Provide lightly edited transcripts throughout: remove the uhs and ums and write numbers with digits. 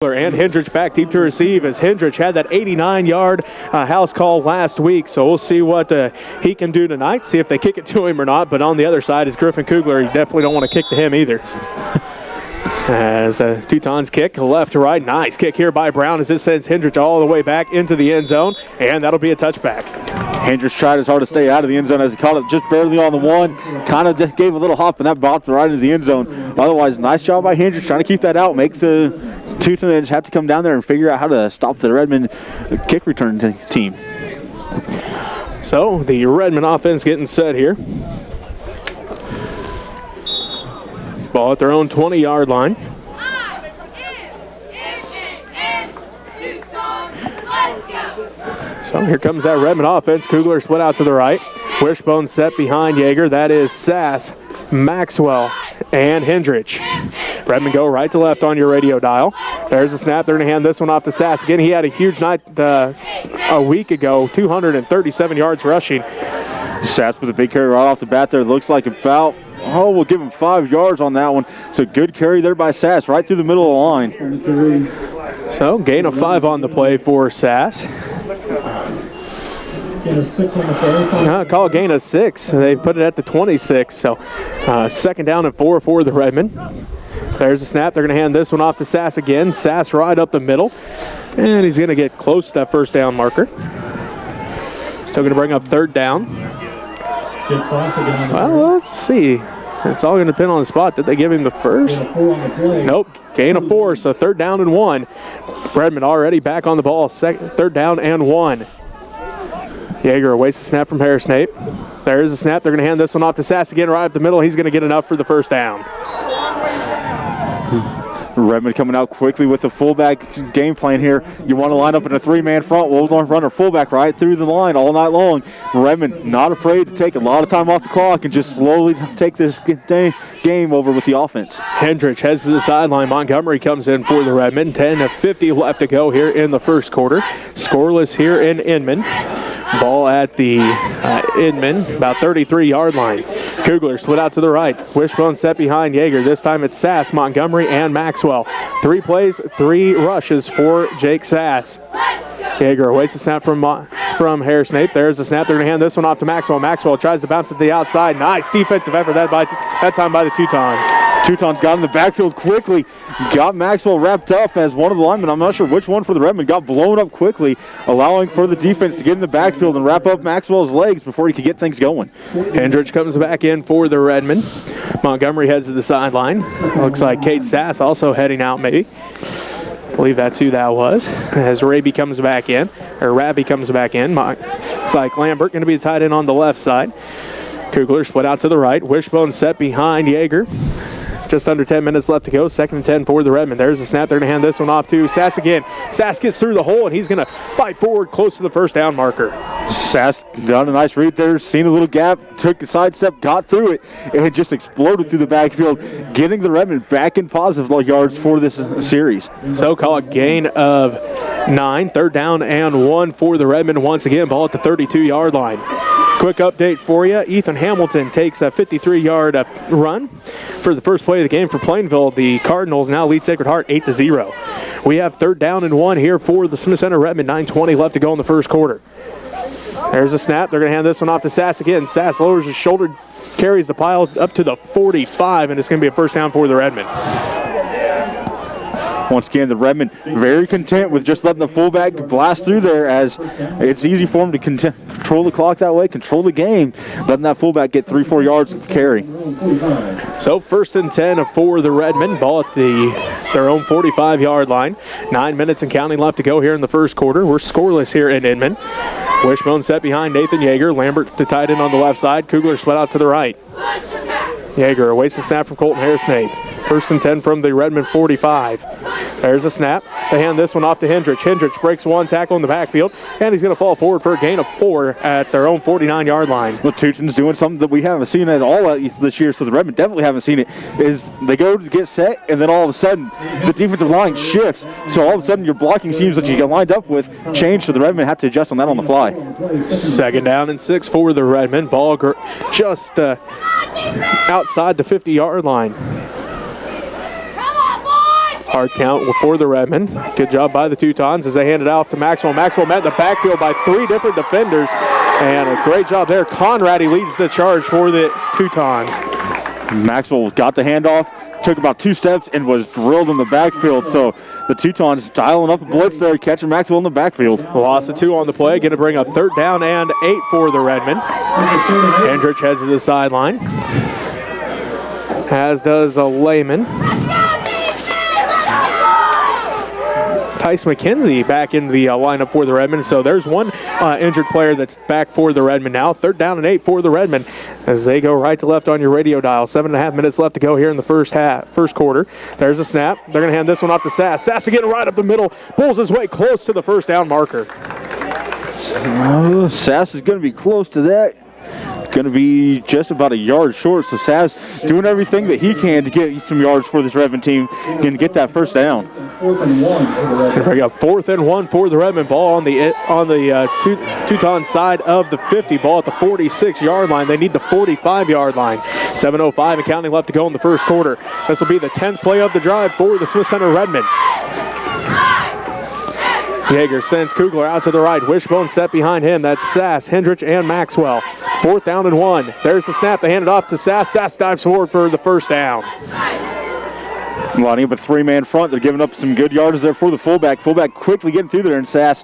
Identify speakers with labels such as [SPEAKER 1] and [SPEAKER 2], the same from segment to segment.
[SPEAKER 1] And Hendrich back deep to receive as Hendrich had that 89-yard house call last week. So we'll see what he can do tonight, see if they kick it to him or not. But on the other side is Griffin Kugler. You definitely don't want to kick to him either. As Teuton's kick left to right. Nice kick here by Brown as it sends Hendrich all the way back into the end zone. And that'll be a touchback.
[SPEAKER 2] Hendrich tried his hard to stay out of the end zone as he caught it just barely on the one. Kind of just gave a little hop and that bopped right into the end zone. Otherwise, nice job by Hendrich trying to keep that out, make the Teuton have to come down there and figure out how to stop the Redmond kick return team.
[SPEAKER 1] So the Redmond offense getting set here. Ball at their own 20-yard line. So here comes that Redmond offense. Kugler split out to the right. Wishbone set behind Yeager. That is Sass, Maxwell, and Hendrich. Redmond go right to left on your radio dial. There's a snap. They're going to hand this one off to Sass. Again, he had a huge night a week ago, 237 yards rushing.
[SPEAKER 2] Sass with a big carry right off the bat there. Looks like about, we'll give him 5 yards on that one. It's a good carry there by Sass right through the middle of the line.
[SPEAKER 1] So gain of 5 on the play for Sass. Call a gain of 6. They put it at the 26. So second down and 4 for the Redmond. There's a snap. They're going to hand this one off to Sass again. Sass right up the middle. And he's going to get close to that first down marker. Still going to bring up third down. Well, let's see. It's all going to depend on the spot. Did they give him the first? Nope. Gain of 4. So third down and 1. Redmond already back on the ball. Third down and 1. Yeager awaits the snap from Harris Snape. There's a snap. They're going to hand this one off to Sass again right up the middle. He's going to get enough for the first down.
[SPEAKER 2] Redmond coming out quickly with the fullback game plan here. You want to line up in a 3-man front. We'll run our fullback right through the line all night long. Redmond not afraid to take a lot of time off the clock and just slowly take this game over with the offense.
[SPEAKER 1] Hendrich heads to the sideline. Montgomery comes in for the Redmond. 10:50 left to go here in the first quarter. Scoreless here in Inman. Ball at the Inman, about 33-yard line. Kugler split out to the right. Wishbone set behind Yeager. This time it's Sass, Montgomery, and Maxwell. 3 plays, 3 rushes for Jake Sass. Yeager awaits the snap from Harris Snape. There's the snap. They're going to hand this one off to Maxwell. Maxwell tries to bounce it to the outside. Nice defensive effort that time by the Teutons.
[SPEAKER 2] Teutons got in the backfield quickly. Got Maxwell wrapped up as one of the linemen. I'm not sure which one for the Redmond. Got blown up quickly, allowing for the defense to get in the backfield and wrap up Maxwell's legs before he could get things going.
[SPEAKER 1] Hendrich comes back in for the Redmond. Montgomery heads to the sideline. Looks like Kate Sass also heading out maybe. I believe that's who that was. As Rabby comes back in. It's like Lambert going to be the tight end on the left side. Kugler split out to the right. Wishbone set behind Yeager. Just under 10 minutes left to go. 2nd and 10 for the Redmond. There's the snap. They're going to hand this one off to Sass again. Sass gets through the hole, and he's going to fight forward close to the first down marker.
[SPEAKER 2] Sass got a nice read there, seen a little gap, took a sidestep, got through it, and it just exploded through the backfield, getting the Redmond back in positive yards for this series.
[SPEAKER 1] So call a gain of 9. Third down and 1 for the Redmond once again. Ball at the 32-yard line. Quick update for you. Ethan Hamilton takes a 53-yard run for the first play of the game for Plainville. The Cardinals now lead Sacred Heart 8-0. We have third down and 1 here for the Smith Center Redmond. 9:20 left to go in the first quarter. There's a snap. They're going to hand this one off to Sass again. Sass lowers his shoulder, carries the pile up to the 45, and it's going to be a first down for the Redmond.
[SPEAKER 2] Once again, the Redmond very content with just letting the fullback blast through there, as it's easy for them to control the clock that way, control the game, letting that fullback get 3-4 yards to carry.
[SPEAKER 1] So 1st and 10 for the Redmond. Ball at their own 45-yard line. 9 minutes and counting left to go here in the first quarter. We're scoreless here in Inman. Wishbone set behind Nathan Yeager. Lambert the tight end on the left side. Kugler split out to the right. Yeager awaits the snap from Colton Harris Snape. 1st and 10 from the Redmond 45. There's a snap. They hand this one off to Hendrich. Hendrich breaks one tackle in the backfield, and he's going to fall forward for a gain of 4 at their own 49-yard line.
[SPEAKER 2] Well, Teuton's doing something that we haven't seen at all this year, so the Redmond definitely haven't seen it, is they go to get set, and then all of a sudden, the defensive line shifts. So all of a sudden, your blocking schemes that you get lined up with change, so the Redmond have to adjust on that on the fly.
[SPEAKER 1] 2nd down and 6 for the Redmond. Ball just outside the 50-yard line. Hard count for the Redmen. Good job by the Teutons as they hand it off to Maxwell. Maxwell met in the backfield by 3 different defenders, and a great job there. Conrad, leads the charge for the Teutons.
[SPEAKER 2] Maxwell got the handoff, took about 2 steps, and was drilled in the backfield. So the Teutons dialing up a blitz there, catching Maxwell in the backfield.
[SPEAKER 1] Loss of 2 on the play, going to bring up 3rd down and 8 for the Redmen. Hendrich heads to the sideline, as does Lehman. Tice McKenzie back into the lineup for the Redmen. So there's one injured player that's back for the Redmen now. 3rd down and 8 for the Redmen as they go right to left on your radio dial. 7.5 minutes left to go here in the first quarter. There's a snap. They're going to hand this one off to Sass. Sass again right up the middle. Pulls his way close to the 1st down marker.
[SPEAKER 2] Sass is going to be close to that. Going to be just about a yard short. So Sass doing everything that he can to get some yards for this Redmond team and get that 1st down.
[SPEAKER 1] Bring up 4th and 1 for the Redmond. Ball on the Teuton side of the 50. Ball at the 46-yard line. They need the 45-yard line. 7:05 and counting left to go in the first quarter. This will be the 10th play of the drive for the Smith Center Redmond. Yeager sends Kugler out to the right. Wishbone set behind him. That's Sass, Hendrich, and Maxwell. 4th down and 1. There's the snap. They hand it off to Sass. Sass dives forward for the 1st down.
[SPEAKER 2] Lining up a 3-man front. They're giving up some good yards there for the fullback. Fullback quickly getting through there, and Sass,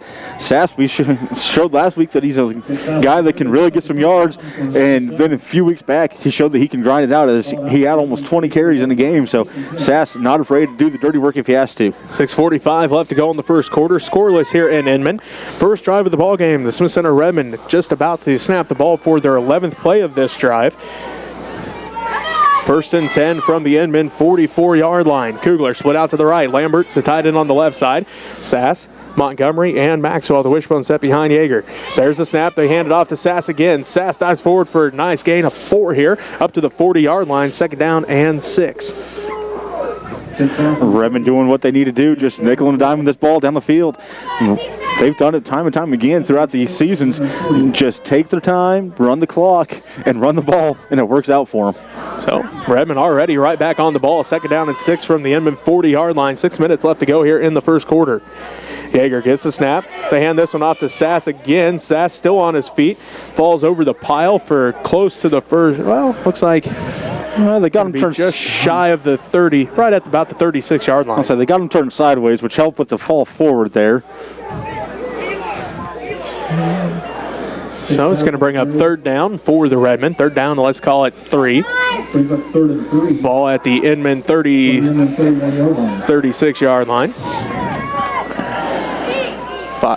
[SPEAKER 2] we showed last week that he's a guy that can really get some yards, and then a few weeks back he showed that he can grind it out as he had almost 20 carries in the game. So Sass not afraid to do the dirty work if he has to.
[SPEAKER 1] 6:45 left to go in the first quarter. Scoreless here in Inman. First drive of the ball game. The Smith Center Redmond just about to snap the ball for their 11th play of this drive. 1st and 10 from the Inman 44-yard line. Kugler split out to the right. Lambert, the tight end on the left side. Sass, Montgomery, and Maxwell, the wishbone set behind Yeager. There's the snap. They hand it off to Sass again. Sass dives forward for a nice gain of 4 here, up to the 40-yard line. 2nd down and 6.
[SPEAKER 2] Redmond doing what they need to do, just nickel and diming this ball down the field. They've done it time and time again throughout the seasons. Just take their time, run the clock, and run the ball, and it works out for them.
[SPEAKER 1] So Redmond already right back on the ball. 2nd down and 6 from the Inman 40-yard line. 6 minutes left to go here in the first quarter. Yeager gets the snap. They hand this one off to Sass again. Sass still on his feet. Falls over the pile for close to the first. Well, looks like
[SPEAKER 2] they got him turned
[SPEAKER 1] just shy of the 30, right at about the 36-yard line.
[SPEAKER 2] So they got him turned sideways, which helped with the fall forward there.
[SPEAKER 1] So it's going to bring up 3rd down for the Redmond. 3rd down, let's call it 3. Ball at the Inman 36-yard line.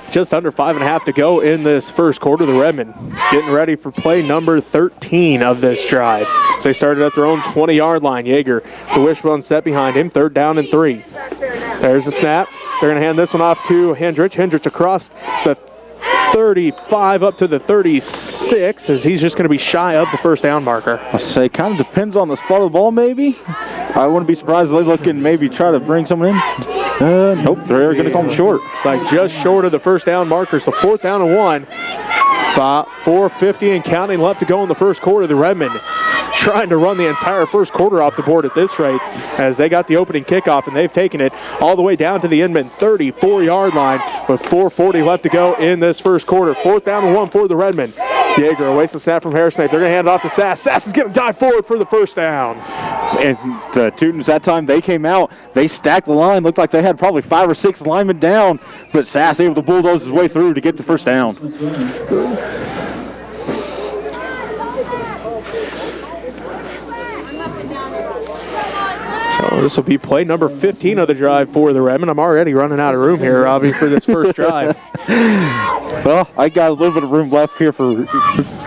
[SPEAKER 1] Just under 5.5 to go in this first quarter. The Redmond getting ready for play number 13 of this drive. So they started at their own 20-yard line. Yeager, the wishbone set behind him. 3rd down and 3. There's the snap. They're going to hand this one off to Hendrich. Hendrich across the 35 up to the 36 as he's just going to be shy of the 1st down marker.
[SPEAKER 2] I say kind of depends on the spot of the ball maybe. I wouldn't be surprised if they look and maybe try to bring someone in. Nope, they're going to call him short.
[SPEAKER 1] It's like just short of the 1st down marker, so 4th down and 1. 4:50 and counting left to go in the first quarter. The Redmen trying to run the entire first quarter off the board at this rate as they got the opening kickoff, and they've taken it all the way down to the Inman 34-yard line with 4:40 left to go in this first quarter. 4th down and 1 for the Redmen. Yeager awaits the snap from Harrison. They're going to hand it off to Sass. Sass is going to dive forward for the 1st down.
[SPEAKER 2] And the Teutons that time, they came out, they stacked the line. Looked like they had probably 5 or 6 linemen down, but Sass able to bulldoze his way through to get the 1st down.
[SPEAKER 1] So this will be play number 15 of the drive for the Redmond. I'm already running out of room here, Robbie, for this first drive.
[SPEAKER 2] Well, I got a little bit of room left here for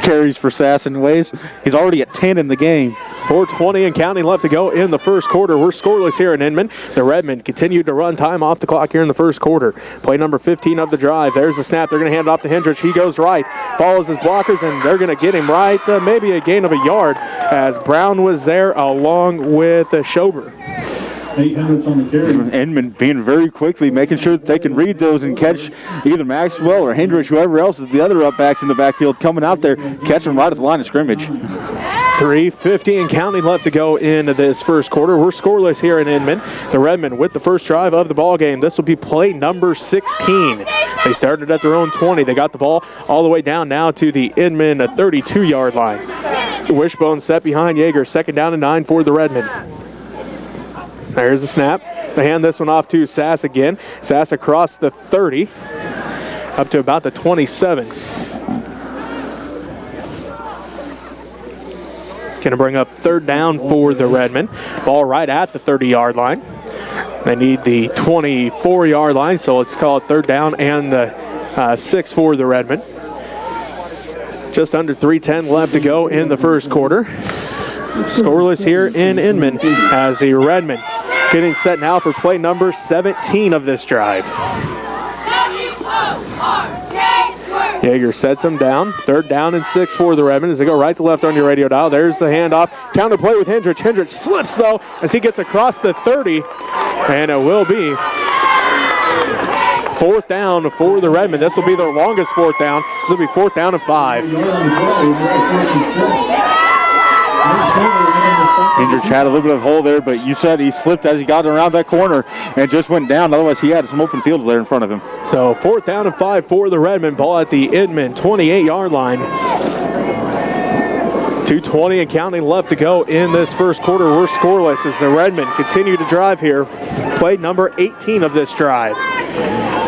[SPEAKER 2] carries for Sass anyways. He's already at 10 in the game.
[SPEAKER 1] 4:20 and counting left to go in the first quarter. We're scoreless here in Inman. The Redmen continued to run time off the clock here in the first quarter. Play number 15 of the drive. There's the snap. They're going to hand it off to Hendrich. He goes right, follows his blockers, and they're going to get him right. Maybe a gain of a yard as Brown was there along with Schober.
[SPEAKER 2] Inman being very quickly, making sure that they can read those and catch either Maxwell or Hendrich, whoever else is the other up backs in the backfield coming out there, catch them right at the line of scrimmage.
[SPEAKER 1] 3:50 and counting left to go into this first quarter. We're scoreless here in Inman. The Redmen with the first drive of the ball game. This will be play number 16. They started at their own 20. They got the ball all the way down now to the Inman 32-yard line. Wishbone set behind Yeager. 2nd down and 9 for the Redmen. There's the snap. They hand this one off to Sass again. Sass across the 30 up to about the 27. Going to bring up 3rd down for the Redmen. Ball right at the 30-yard line. They need the 24-yard line, so let's call it 3rd down and the 6 for the Redmen. Just under 3:10 left to go in the first quarter. Scoreless here in Inman as the Redmen getting set now for play number 17 of this drive. Yeager sets him down. 3rd down and 6 for the Redmen as they go right to left on your radio dial. There's the handoff. Counter play with Hendrich. Hendrich slips, though, as he gets across the 30. And it will be 4th down for the Redmen. This will be their longest 4th down. This will be 4th down and 5.
[SPEAKER 2] Hendrich had a little bit of a hole there, but you said he slipped as he got around that corner and just went down. Otherwise, he had some open field there in front of him.
[SPEAKER 1] So 4th down and 5 for the Redmen. Ball at the Inman 28-yard line. 2:20 and counting left to go in this first quarter. We're scoreless as the Redmen continue to drive here. Play number 18 of this drive.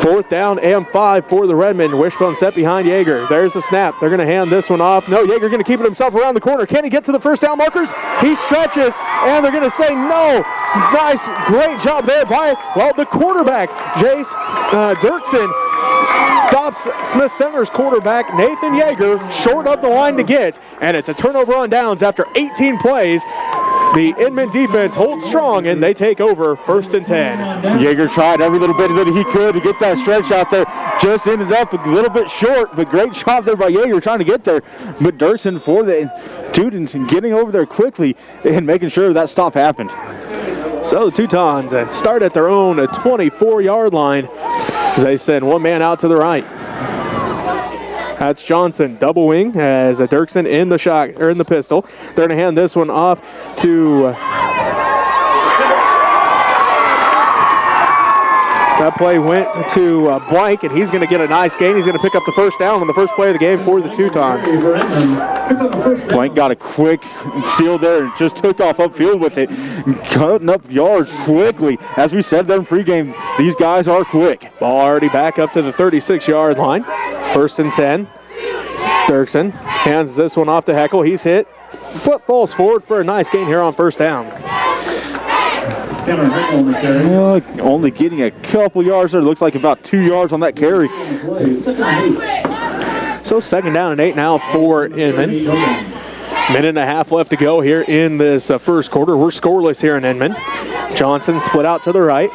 [SPEAKER 1] 4th down and 5 for the Redmen. Wishbone set behind Yeager. There's the snap. They're going to hand this one off. No, Yeager going to keep it himself around the corner. Can he get to the first down markers? He stretches, and they're going to say no. Nice, great job there by, well, the quarterback, Jace Dirksen. Stops Smith Center's quarterback, Nathan Yeager, short of the line to get, and it's a turnover on downs after 18 plays. The Inman defense holds strong, and they take over 1st and 10.
[SPEAKER 2] Yeager tried every little bit that he could to get that stretch out there. Just ended up a little bit short, but great job there by Yeager trying to get there. But Dirksen for the Teutons getting over there quickly and making sure that stop happened.
[SPEAKER 1] So the Teutons start at their own 24-yard line as they send one man out to the right. That's Johnson, double wing as Dirksen in the shot or in the pistol. They're going to hand this one off to that play went to Blank, and he's going to get a nice gain. He's going to pick up the 1st down on the first play of the game for the Teutons.
[SPEAKER 2] Blank got a quick seal there and just took off upfield with it, cutting up yards quickly. As we said there in pregame, these guys are quick.
[SPEAKER 1] Ball already back up to the 36-yard line. 1st and 10. Dirksen hands this one off to Heckel. He's hit. Foot falls forward for a nice gain here on 1st down.
[SPEAKER 2] Only getting a couple yards there. Looks like about 2 yards on that carry.
[SPEAKER 1] So 2nd down and 8 now for Inman. Minute and a half left to go here in this first quarter. We're scoreless here in Inman. Johnson split out to the right.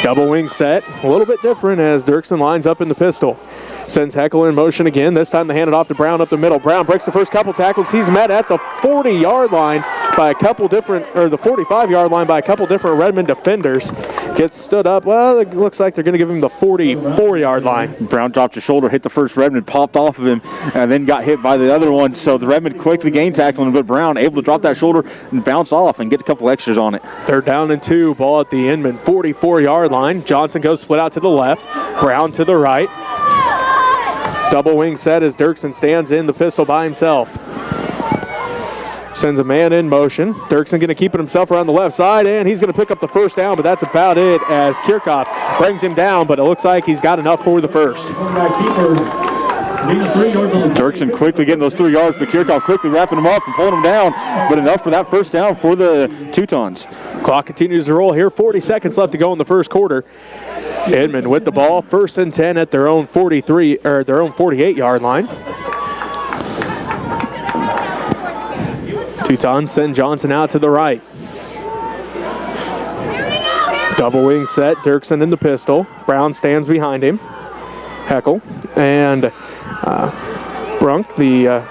[SPEAKER 1] Double wing set. A little bit different as Dirksen lines up in the pistol. Sends Heckel in motion again. This time they hand it off to Brown up the middle. Brown breaks the first couple tackles. He's met at the 40-yard line by a couple different, or the 45-yard line by a couple different Redmond defenders. Gets stood up. Well, it looks like they're going to give him the 44-yard line.
[SPEAKER 2] Brown dropped his shoulder, hit the first Redmond, popped off of him, and then got hit by the other one. So the Redmond quickly gained tackling him, but Brown able to drop that shoulder and bounce off and get a couple extras on it.
[SPEAKER 1] 3rd down and 2. Ball at the Inman 44-yard line. Johnson goes split out to the left. Brown to the right. Double wing set as Dirksen stands in the pistol by himself. Sends a man in motion. Dirksen going to keep it himself around the left side, and he's going to pick up the 1st down, but that's about it as Kirchhoff brings him down, but it looks like he's got enough for the 1st.
[SPEAKER 2] Dirksen quickly getting those 3 yards, but Kirchhoff quickly wrapping him up and pulling him down, but enough for that 1st down for the Teutons.
[SPEAKER 1] Clock continues to roll here. 40 seconds left to go in the first quarter. Inman with the ball, 1st and 10 at their own 43 or their own 48-yard line. Teutons send Johnson out to the right. Double wing set, Dirksen in the pistol. Brown stands behind him. Heckel and Brunk, the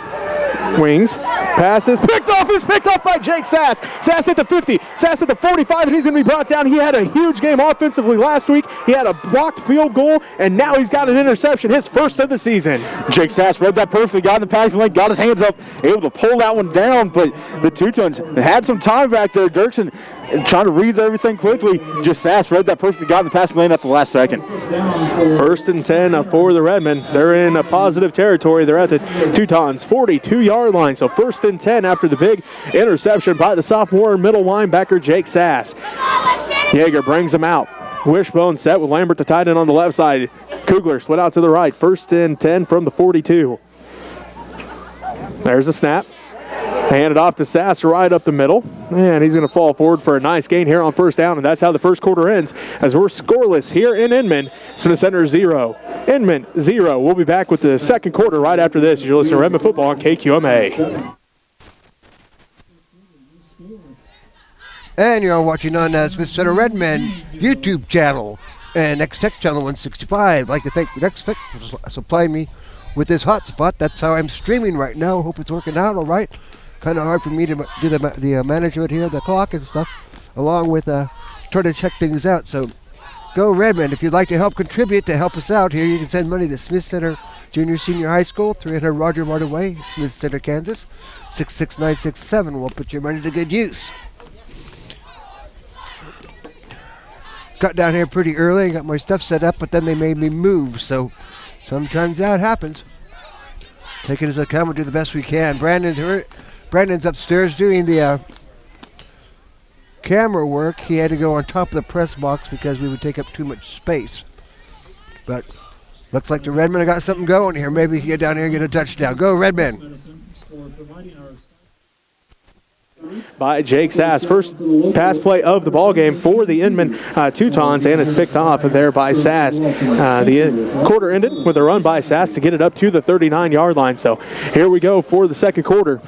[SPEAKER 1] wings. Passes picked off is picked off by Jake Sass. Sass at the 50, Sass at the 45, and he's going to be brought down. He had a huge game offensively last week. He had a blocked field goal, and now he's got an interception, his first of the season.
[SPEAKER 2] Jake Sass read that perfectly, got in the passing lane, got his hands up, able to pull that one down, but the Teutons had some time back there. Dirksen trying to read everything quickly. Just Sass read that perfectly, got in the passing lane at the last second.
[SPEAKER 1] First and 10 for the Redmen. They're in a positive territory. They're at the Teutons' 42-yard line. So first and 10 after the big interception by the sophomore middle linebacker Jake Sass. Yeager brings him out. Wishbone set with Lambert the tight end on the left side. Kugler split out to the right. First and 10 from the 42. There's a snap. Hand it off to Sass right up the middle. And he's going to fall forward for a nice gain here on first down. And that's how the first quarter ends as we're scoreless here in Inman. Smith Center 0. Inman 0. We'll be back with the second quarter right after this. You're listening to Redmond Football on KQMA.
[SPEAKER 3] And you're watching on Smith Center Redmen YouTube channel and X-Tech channel 165. I'd like to thank X-Tech for supplying me with this hotspot. That's how I'm streaming right now. Hope it's working out all right. Kind of hard for me to do the management here, the clock and stuff, along with trying to check things out. So go Redmond. If you'd like to help contribute to help us out here, you can send money to Smith Center Junior Senior High School, 300 Roger Martin Way, Smith Center, Kansas, 66967. We'll put your money to good use. Got down here pretty early and got my stuff set up, but then they made me move, so sometimes that happens. Take it as a come and do the best we can. Brandon's upstairs doing the camera work. He had to go on top of the press box because we would take up too much space. But looks like the Redmen have got something going here. Maybe we can get down here and get a touchdown. Go Redmen.
[SPEAKER 1] By Jake Sass. First pass play of the ball game for the Inman Teutons, and it's picked off there by Sass. The quarter ended with a run by Sass to get it up to the 39-yard line. So here we go for the second quarter.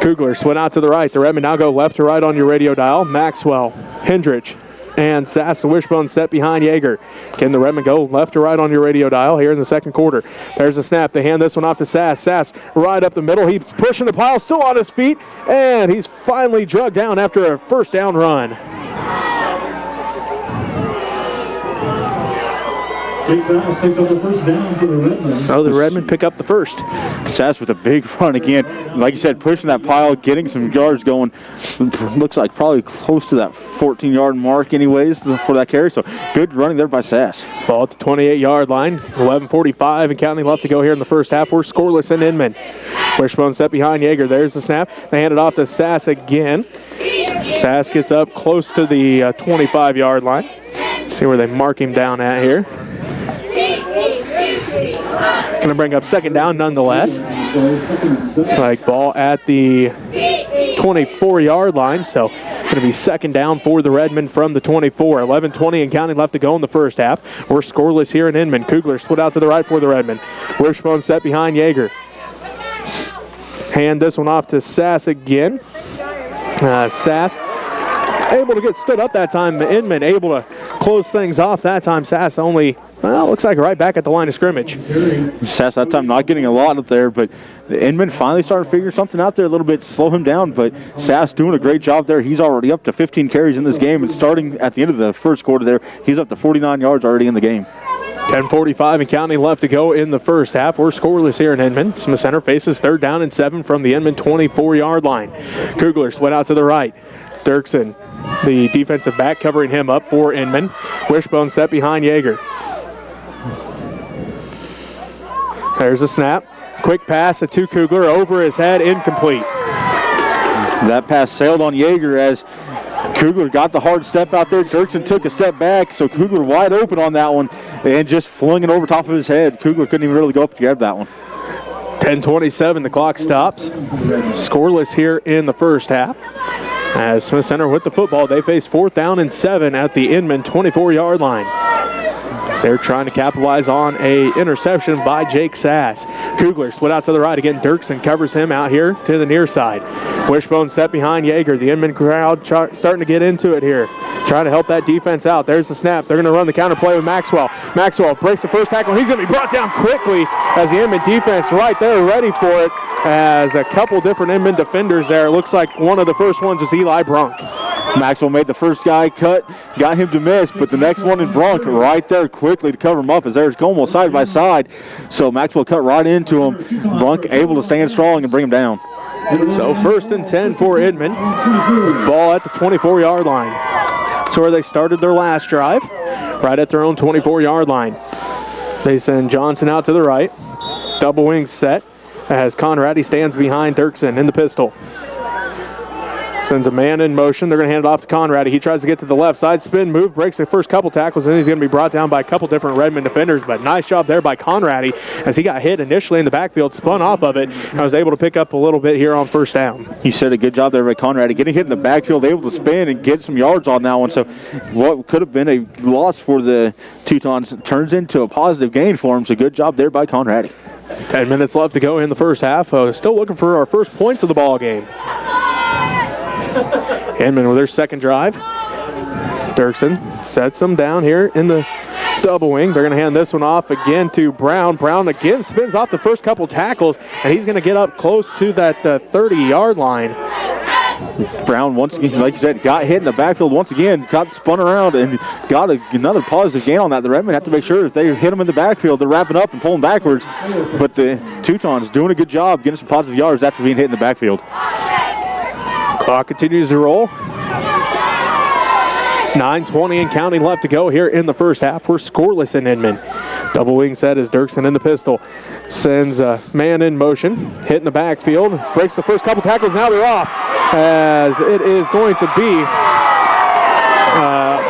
[SPEAKER 1] Kugler split out to the right. The Redmen now go left to right on your radio dial. Maxwell, Hendrich, and Sass and Wishbone set behind Yeager. Can the Redmen go left to right on your radio dial here in the second quarter? There's a snap. They hand this one off to Sass. Sass right up the middle. He's pushing the pile, still on his feet, and he's finally drugged down after a first down run.
[SPEAKER 4] Jake Sass picks up the first down for the Redmen.
[SPEAKER 1] So the Redmen pick up the first.
[SPEAKER 2] Sass with a big run again. Like you said, pushing that pile, getting some yards going. Looks like probably close to that 14-yard mark anyways for that carry. So good running there by Sass.
[SPEAKER 1] Ball at the 28-yard line. 11:45 and counting left to go here in the first half. We're scoreless in Inman. Wishbone set behind Yeager. There's the snap. They hand it off to Sass again. Sass gets up close to the 25-yard line. See where they mark him down at here. Going to bring up second down nonetheless. Like ball at the 24-yard line, so going to be second down for the Redmen from the 24. 11:20 and counting left to go in the first half. We're scoreless here in Inman. Kugler split out to the right for the Redmen. Wishbone set behind Yeager. Hand this one off to Sass again. Sass able to get stood up that time. Inman able to close things off that time. Sass only, well, looks like right back at the line of scrimmage.
[SPEAKER 2] Sass that time not getting a lot up there, but Inman finally started figuring something out there a little bit, slow him down, but Sass doing a great job there. He's already up to 15 carries in this game, and starting at the end of the first quarter there, he's up to 49 yards already in the game.
[SPEAKER 1] 10:45 and counting left to go in the first half. We're scoreless here in Inman. Smith Center faces third down and 7 from the Inman 24-yard line. Kugler split out to the right. Dirksen, the defensive back, covering him up for Inman. Wishbone set behind Yeager. There's a snap. Quick pass to Kugler over his head, incomplete.
[SPEAKER 2] That pass sailed on Yeager as Kugler got the hard step out there. Dirksen took a step back, so Kugler wide open on that one and just flung it over top of his head. Kugler couldn't even really go up to grab that one.
[SPEAKER 1] 10:27, the clock stops. Scoreless here in the first half. As Smith Center with the football, they face 4th down and 7 at the Inman 24-yard line. They're trying to capitalize on a interception by Jake Sass. Kugler split out to the right again. Dirksen covers him out here to the near side. Wishbone set behind Yeager. The Inman crowd starting to get into it here, trying to help that defense out. There's the snap. They're going to run the counter play with Maxwell. Maxwell breaks the first tackle. He's going to be brought down quickly as the Inman defense right there ready for it. as a couple different Inman defenders there. It looks like one of the first ones was Eli Brunk.
[SPEAKER 2] Maxwell made the first guy cut, got him to miss, but the next one in Brunk right there quickly to cover him up as they're almost side by side. So Maxwell cut right into him. Brunk able to stand strong and bring him down.
[SPEAKER 1] So 1st and 10 for Inman. Ball at the 24-yard line. That's where they started their last drive, right at their own 24-yard line. They send Johnson out to the right. Double wing set as Conrad, stands behind Dirksen in the pistol. Sends a man in motion. They're going to hand it off to Conrad. He tries to get to the left side. Spin move, breaks the first couple tackles, and he's going to be brought down by a couple different Redmond defenders. But nice job there by Conrad as he got hit initially in the backfield, spun off of it, and was able to pick up a little bit here on 1st down.
[SPEAKER 2] You said a good job there by Conrad. Getting hit in the backfield, able to spin and get some yards on that one. So what could have been a loss for the Teutons turns into a positive gain for him. So good job there by Conrad.
[SPEAKER 1] 10 minutes left to go in the first half. Still looking for our first points of the ball game. Inman with their second drive. Dirksen sets them down here in the double wing. They're going to hand this one off again to Brown. Brown again spins off the first couple tackles, and he's going to get up close to that 30-yard line.
[SPEAKER 2] Brown, once again, like you said, got hit in the backfield once again, got spun around and got another positive gain on that. The Redmen have to make sure if they hit him in the backfield, they're wrapping up and pulling backwards. But the Teutons doing a good job getting some positive yards after being hit in the backfield.
[SPEAKER 1] Clock continues to roll. 9:20 and counting left to go here in the first half. We're scoreless in Inman. Double wing set as Dirksen in the pistol. Sends a man in motion. Hit in the backfield. Breaks the first couple tackles. Now they're off. As it is going to be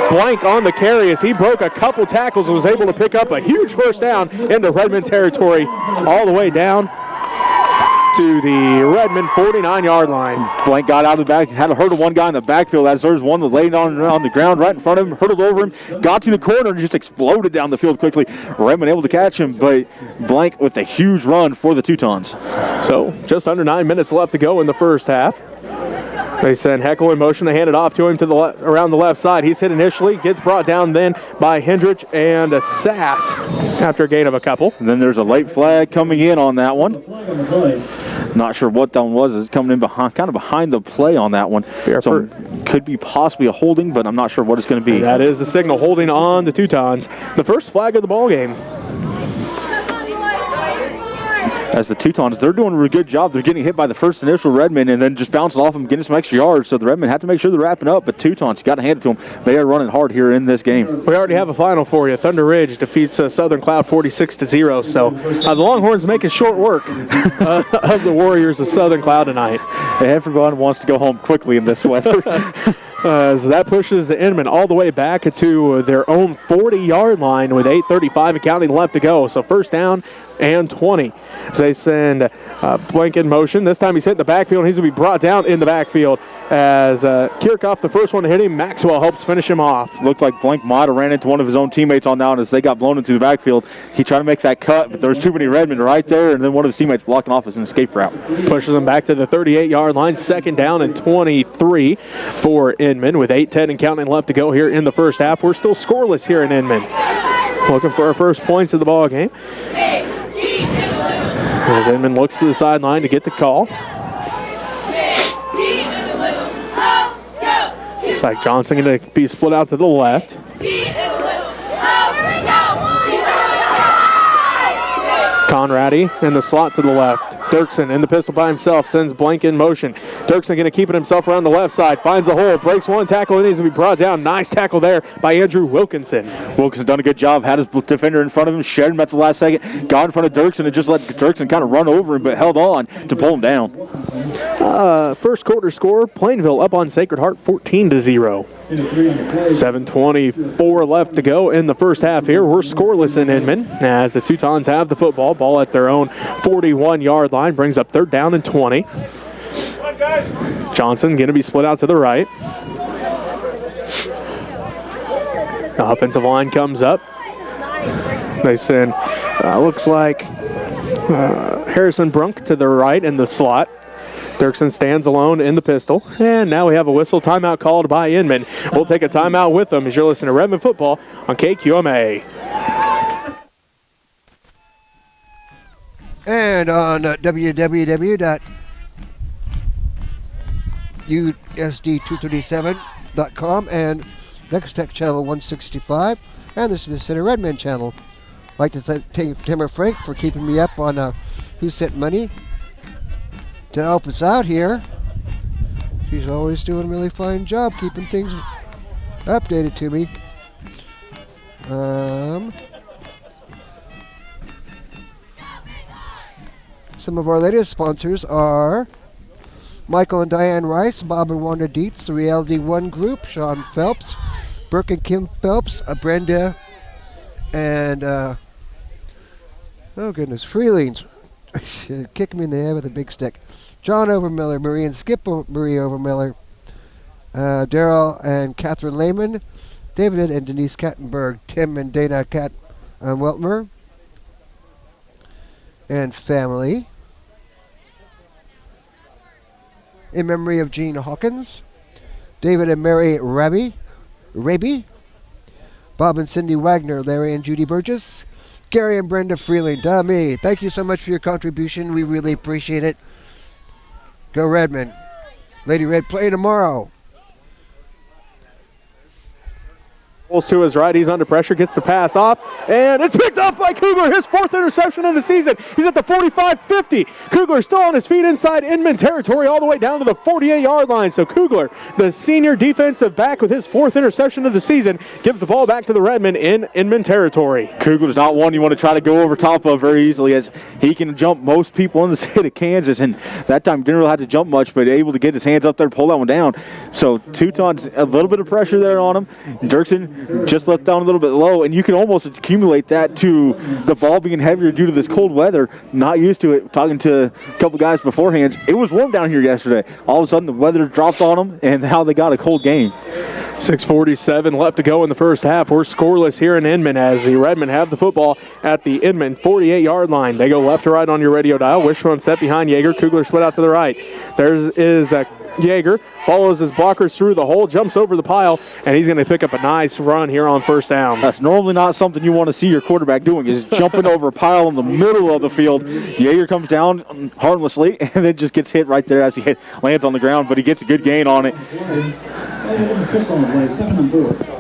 [SPEAKER 1] Blank on the carry as he broke a couple tackles and was able to pick up a huge first down into Redmond territory all the way down to the Redmond 49-yard line.
[SPEAKER 2] Blank got out of the back, had a hurdle one guy in the backfield as there's one that laid on the ground right in front of him, hurdled over him, got to the corner and just exploded down the field quickly. Redmond able to catch him, but Blank with a huge run for the Teutons.
[SPEAKER 1] So just under 9 minutes left to go in the first half. They send Heckel in motion. They hand it off to him to the around the left side. He's hit initially, gets brought down then by Hendrich and Sass after a gain of a couple.
[SPEAKER 2] And then there's a late flag coming in on that one. Not sure what that one was. It's coming in behind, kind of behind the play on that one. So could be possibly a holding, but I'm not sure what it's going to be.
[SPEAKER 1] That is the signal holding on the Teutons. The first flag of the ball game.
[SPEAKER 2] As the Teutons, they're doing a really good job. They're getting hit by the first initial Redmen and then just bouncing off them, getting some extra yards. So the Redmen have to make sure they're wrapping up. But Teutons, you got to hand it to them. They are running hard here in this game.
[SPEAKER 1] We already have a final for you. Thunder Ridge defeats Southern Cloud 46-0. So the Longhorns making short work of the Warriors of Southern Cloud tonight.
[SPEAKER 2] Everyone wants to go home quickly in this weather.
[SPEAKER 1] So that pushes the Inman all the way back to their own 40-yard line with 8:35 and counting left to go. So first down and 20. As they send Blank in motion. This time he's hit the backfield, and he's going to be brought down in the backfield as Kirchhoff, the first one to hit him. Maxwell helps finish him off.
[SPEAKER 2] Looked like Blank might have ran into one of his own teammates on down as they got blown into the backfield. He tried to make that cut, but there was too many Redmen right there, and then one of his teammates blocking off as an escape route.
[SPEAKER 1] Pushes him back to the 38-yard line. Second down and 23 for Inman with 8:10 and counting left to go here in the first half. We're still scoreless here in Inman. Looking for our first points of the ball game. As Inman looks to the sideline to get the call. Looks like Johnson going to be split out to the left. Conradi in the slot to the left. Dirksen in the pistol by himself, sends Blank in motion. Dirksen going to keep it himself around the left side, finds a hole, breaks one tackle, and needs to be brought down. Nice tackle there by Andrew Wilkinson.
[SPEAKER 2] Wilkinson done a good job, had his defender in front of him, shared him at the last second, got in front of Dirksen and just let Dirksen kind of run over him, but held on to pull him down.
[SPEAKER 1] First quarter score, Plainville up on Sacred Heart 14-0. 7:24 left to go in the first half here. We're scoreless in Inman as the Teutons have the football. Ball at their own 41-yard line. Brings up third down and 20. Johnson going to be split out to the right. The offensive line comes up. They send, looks like Harrison Brunk to the right in the slot. Dirksen stands alone in the pistol. And now we have a whistle. Timeout called by Inman. We'll take a timeout with them as you're listening to Redmond Football on KQMA.
[SPEAKER 3] And on www.usd237.com and Next Tech Channel 165 and the Smith Center Redmen channel. I'd like to thank Tim or Frank for keeping me up on Who Sent Money to help us out here. She's always doing a really fine job keeping things updated to me. Some of our latest sponsors are Michael and Diane Rice, Bob and Wanda Dietz, the Reality One Group, Sean Phelps, Burke and Kim Phelps, Brenda, and oh goodness, Freelings, kicking me in the head with a big stick. John Overmiller, Marie and Skip Marie Overmiller, Daryl and Catherine Lehman, David and Denise Kattenberg, Tim and Dana Weltmer, and family. In memory of Gene Hawkins, David and Mary Raby, Bob and Cindy Wagner, Larry and Judy Burgess, Gary and Brenda Freeling, me. Thank you so much for your contribution. We really appreciate it. Go Redmond. Lady Red play tomorrow.
[SPEAKER 1] To his right, he's under pressure, gets the pass off, and it's picked off by Kugler, his 4th interception of the season. He's at the 45-50. Kugler still on his feet inside Inman territory all the way down to the 48-yard line. So Kugler, the senior defensive back with his 4th interception of the season, gives the ball back to the Redmen in Inman territory.
[SPEAKER 2] Kugler's not one you want to try to go over top of very easily, as he can jump most people in the state of Kansas, and that time didn't really have to jump much, but able to get his hands up there, pull that one down. So Teuton's a little bit of pressure there on him. Dirksen just let down a little bit low, and you can almost accumulate that to the ball being heavier due to this cold weather. Not used to it. Talking to a couple guys beforehand, it was warm down here yesterday. All of a sudden the weather dropped on them, and now they got a cold game.
[SPEAKER 1] 6:47 left to go in the first half. We're scoreless here in Inman as the Redmen have the football at the Inman 48-yard line. They go left to right on your radio dial. Wishbone set behind Yeager. Kugler split out to the right. There is Yeager. Follows his blockers through the hole, jumps over the pile, and he's going to pick up a nice run here on first down.
[SPEAKER 2] That's normally not something you want to see your quarterback doing, is jumping over a pile in the middle of the field. Yeager comes down harmlessly and then just gets hit right there as he lands on the ground, but he gets a good gain on it.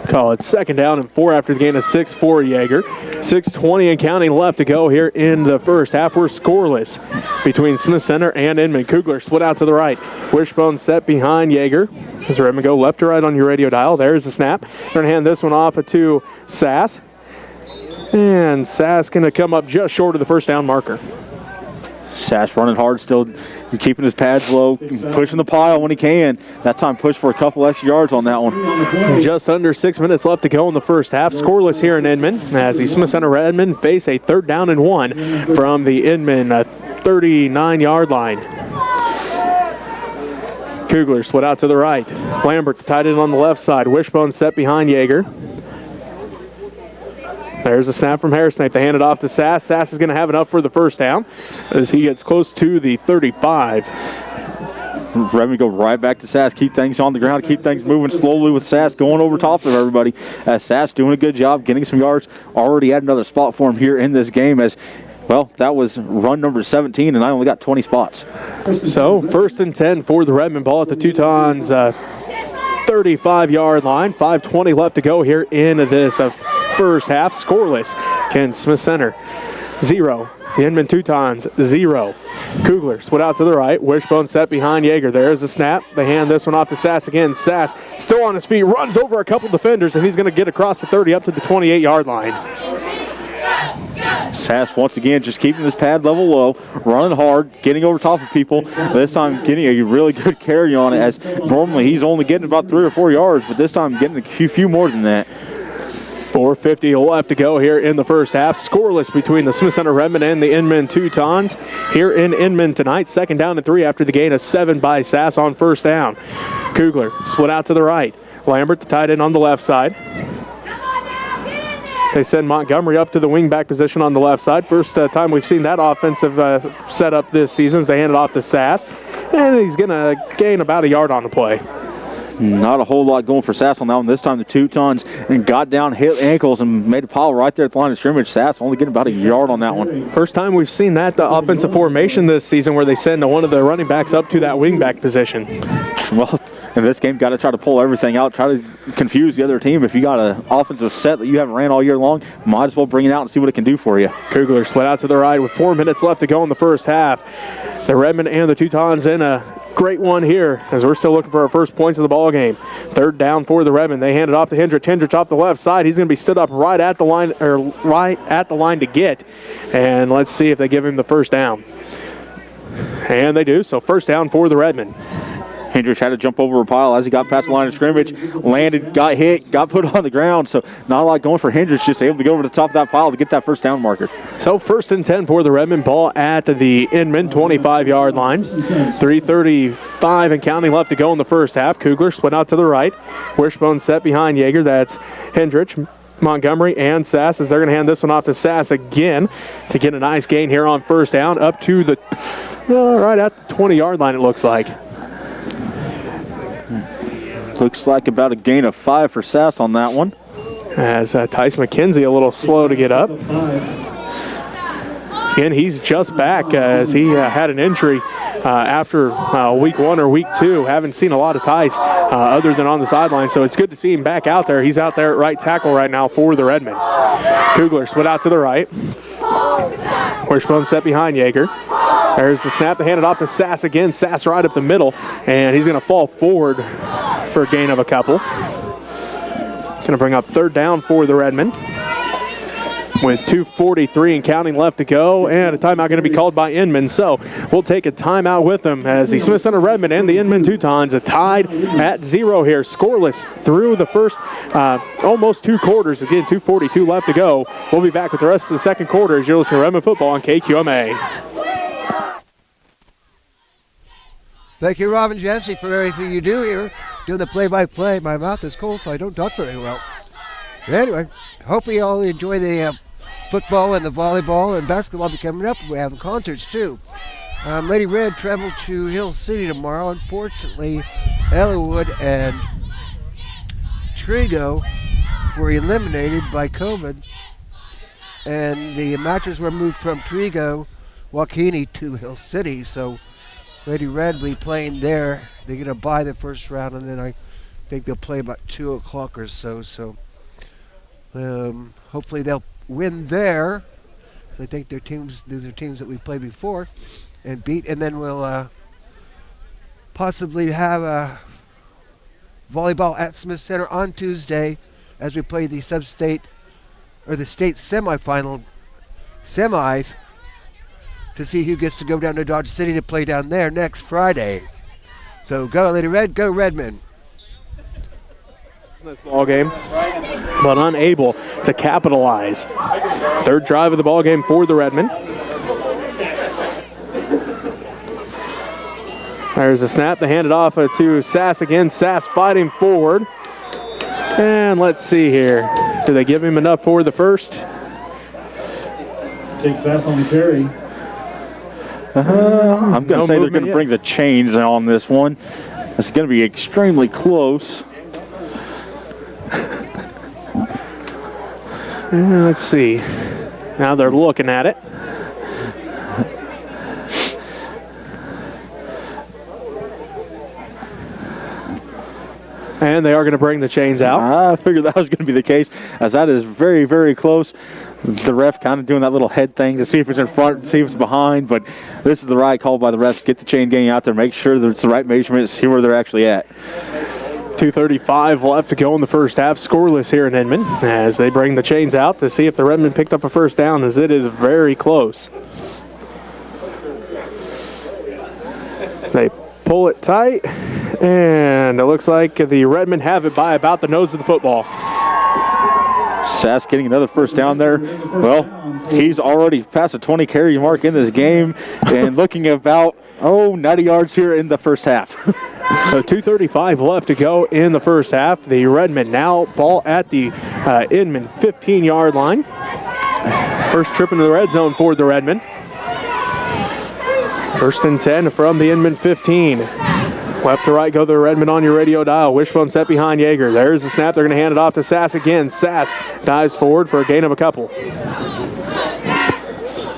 [SPEAKER 1] Call it 2nd down and 4 after the gain of 6 for Yeager. 6:20 and counting left to go here in the first half. We're scoreless between Smith Center and Inman. Kugler split out to the right. Wishbone set behind Yeager. As the Redmen go left to right on your radio dial. There's the snap. They're going to hand this one off to Sass. And Sass going to come up just short of the first down marker.
[SPEAKER 2] Sass running hard, still keeping his pads low, pushing the pile when he can. That time pushed for a couple extra yards on that one.
[SPEAKER 1] Just under 6 minutes left to go in the first half. Scoreless here in Inman as the Smith Center Redmen face a 3rd down and 1 from the Inman 39-yard line. Kugler split out to the right. Lambert, the tight end on the left side. Wishbone set behind Yeager. There's a snap from Harrisnape. They hand it off to Sass. Sass is going to have it up for the first down as he gets close to the 35.
[SPEAKER 2] Redmond go right back to Sass. Keep things on the ground. Keep things moving slowly with Sass going over top of everybody. Sass doing a good job getting some yards. Already had another spot for him here in this game as, well, that was run number 17, and I only got 20 spots.
[SPEAKER 1] So 1st and 10 for the Redmond ball at the Teutons 35-yard line. 5:20 left to go here in this first half. Scoreless. Kent Smith Center 0. The Inman Teutons 0. Kugler split out to the right. Wishbone set behind Yeager. There's the snap. They hand this one off to Sass again. Sass still on his feet, runs over a couple defenders, and he's going to get across the 30 up to the 28-yard line.
[SPEAKER 2] Sass once again just keeping his pad level low, running hard, getting over top of people. This time getting a really good carry on it, as normally he's only getting about 3 or 4 yards, but this time getting a few more than that.
[SPEAKER 1] 4:50 left to go here in the first half. Scoreless between the Smith Center Redmen and the Inman Teutons here in Inman tonight. 2nd down and 3 after the gain of 7 by Sass on first down. Kugler split out to the right. Lambert, the tight end on the left side. They send Montgomery up to the wingback position on the left side. First time we've seen that offensive setup this season. They hand it off to Sass, and he's going to gain about a yard on the play.
[SPEAKER 2] Not a whole lot going for Sass on that one. This time the Teutons and got down, hit ankles, and made a pile right there at the line of scrimmage. Sass only getting about a yard on that one.
[SPEAKER 1] First time we've seen that, the offensive formation this season, where they send one of the running backs up to that wingback position.
[SPEAKER 2] Well, in this game, got to try to pull everything out, try to confuse the other team. If you got an offensive set that you haven't ran all year long, might as well bring it out and see what it can do for you.
[SPEAKER 1] Kugler split out to the right with 4 minutes left to go in the first half. The Redmond and the Teutons in a great one here, as we're still looking for our first points of the ball game. Third down for the Redmond. They hand it off to Hendrich. Hendrich off the left side. He's going to be stood up right at the line, to get. And let's see if they give him the first down. And they do. So first down for the Redmond.
[SPEAKER 2] Hendrich had to jump over a pile as he got past the line of scrimmage, landed, got hit, got put on the ground. So not a lot going for Hendrich, just able to go over the top of that pile to get that first down marker.
[SPEAKER 1] So 1st and 10 for the Redmond. Ball at the Inman 25-yard line. 3:35 and counting left to go in the first half. Kugler split out to the right. Wishbone set behind Yeager. That's Hendrich, Montgomery, and Sass, as they're going to hand this one off to Sass again to get a nice gain here on first down up to the right at the 20-yard line, it looks like.
[SPEAKER 2] Looks like about a gain of 5 for Sass on that one.
[SPEAKER 1] As Tice McKenzie a little slow to get up. Again, he's just back as he had an injury after week 1 or week 2. Haven't seen a lot of Tice other than on the sideline, so it's good to see him back out there. He's out there at right tackle right now for the Redmen. Kugler split out to the right. Wishbone set behind Yeager. There's the snap. They hand it off to Sass again. Sass right up the middle, and he's going to fall forward for a gain of a couple. Going to bring up third down for the Redmen with 2:43 and counting left to go, and a timeout going to be called by Inman. So we'll take a timeout with them as the Smith Center Redmen and the Inman Teutons are tied at 0 here, scoreless through the first almost 2 quarters. Again, 2:42 left to go. We'll be back with the rest of the second quarter as you're listening to Redmond Football on KQMA.
[SPEAKER 3] Thank you, Robin Jesse, for everything you do here. Doing the play-by-play. My mouth is cold, so I don't talk very well. Anyway, hopefully you all enjoy the football and the volleyball and basketball be coming up. We're having concerts, too. Lady Red traveled to Hill City tomorrow. Unfortunately, Ellerwood and Trigo were eliminated by COVID, and the matches were moved from Trigo, Waukene to Hill City, so Lady Red will be playing there. They're going to buy the first round, and then I think they'll play about 2 o'clock or so. So hopefully they'll win there. I think these are teams that we've played before and beat. And then we'll possibly have a volleyball at Smith Center on Tuesday as we play the sub-state or the state semis to see who gets to go down to Dodge City to play down there next Friday. So go Lady Red, go Redmond.
[SPEAKER 1] This ball game, but unable to capitalize. Third drive of the ball game for the Redmen. There's a snap. They hand it off to Sass again. Sass fighting forward. And let's see here. Do they give him enough for the first?
[SPEAKER 4] Take Sass on the carry.
[SPEAKER 2] I'm going to say they're going to bring the chains on this one. It's going to be extremely close.
[SPEAKER 1] Let's see. Now they're looking at it. And they are going to bring the chains out.
[SPEAKER 2] I figured that was going to be the case, as that is very, very close. The ref kind of doing that little head thing to see if it's in front, see if it's behind, but this is the right call by the refs. Get the chain gang out there, make sure that it's the right measurement, see where they're actually at.
[SPEAKER 1] 2:35 left to go in the first half. Scoreless here in Inman as they bring the chains out to see if the Redmen picked up a first down, as it is very close. They pull it tight, and it looks like the Redmen have it by about the nose of the football.
[SPEAKER 2] Sass getting another first down there. Well, he's already past the 20 carry mark in this game and looking at about 90 yards here in the first half.
[SPEAKER 1] So 2:35 left to go in the first half. The Redmen now ball at the Inman 15-yard line. First trip into the red zone for the Redmen. 1st and 10 from the Inman 15. Left to right go the Redmond on your radio dial. Wishbone set behind Yeager. There's the snap. They're going to hand it off to Sass again. Sass dives forward for a gain of a couple.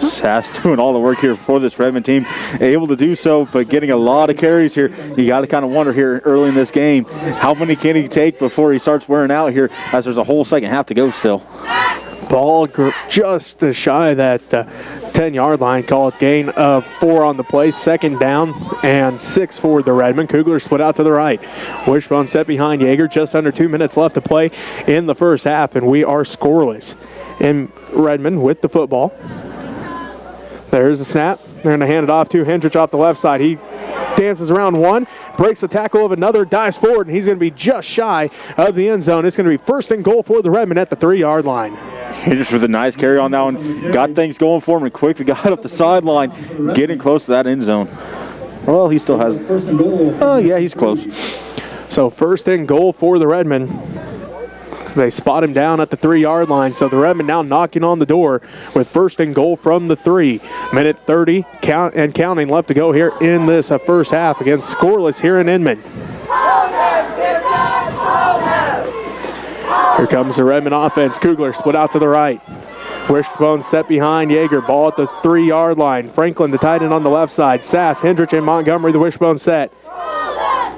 [SPEAKER 2] Sass doing all the work here for this Redmond team. Able to do so, but getting a lot of carries here. You got to kind of wonder here early in this game, how many can he take before he starts wearing out here, as there's a whole second half to go still.
[SPEAKER 1] Ball just shy of that 10-yard line. Call it gain of 4 on the play. Second down and 6 for the Redmond. Kugler split out to the right. Wishbone set behind Yeager. Just under 2 minutes left to play in the first half, and we are scoreless. And Redmond with the football. There's the snap. They're going to hand it off to Hendrich off the left side. He dances around one, breaks the tackle of another, dives forward, and he's going to be just shy of the end zone. It's going to be first and goal for the Redmond at the 3-yard line.
[SPEAKER 2] Hendrich with a nice carry on that one. Got things going for him and quickly got up the sideline, getting close to that end zone. Well, he still has... Oh, yeah, he's close.
[SPEAKER 1] So first and goal for the Redmond. They spot him down at the 3-yard line, so the Redmond now knocking on the door with first and goal from the 3. Minute 30 counting left to go here in this first half against scoreless here in Inman. Here comes the Redmond offense. Kugler split out to the right. Wishbone set behind Yeager. Ball at the 3-yard line. Franklin, the tight end on the left side. Sass, Hendrich, and Montgomery, the wishbone set.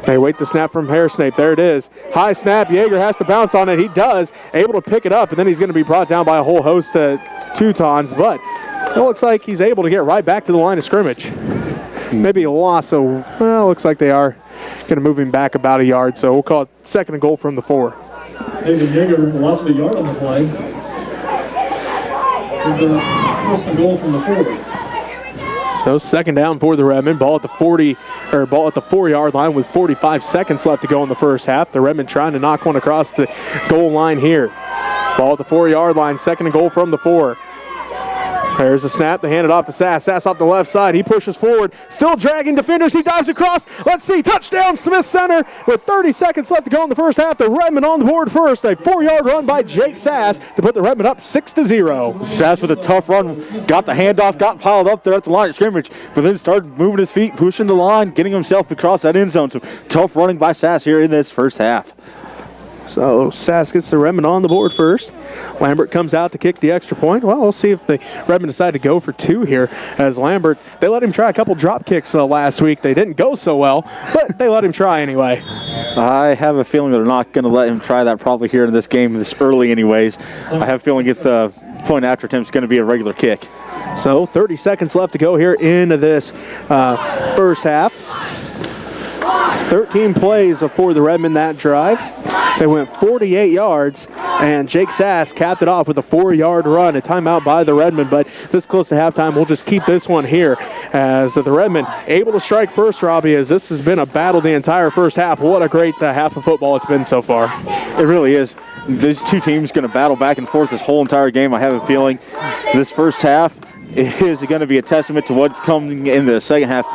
[SPEAKER 1] They wait the snap from Hairsnape. There it is. High snap. Yeager has to bounce on it. He does. Able to pick it up, and then he's going to be brought down by a whole host of Teutons, but it looks like he's able to get right back to the line of scrimmage. Maybe a loss, so looks like they are going to move him back about a yard, so we'll call it second and goal from the 4.
[SPEAKER 4] David Yeager lost a yard on the play. There's a first and goal from the 4.
[SPEAKER 1] So second down for the Redmond. Ball at the 4-yard line with 45 seconds left to go in the first half. The Redmond trying to knock one across the goal line here. Ball at the 4-yard line. Second and goal from the 4. There's the snap. They hand it off to Sass. Sass off the left side. He pushes forward. Still dragging defenders. He dives across. Let's see. Touchdown, Smith Center. With 30 seconds left to go in the first half. The Redmond on the board first. A 4-yard run by Jake Sass to put the Redmond up 6-0.
[SPEAKER 2] Sass with a tough run. Got the handoff. Got piled up there at the line of scrimmage. But then started moving his feet, pushing the line, getting himself across that end zone. So tough running by Sass here in this first half.
[SPEAKER 1] So Sass gets the Redmond on the board first. Lambert comes out to kick the extra point. Well, we'll see if the Redmond decide to go for 2 here, as Lambert, they let him try a couple drop kicks last week. They didn't go so well, but they let him try anyway.
[SPEAKER 2] I have a feeling they're not going to let him try that probably here in this game this early anyways. I have a feeling if the point after attempt is going to be a regular kick.
[SPEAKER 1] So 30 seconds left to go here in this first half. 13 plays for the Redmond that drive. They went 48 yards, and Jake Sass capped it off with a 4-yard run. A timeout by the Redmond, but this close to halftime, we'll just keep this one here as the Redmond able to strike first, Robbie, as this has been a battle the entire first half. What a great half of football it's been so far.
[SPEAKER 2] It really is. These two teams going to battle back and forth this whole entire game. I have a feeling this first half is going to be a testament to what's coming in the second half.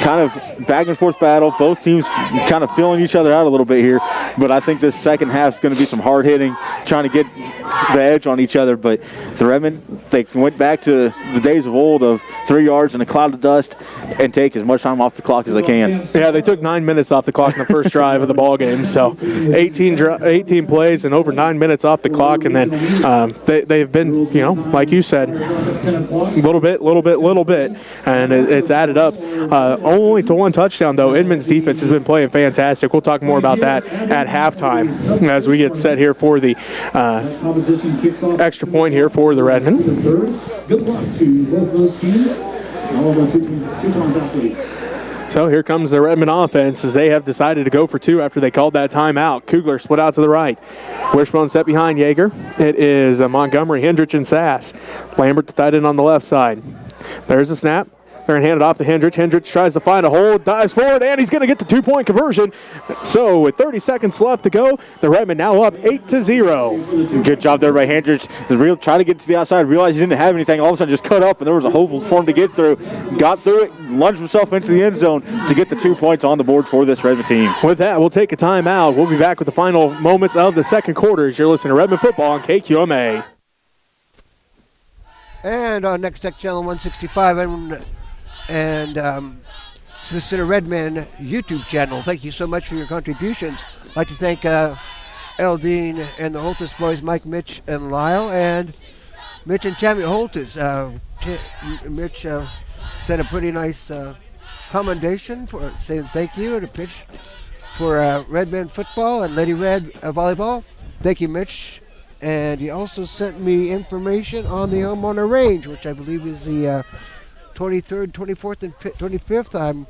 [SPEAKER 2] Kind of back and forth battle. Both teams kind of feeling each other out a little bit here. But I think this second half is going to be some hard hitting, trying to get the edge on each other. But the Redmond, they went back to the days of old of 3 yards and a cloud of dust and take as much time off the clock as they can.
[SPEAKER 1] Yeah, they took 9 minutes off the clock in the first drive of the ball game. So 18 plays and over 9 minutes off the clock. And then they've been, like you said, little bit. And it's added up. Only to 1 touchdown, though. Inman's defense has been playing fantastic. We'll talk more about that at halftime as we get set here for the extra point here for the Redmond.
[SPEAKER 4] Good luck to both those teams and all of our Teutons athletes.
[SPEAKER 1] So here comes the Redmond offense as they have decided to go for 2 after they called that timeout. Kugler split out to the right. Wishbone set behind Yeager. It is Montgomery, Hendrich, and Sass. Lambert the tight end on the left side. There's the snap. They're going to hand it off to Hendrich. Hendrich tries to find a hole, dives forward, and he's going to get the 2-point conversion. So with 30 seconds left to go, the Redmond now up 8-0.
[SPEAKER 2] Good job there by Hendrich. Trying to get to the outside, realized he didn't have anything. All of a sudden just cut up, and there was a hole for him to get through. Got through it, lunged himself into the end zone to get the 2 points on the board for this Redmond team.
[SPEAKER 1] With that, we'll take a timeout. We'll be back with the final moments of the second quarter as you're listening to Redmond Football on KQMA.
[SPEAKER 3] And on Next Tech Channel 165, and Smith Center Redmen YouTube channel. Thank you so much for your contributions. I'd like to thank Eldine and the Holtis boys, Mike, Mitch, and Lyle, and Mitch and Tammy Holtis. Mitch sent a pretty nice commendation for saying thank you and a pitch for Redmen football and Lady Red volleyball. Thank you, Mitch. And he also sent me information on the homeowner range, which I believe is the 23rd, 24th, and 25th. I'm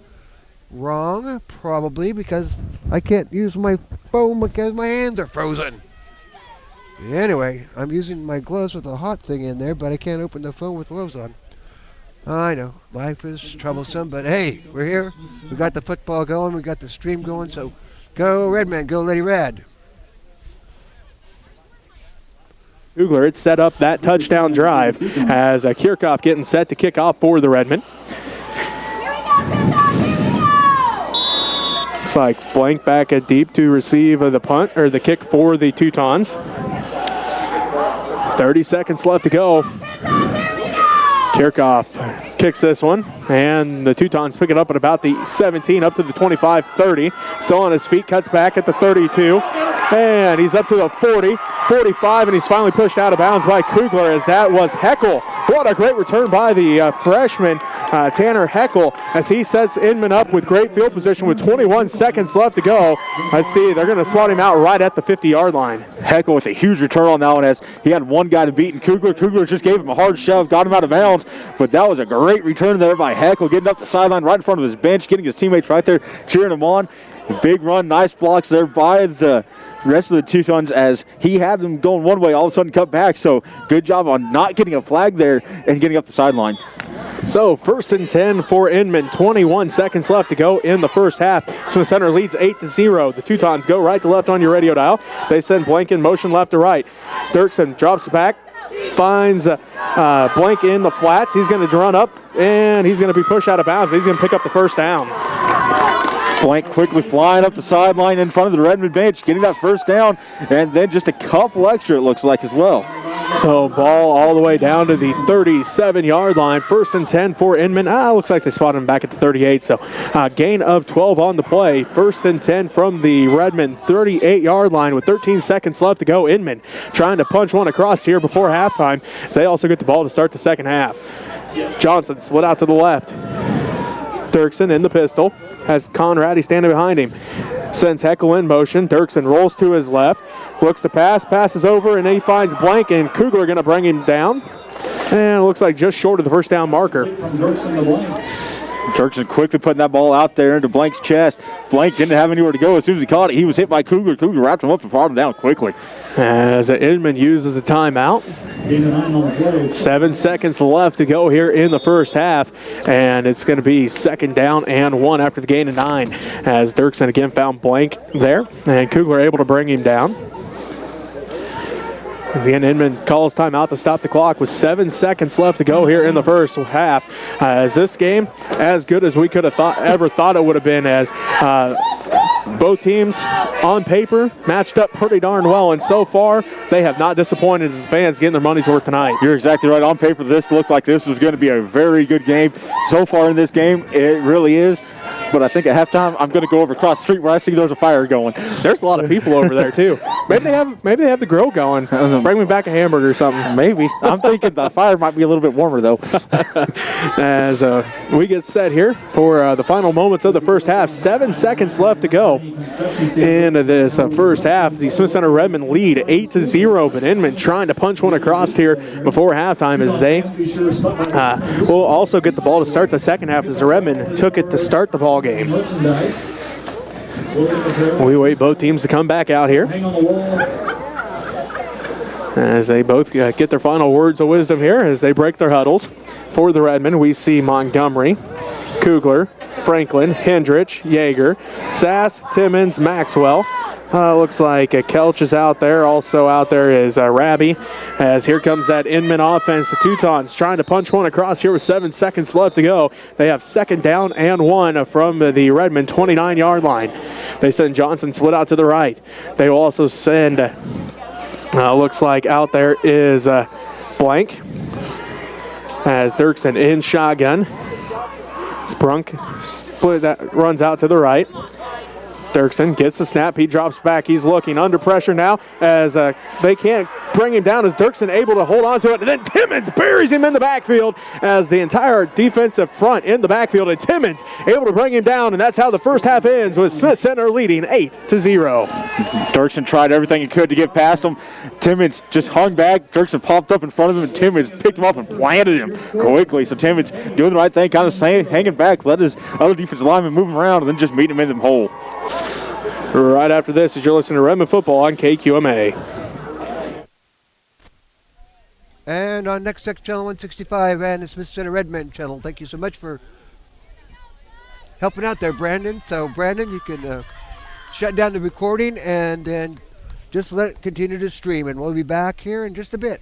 [SPEAKER 3] wrong, probably, because I can't use my phone because my hands are frozen. Anyway, I'm using my gloves with a hot thing in there, but I can't open the phone with gloves on. I know, life is troublesome, but hey, we're here. We got the football going, we got the stream going, so go Redmen, go Lady Red.
[SPEAKER 1] Kugler, it's set up that touchdown drive as Kirchhoff getting set to kick off for the Redmen. Looks like Blank back at deep to receive the punt or the kick for the Teutons. 30 seconds left to go. Kirchhoff kicks this one, and the Teutons pick it up at about the 17, up to the 25-30. Still on his feet, cuts back at the 32, and he's up to the 40, 45, and he's finally pushed out of bounds by Kugler as that was Heckel. What a great return by the freshman, Tanner Heckel, as he sets Inman up with great field position with 21 seconds left to go. Let's see, they're going to swat him out right at the 50-yard line.
[SPEAKER 2] Heckel with a huge return on that one as he had one guy to beat, and Kugler just gave him a hard shove, got him out of bounds, but that was a great return there by Heckel, getting up the sideline right in front of his bench, getting his teammates right there, cheering him on. Big run, nice blocks there by the rest of the Teutons as he had them going one way, all of a sudden cut back. So good job on not getting a flag there and getting up the sideline.
[SPEAKER 1] So 1st and 10 for Inman. 21 seconds left to go in the first half. Smith Center leads 8-0. The Teutons go right to left on your radio dial. They send Blank in motion left to right. Dirksen drops back, finds Blank in the flats. He's going to run up, and he's going to be pushed out of bounds, but he's going to pick up the first down.
[SPEAKER 2] Blank quickly flying up the sideline in front of the Redmond bench, getting that first down, and then just a couple extra, it looks like, as well.
[SPEAKER 1] So ball all the way down to the 37-yard line. 1st and 10 for Inman. Looks like they spotted him back at the 38, so gain of 12 on the play. 1st and 10 from the Redmond 38-yard line with 13 seconds left to go. Inman trying to punch one across here before halftime. So they also get the ball to start the second half. Johnson split out to the left. Dirksen in the pistol. Has Conradi standing behind him. Sends Heckel in motion. Dirksen rolls to his left. Looks to pass. Passes over, and he finds Blank, and Kugler going to bring him down. And it looks like just short of the first down marker.
[SPEAKER 2] Dirksen quickly putting that ball out there into Blank's chest. Blank didn't have anywhere to go. As soon as he caught it, he was hit by Kugler. Kugler wrapped him up and brought him down quickly.
[SPEAKER 1] As Inman uses a timeout. 7 seconds left to go here in the first half, and it's going to be 2nd down and 1 after the gain of 9, as Dirksen again found Blank there, and Kugler able to bring him down. Again, Inman calls timeout to stop the clock with 7 seconds left to go here in the first half. As this game, as good as we could have ever thought it would have been, as both teams on paper matched up pretty darn well, and so far they have not disappointed as fans getting their money's worth tonight.
[SPEAKER 2] You're exactly right. On paper, this looked like this was going to be a very good game. So far in this game, it really is. But I think at halftime, I'm going to go over across the street where I see there's a fire going.
[SPEAKER 1] There's a lot of people over there too. Maybe they have the grill going. Bring me back a hamburger or something.
[SPEAKER 2] Maybe. I'm thinking the fire might be a little bit warmer though.
[SPEAKER 1] As we get set here for the final moments of the first half. 7 seconds left to go in this first half. The Smith Center Redmond lead 8-0, but Inman trying to punch one across here before halftime as they will also get the ball to start the second half as the Redmond took it to start the ball game. We wait both teams to come back out here as they both get their final words of wisdom here as they break their huddles. For the Redmond, we see Montgomery, Kugler, Franklin, Hendrich, Yeager, Sass, Timmons, Maxwell. Looks like Kelch is out there. Also out there is Rabi. As here comes that Inman offense. The Teutons trying to punch one across here with 7 seconds left to go. They have 2nd down and 1 from the Redmond 29-yard line. They send Johnson split out to the right. They will also send, looks like out there is Blank. As Dirksen in shotgun. Sprunk runs out to the right. Dirksen gets the snap. He drops back. He's looking under pressure now as they can't bring him down as Dirksen able to hold on to it. And then Timmons buries him in the backfield as the entire defensive front in the backfield. And Timmons able to bring him down. And that's how the first half ends with Smith Center leading 8-0.
[SPEAKER 2] Dirksen tried everything he could to get past him. Timmons just hung back. Dirksen popped up in front of him, and Timmons picked him up and planted him quickly. So Timmons doing the right thing, kind of hanging back, let his other defensive lineman move him around, and then just meet him in the hole.
[SPEAKER 1] Right after this, as you're listening to Redmond Football on KQMA.
[SPEAKER 3] And on Next Tech Channel 165 and the Smith Center Redmond channel. Thank you so much for helping out there, Brandon. So, Brandon, you can shut down the recording and then just let it continue to stream. And we'll be back here in just a bit.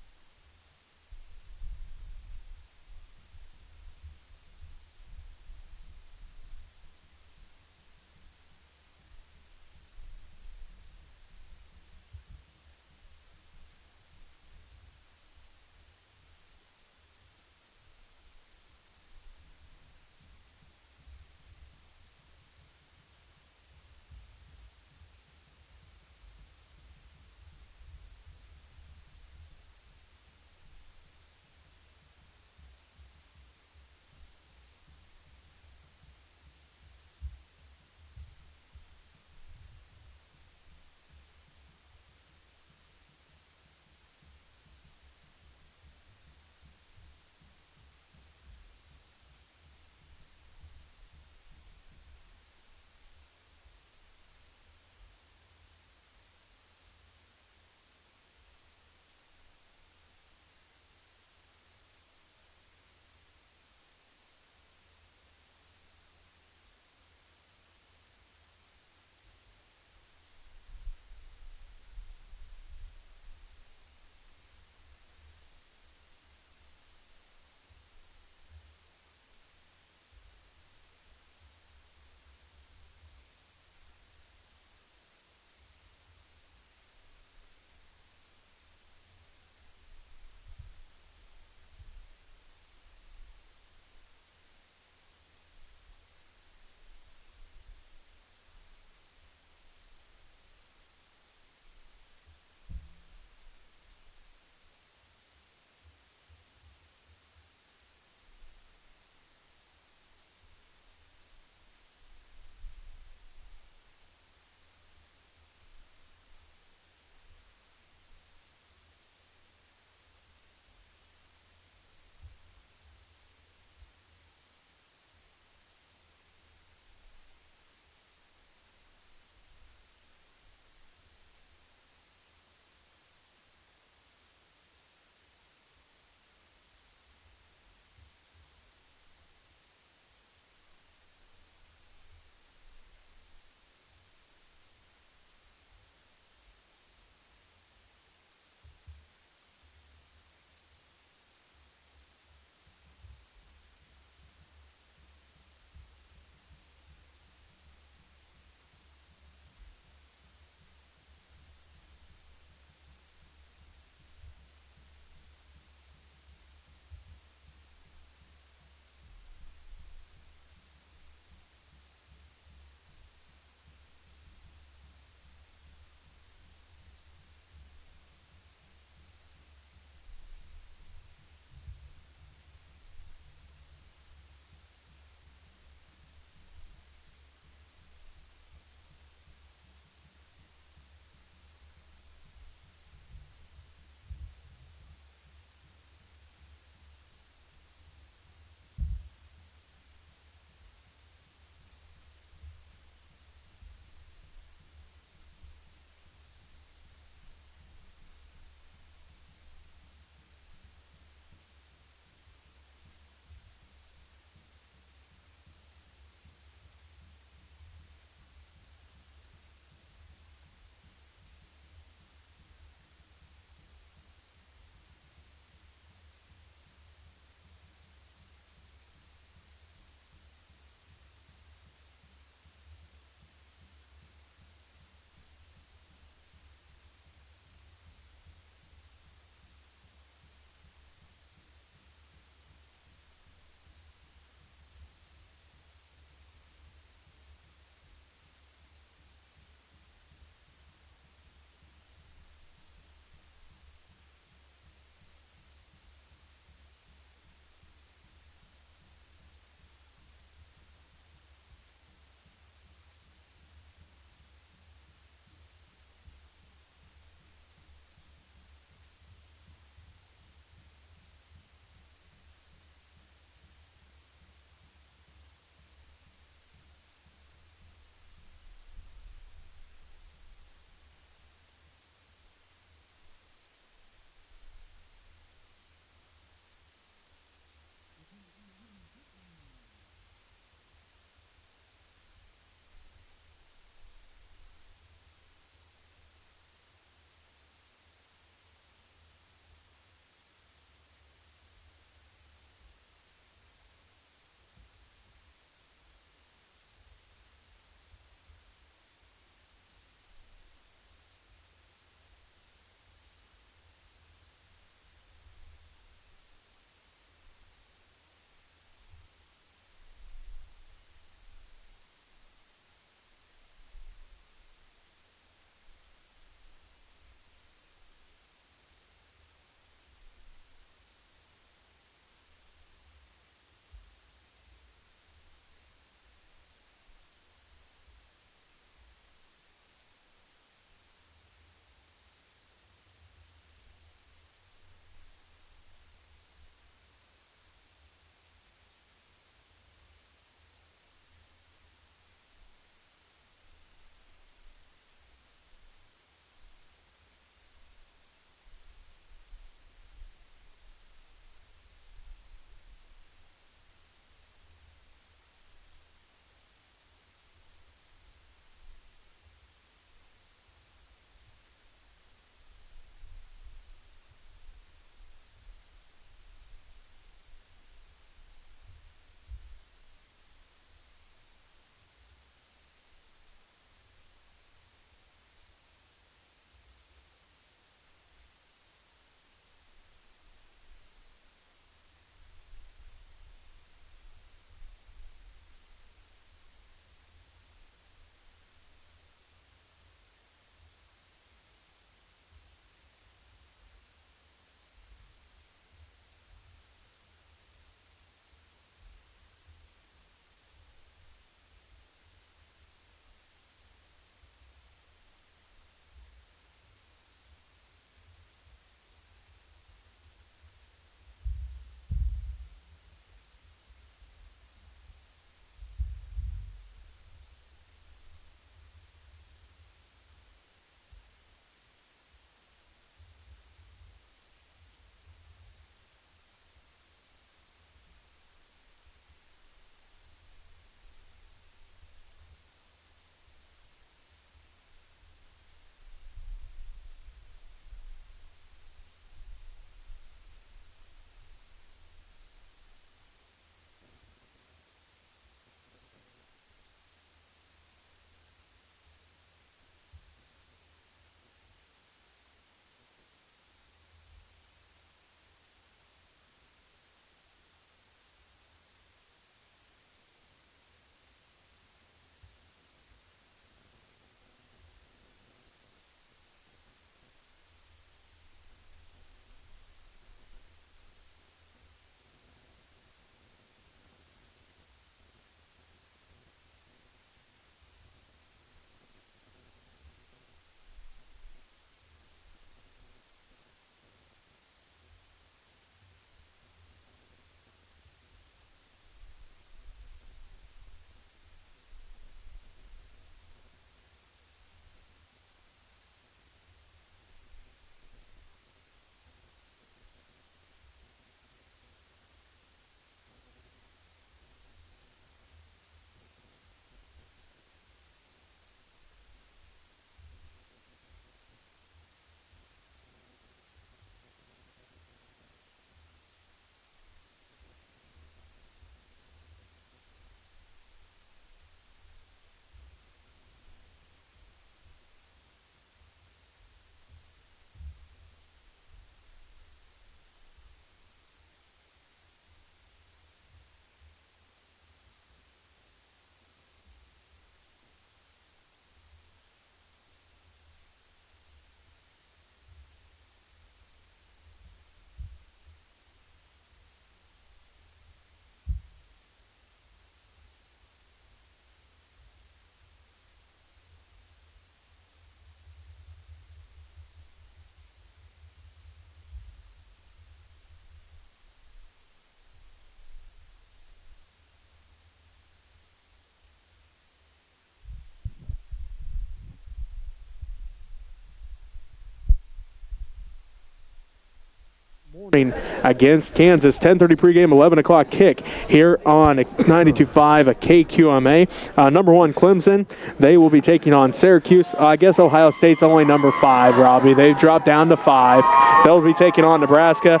[SPEAKER 1] against Kansas. 10:30 pregame, 11 o'clock kick here on 92.5 KQMA. Number 1 Clemson, they will be taking on Syracuse. I guess Ohio State's only number 5, Robbie. They've dropped down to 5. They'll be taking on Nebraska.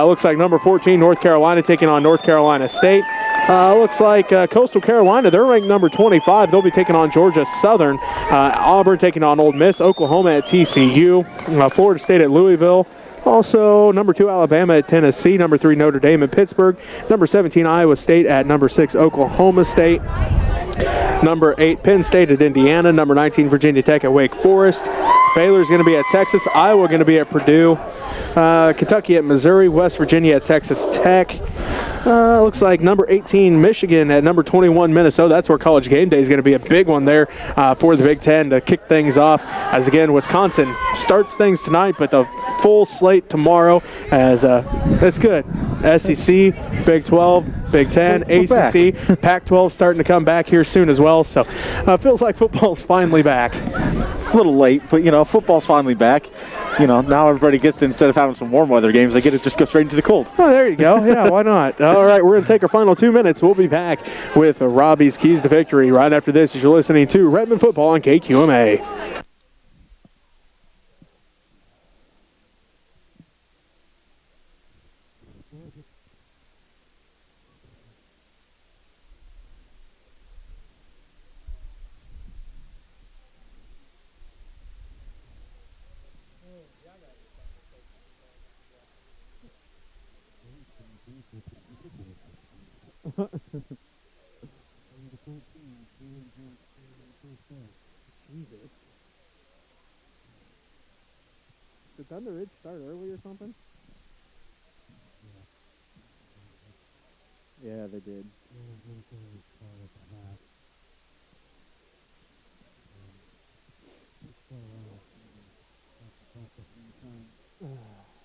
[SPEAKER 1] Looks like number 14 North Carolina taking on North Carolina State. Looks like Coastal Carolina, they're ranked number 25. They'll be taking on Georgia Southern. Auburn taking on Ole Miss. Oklahoma at TCU. Florida State at Louisville. Also, number 2 Alabama at Tennessee. Number 3 Notre Dame at Pittsburgh. Number 17 Iowa State at number 6 Oklahoma State. Number 8 Penn State at Indiana. Number 19 Virginia Tech at Wake Forest. Baylor's going to be at Texas. Iowa going to be at Purdue. Kentucky at Missouri. West Virginia at Texas Tech. Looks like number 18 Michigan at number 21 Minnesota. That's where College Game Day is going to be a big one there for the Big Ten to kick things off. As again, Wisconsin starts things tonight, but the full slate tomorrow as it's good. SEC, Big 12, Big 10, ACC, Pac-12 starting to come back here soon as well. So feels like football's finally back.
[SPEAKER 2] A little late, but football's finally back. Now everybody gets to, instead of having some warm weather games, they get to just go straight into the cold.
[SPEAKER 1] Oh, there you go. Yeah, why not? All right, we're going to take our final 2 minutes. We'll be back with Robbie's Keys to Victory right after this as you're listening to Redmond Football on KQMA. Jesus. Did Thunder Ridge start early or something?
[SPEAKER 2] Yeah, they did.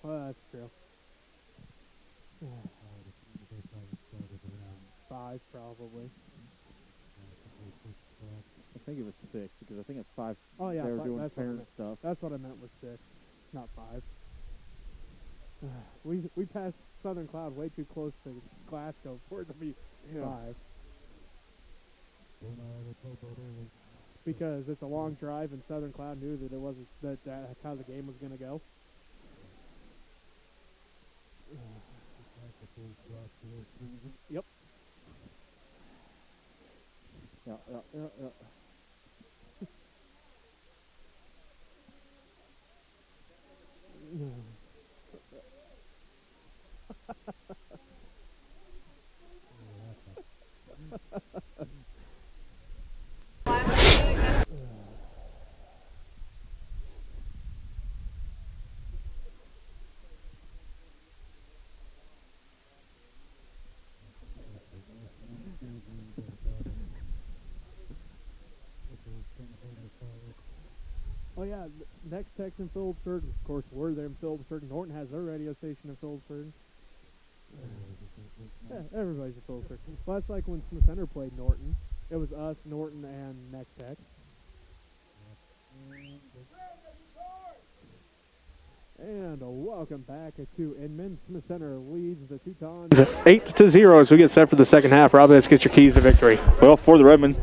[SPEAKER 1] Well, that's true. 5 probably.
[SPEAKER 2] I think it was 6 because I think it's 5.
[SPEAKER 1] Oh yeah,
[SPEAKER 2] they were doing
[SPEAKER 1] that's
[SPEAKER 2] parent stuff.
[SPEAKER 1] That's what I meant with 6, not 5. We passed Southern Cloud way too close to Glasgow for it to be 5. Because it's a long drive, and Southern Cloud knew that it wasn't that's how the game was going to go. Yep.
[SPEAKER 2] Yeah.
[SPEAKER 1] Oh yeah, Next Tech's in Phillipsburg. Of course, we're there in Phillipsburg. Norton has their radio station in Phillipsburg. Yeah, everybody's in Phillipsburg. Well, that's like when Smith Center played Norton. It was us, Norton, and Next Tech. And welcome back to Inman. Smith Center leads the Teutons 8-0 as we get set for the second half. Rob, let's get your keys to victory.
[SPEAKER 2] Well, for the Redmond,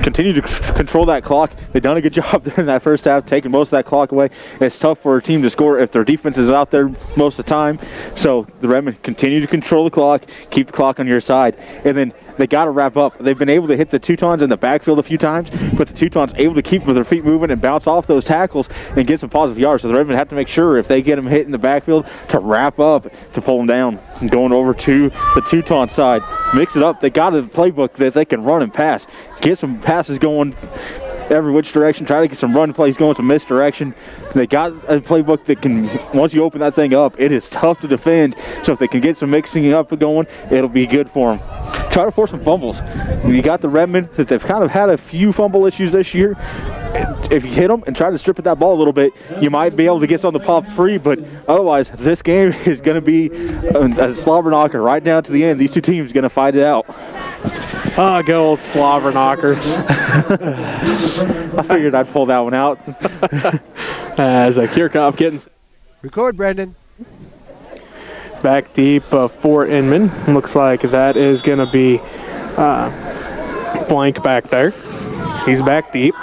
[SPEAKER 2] continue to control that clock. They've done a good job there in that first half, taking most of that clock away. It's tough for a team to score if their defense is out there most of the time. So the Redmond continue to control the clock, keep the clock on your side, and then they got to wrap up. They've been able to hit the Teutons in the backfield a few times, but the Teutons able to keep their feet moving and bounce off those tackles and get some positive yards. So the Redmond have to make sure if they get them hit in the backfield to wrap up to pull them down. And going over to the Teuton side, mix it up. They got a playbook that they can run and pass. Get some passes going every which direction, try to get some run plays going, some misdirection. They got a playbook that can, once you open that thing up, it is tough to defend. So if they can get some mixing up going, it'll be good for them. Try to force some fumbles. You got the Redmond that they've kind of had a few fumble issues this year. If you hit them and try to strip at that ball a little bit, you might be able to get something pop free, but otherwise, this game is going to be a slobber knocker right down to the end. These two teams are going to fight it out.
[SPEAKER 1] Oh, good old slobber knocker.
[SPEAKER 2] I figured I'd pull that one out.
[SPEAKER 1] As Kirchhoff getting...
[SPEAKER 3] Record, Brandon.
[SPEAKER 1] back deep for Inman. Looks like that is going to be Blank back there. He's back deep.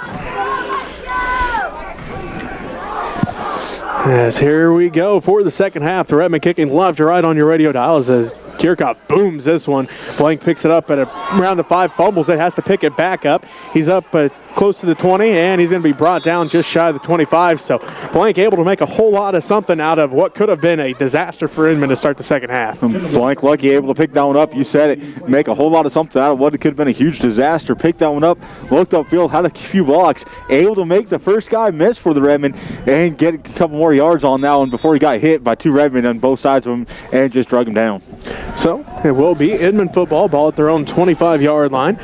[SPEAKER 1] As here we go for the second half. The Redmond kicking left to right on your radio dial as Kierkop booms this one. Blank picks it up at around the 5, fumbles it, has to pick it back up. He's up close to the 20, and he's going to be brought down just shy of the 25. So Blank able to make a whole lot of something out of what could have been a disaster for Inman to start the second half.
[SPEAKER 2] Blank lucky able to pick that one up. You said it. Make a whole lot of something out of what could have been a huge disaster. Picked that one up, looked upfield, had a few blocks, able to make the first guy miss for the Redmond and get a couple more yards on that one before he got hit by 2 Redmond on both sides of him and just drug him down.
[SPEAKER 1] So it will be Inman football, ball at their own 25-yard line.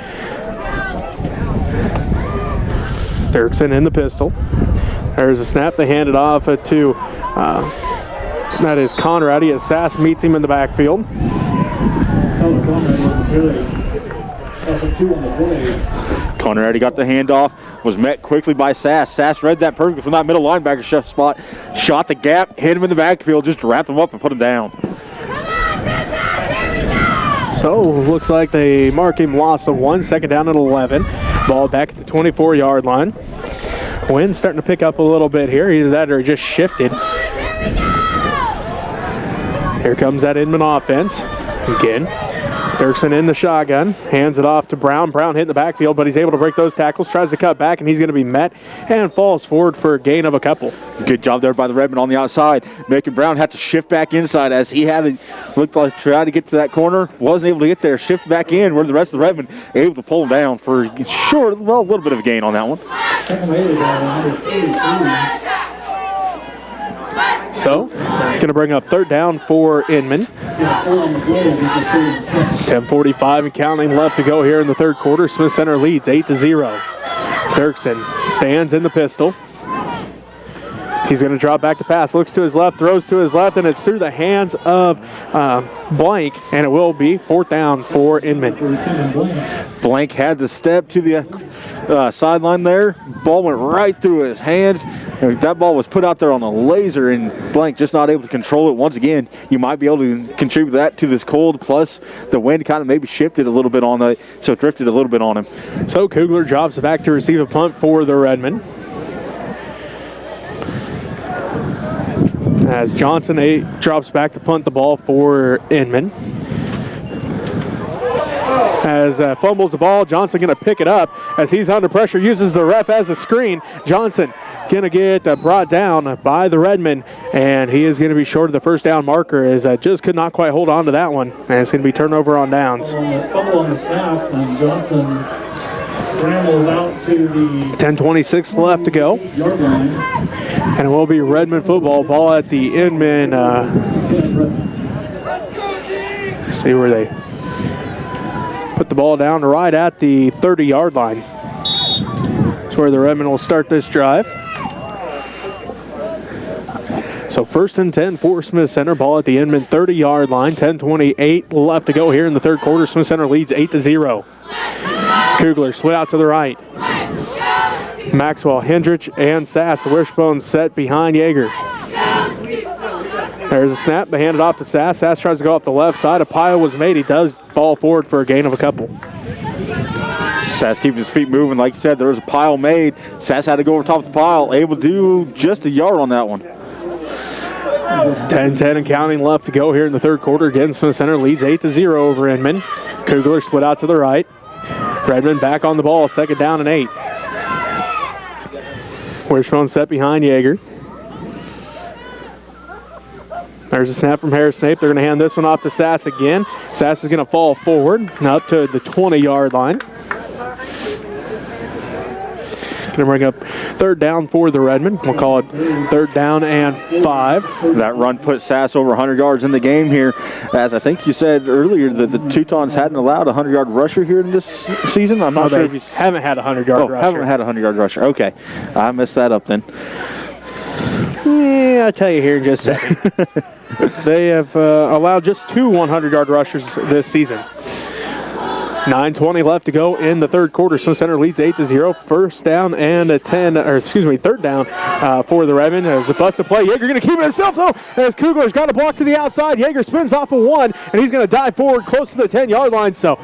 [SPEAKER 1] Dirksen in the pistol. There's a snap. They hand it off to, that is Conrad. As Sass meets him in the backfield.
[SPEAKER 2] Conrad got the handoff, was met quickly by Sass. Sass read that perfectly from that middle linebacker spot, shot the gap, hit him in the backfield, just wrapped him up and put him down.
[SPEAKER 1] So looks like they mark him loss of 1, second down at 11. Ball back at the 24-yard line. Wind starting to pick up a little bit here. Either that or it just shifted. Here comes that Inman offense. Again, Dirksen in the shotgun. Hands it off to Brown. Brown hit in the backfield, but he's able to break those tackles. Tries to cut back, and he's going to be met and falls forward for a gain of a couple.
[SPEAKER 2] Good job there by the Redmond on the outside. Making Brown have to shift back inside as he had to look like try to get to that corner. Wasn't able to get there. Shift back in where the rest of the Redmond able to pull him down for a little bit of a gain on that one.
[SPEAKER 1] So, going to bring up third down for Inman. 10:45 and counting left to go here in the third quarter. Smith Center leads 8-0. Dirksen stands in the pistol. He's going to drop back to pass. Looks to his left, throws to his left, and it's through the hands of Blank, and it will be fourth down for Inman.
[SPEAKER 2] Blank had the step to the sideline there. Ball went right through his hands. That ball was put out there on a laser, and Blank just not able to control it. Once again, you might be able to contribute that to this cold, plus the wind kind of maybe shifted a little bit on it, so it drifted a little bit on him.
[SPEAKER 1] So Kugler drops it back to receive a punt for the Redmen. As Johnson drops back to punt the ball for Inman. As fumbles the ball, Johnson going to pick it up as he's under pressure, uses the ref as a screen. Johnson going to get brought down by the Redmen, and he is going to be short of the first down marker as just could not quite hold on to that one, and it's going to be turnover on downs.
[SPEAKER 4] Fumble on the snap, and Johnson scrambles out to the
[SPEAKER 1] 10:26 left to go.
[SPEAKER 4] yard line.
[SPEAKER 1] And it will be Redmond football, ball at the Inman. See where they put the ball down right at the 30-yard line. That's where the Redmond will start this drive. So first and 10 for Smith Center, ball at the Inman 30-yard line. 10:28 left to go here in the third quarter. Smith Center leads 8-0. Kugler split out to the right. Maxwell, Hendrich, and Sass. The wishbone set behind Yeager. There's a snap. They hand it off to Sass. Sass tries to go off the left side. A pile was made. He does fall forward for a gain of a couple.
[SPEAKER 2] Sass keeping his feet moving. Like you said, there was a pile made. Sass had to go over top of the pile. Able to do just a yard on that one.
[SPEAKER 1] 10-10 and counting left to go here in the third quarter. Again, Smith Center leads 8-0 over Inman. Kugler split out to the right. Redmond back on the ball. Second down and 8. Wishbone set behind Yeager. There's a snap from Harris Snape. They're going to hand this one off to Sass again. Sass is going to fall forward, now up to the 20-yard line. Going to bring up third down for the Redmen. We'll call it third down and 5.
[SPEAKER 2] That run put Sass over 100 yards in the game here. As I think you said earlier, that the Teutons hadn't allowed a 100-yard rusher here in this season. I'm not sure if you
[SPEAKER 1] haven't had a 100-yard rusher.
[SPEAKER 2] Haven't had a 100-yard rusher. Okay. I messed that up then.
[SPEAKER 1] Yeah, I'll tell you here in just a second. They have allowed just 2 100-yard rushers this season. 9:20 left to go in the third quarter. Smith Center leads 8-0. First down and a 10, or excuse me, third down for the Redmond. It's a busted play. Yeager going to keep it himself though, as Kugler's got a block to the outside. Yeager spins off of one, and he's going to dive forward close to the 10-yard line. So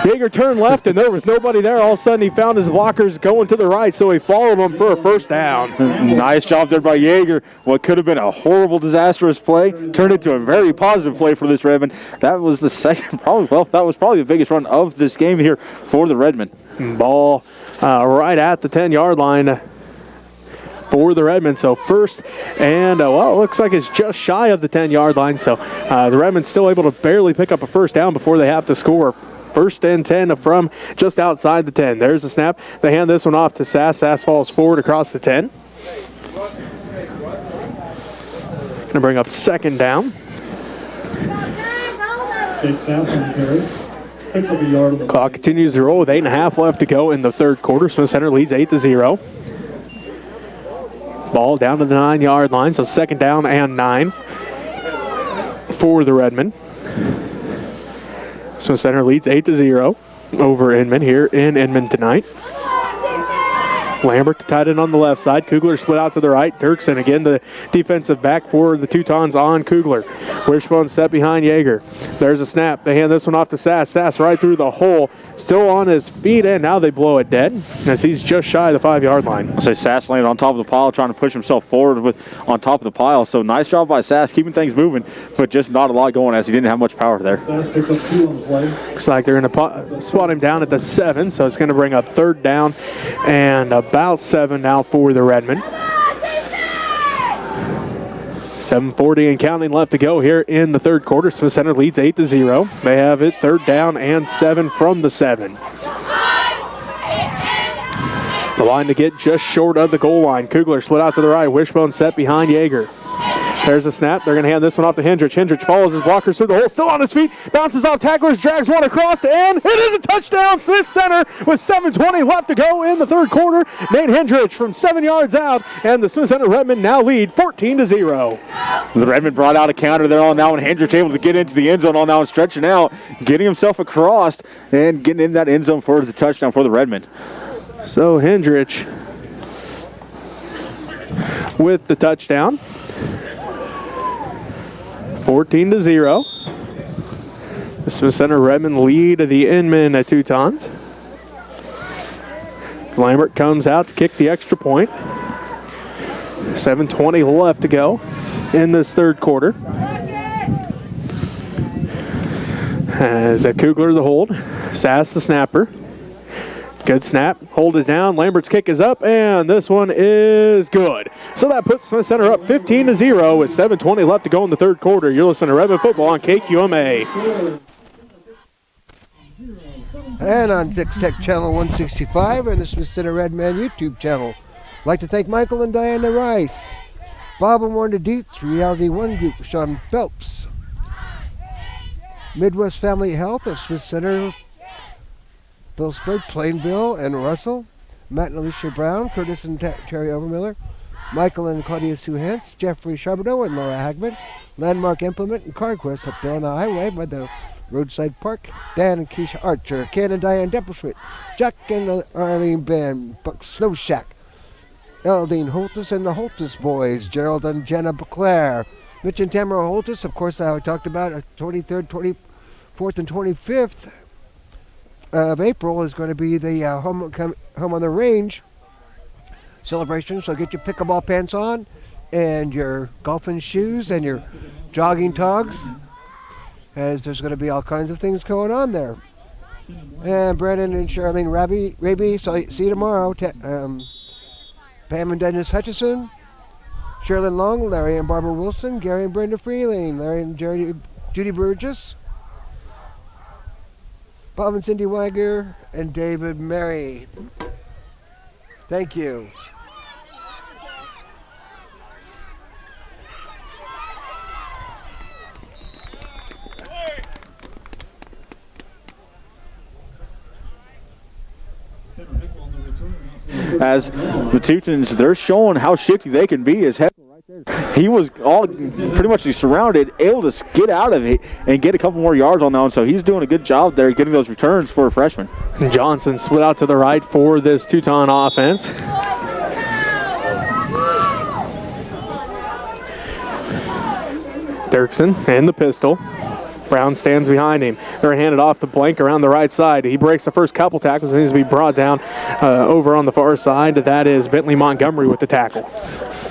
[SPEAKER 1] Yeager turned left, and there was nobody there. All of a sudden, he found his blockers going to the right, so he followed them for a first down.
[SPEAKER 2] Nice job there by Yeager. What could have been a horrible, disastrous play turned into a very positive play for this Redmond. That was the second, that was probably the biggest run of this game here for the Redmond.
[SPEAKER 1] Ball right at the 10-yard line for the Redmond. So first and, well, it looks like it's just shy of the 10-yard line. So the Redmond's still able to barely pick up a first down before they have to score. First and 10 from just outside the 10. There's the snap. They hand this one off to Sass. Sass falls forward across the 10. Going to bring up second down.
[SPEAKER 4] Jake Sass on the carry. Picks up a yard.
[SPEAKER 1] Clock continues to roll with 8.5 left to go in the third quarter. Smith Center leads 8-0. Ball down to the 9-yard line, so second down and 9 for the Redmond. Smith Center leads 8-0 over Inman here in Inman tonight. Lambert tied in on the left side. Kugler split out to the right. Dirksen again, the defensive back for the Teutons on Kugler. Wishbone set behind Yeager. There's a snap. They hand this one off to Sass. Sass right through the hole. Still on his feet, and now they blow it dead as he's just shy of the 5-yard line.
[SPEAKER 2] I'll say Sass landed on top of the pile, trying to push himself forward on top of the pile. So nice job by Sass, keeping things moving, but just not a lot going as he didn't have much power there.
[SPEAKER 4] Sass picks up 2 on the play.
[SPEAKER 1] Looks like they're going to spot him down at the 7, so it's going to bring up third down and about 7 now for the Redmond. 7:40 and counting left to go here in the third quarter. Smith Center leads 8-0. They have it third down and 7 from the 7. The line to get just short of the goal line. Kugler split out to the right. Wishbone set behind Yeager. There's a snap. They're going to hand this one off to Hendrich. Hendrich follows his blockers through the hole. Still on his feet. Bounces off tacklers. Drags one across. And it is a touchdown. Smith Center with 7:20 left to go in the third quarter. Nate Hendrich from 7 yards out. And the Smith Center Redmond now lead 14-0.
[SPEAKER 2] The Redmond brought out a counter there on now, and Hendrich able to get into the end zone on now and stretching out, getting himself across and getting in that end zone for the touchdown for the Redmond.
[SPEAKER 1] So Hendrich with the touchdown. 14-0. The Smith Center Redmond lead the Inman Teutons. Lambert comes out to kick the extra point. 7:20 left to go in this third quarter. As a Kugler the hold. Sass the snapper. Good snap. Hold is down. Lambert's kick is up, and this one is good. So that puts Smith Center up 15-0 with 7:20 left to go in the third quarter. You're listening to Redmond Football on KQMA.
[SPEAKER 3] And on Dix Tech Channel 165 and the Smith Center Redman YouTube channel. I'd like to thank Michael and Diana Rice, Bob and Warren Dietz, Reality One Group, Sean Phelps, Midwest Family Health of Smith Center, Phillipsburg, Plainville, and Russell, Matt and Alicia Brown, Curtis and Terry Overmiller, Michael and Claudia Sue Hentz, Jeffrey Charbonneau and Laura Hagman, Landmark Implement and CarQuest up there on the highway by the roadside park, Dan and Keisha Archer, Ken and Diane Deppelschmidt, Jack and Arlene Ben, Buck Snow Shack, Eldine Holtis and the Holtis Boys, Gerald and Jenna Baclair, Mitch and Tamara Holtis, of course I talked about 23rd, 24th, and 25th of April is going to be the home on the range celebration. So get your pickleball pants on and your golfing shoes and your jogging togs, as there's going to be all kinds of things going on there. And Brandon and Charlene Raby, so see you tomorrow. Pam and Dennis Hutchison, Sherilyn Long, Larry and Barbara Wilson, Gary and Brenda Freeling, Larry and Judy Burgess, Bob and Cindy Weiger, and David Mary. Thank you.
[SPEAKER 2] As the Teutons, they're showing how shifty they can be as heavy right there. He was all pretty much surrounded, able to get out of it and get a couple more yards on that one. So he's doing a good job there getting those returns for a freshman.
[SPEAKER 1] Johnson split out to the right for this Teuton offense. Dirksen and the pistol. Brown stands behind him. They're handed off to Blank around the right side. He breaks the first couple tackles and needs to be brought down over on the far side. That is Bentley Montgomery with the tackle.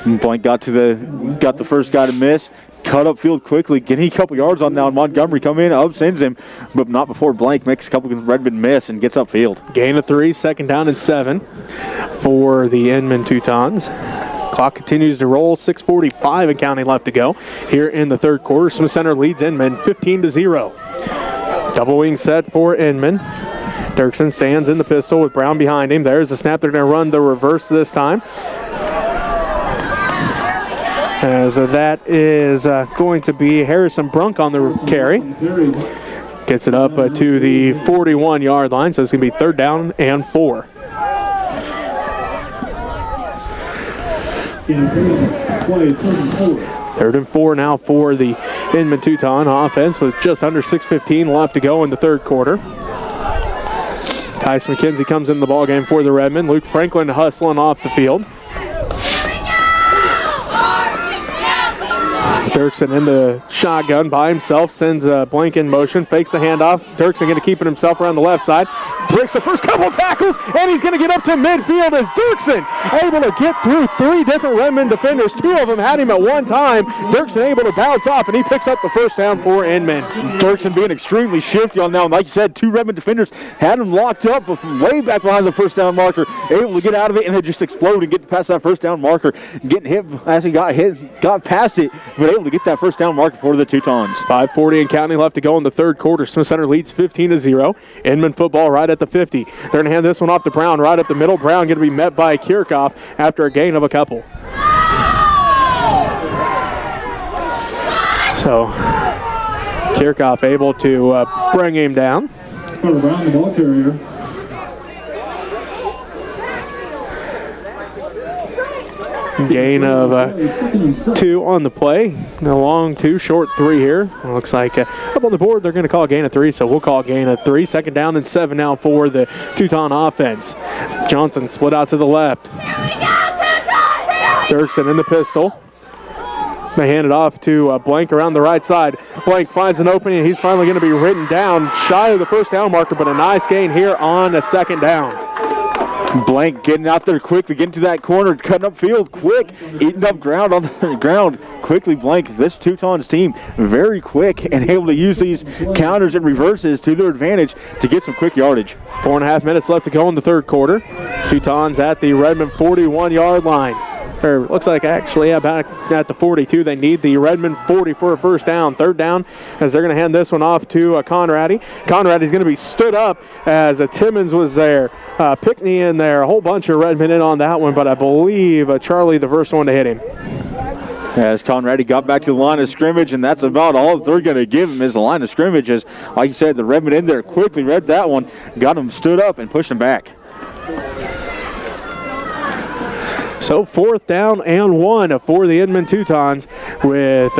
[SPEAKER 2] Blank got the first guy to miss. Cut upfield quickly, getting a couple yards on now. Montgomery come in, upsends him, but not before Blank makes a couple of Redmond miss and gets upfield.
[SPEAKER 1] Gain of 3, 2nd down and 7 for the Inman Teutons. Clock continues to roll, 6:45 and counting left to go here in the third quarter. Smith Center leads Inman 15-0. Double wing set for Inman. Dirksen stands in the pistol with Brown behind him. There's the snap. They're going to run the reverse this time. As that is going to be Harrison Brunk on the carry. Gets it up to the 41-yard line, so it's going to be 3rd down and 4. Third and 4 now for the Inman Teuton offense with just under 6:15 left to go in the third quarter. Tice McKenzie comes in the ballgame for the Redmen. Luke Franklin hustling off the field. Dirksen in the shotgun by himself, sends Blank in motion, fakes the handoff. Dirksen going to keep it himself around the left side. Breaks the first couple tackles, and he's going to get up to midfield as Dirksen able to get through 3 different Redmond defenders. 2 of them had him at one time. Dirksen able to bounce off, and he picks up the first down for Inman.
[SPEAKER 2] Dirksen being extremely shifty on that one. Like you said, 2 Redmond defenders had him locked up way back behind the first down marker, able to get out of it and then just explode and get past that first down marker. Getting hit as he got past it, but able to get that first down marker for the Teutons.
[SPEAKER 1] 5:40 and counting left to go in the third quarter. Smith Center leads 15-0. Inman football right at the 50. They're going to hand this one off to Brown right up the middle. Brown going to be met by Kirchhoff after a gain of a couple. So Kirchhoff able to bring him down.
[SPEAKER 4] Brown, the ball carrier.
[SPEAKER 1] Gain of 2 on the play. A long 2, short 3 here. It looks like up on the board they're going to call a gain of 3, so we'll call a gain of 3. 2nd down and 7 now for the Teuton offense. Johnson split out to the left. Dirksen in the pistol. They hand it off to Blank around the right side. Blank finds an opening, and he's finally going to be written down shy of the first down marker, but a nice gain here on a 2nd down.
[SPEAKER 2] Blank getting out there quickly, getting to that corner, cutting up field quick, eating up ground on the ground quickly. Blank, this Teuton's team, very quick and able to use these counters and reverses to their advantage to get some quick yardage. 4.5 minutes left to go in the third quarter. Teutons at the Redmond 41-yard line. Or looks like actually about at the 42. They need the Redmond 40 for a first down. 3rd down as they're going to hand this one off to Conradi. Conradi's going to be stood up as Timmons was there. Pickney in there. A whole bunch of Redmen in on that one, but I believe Charlie the first one to hit him. As Conradi got back to the line of scrimmage, and that's about all that they're going to give him is the line of scrimmage. As, like you said, the Redmen in there quickly read that one, got him stood up and pushed him back.
[SPEAKER 1] So 4th down and 1 for the Inman Teutons with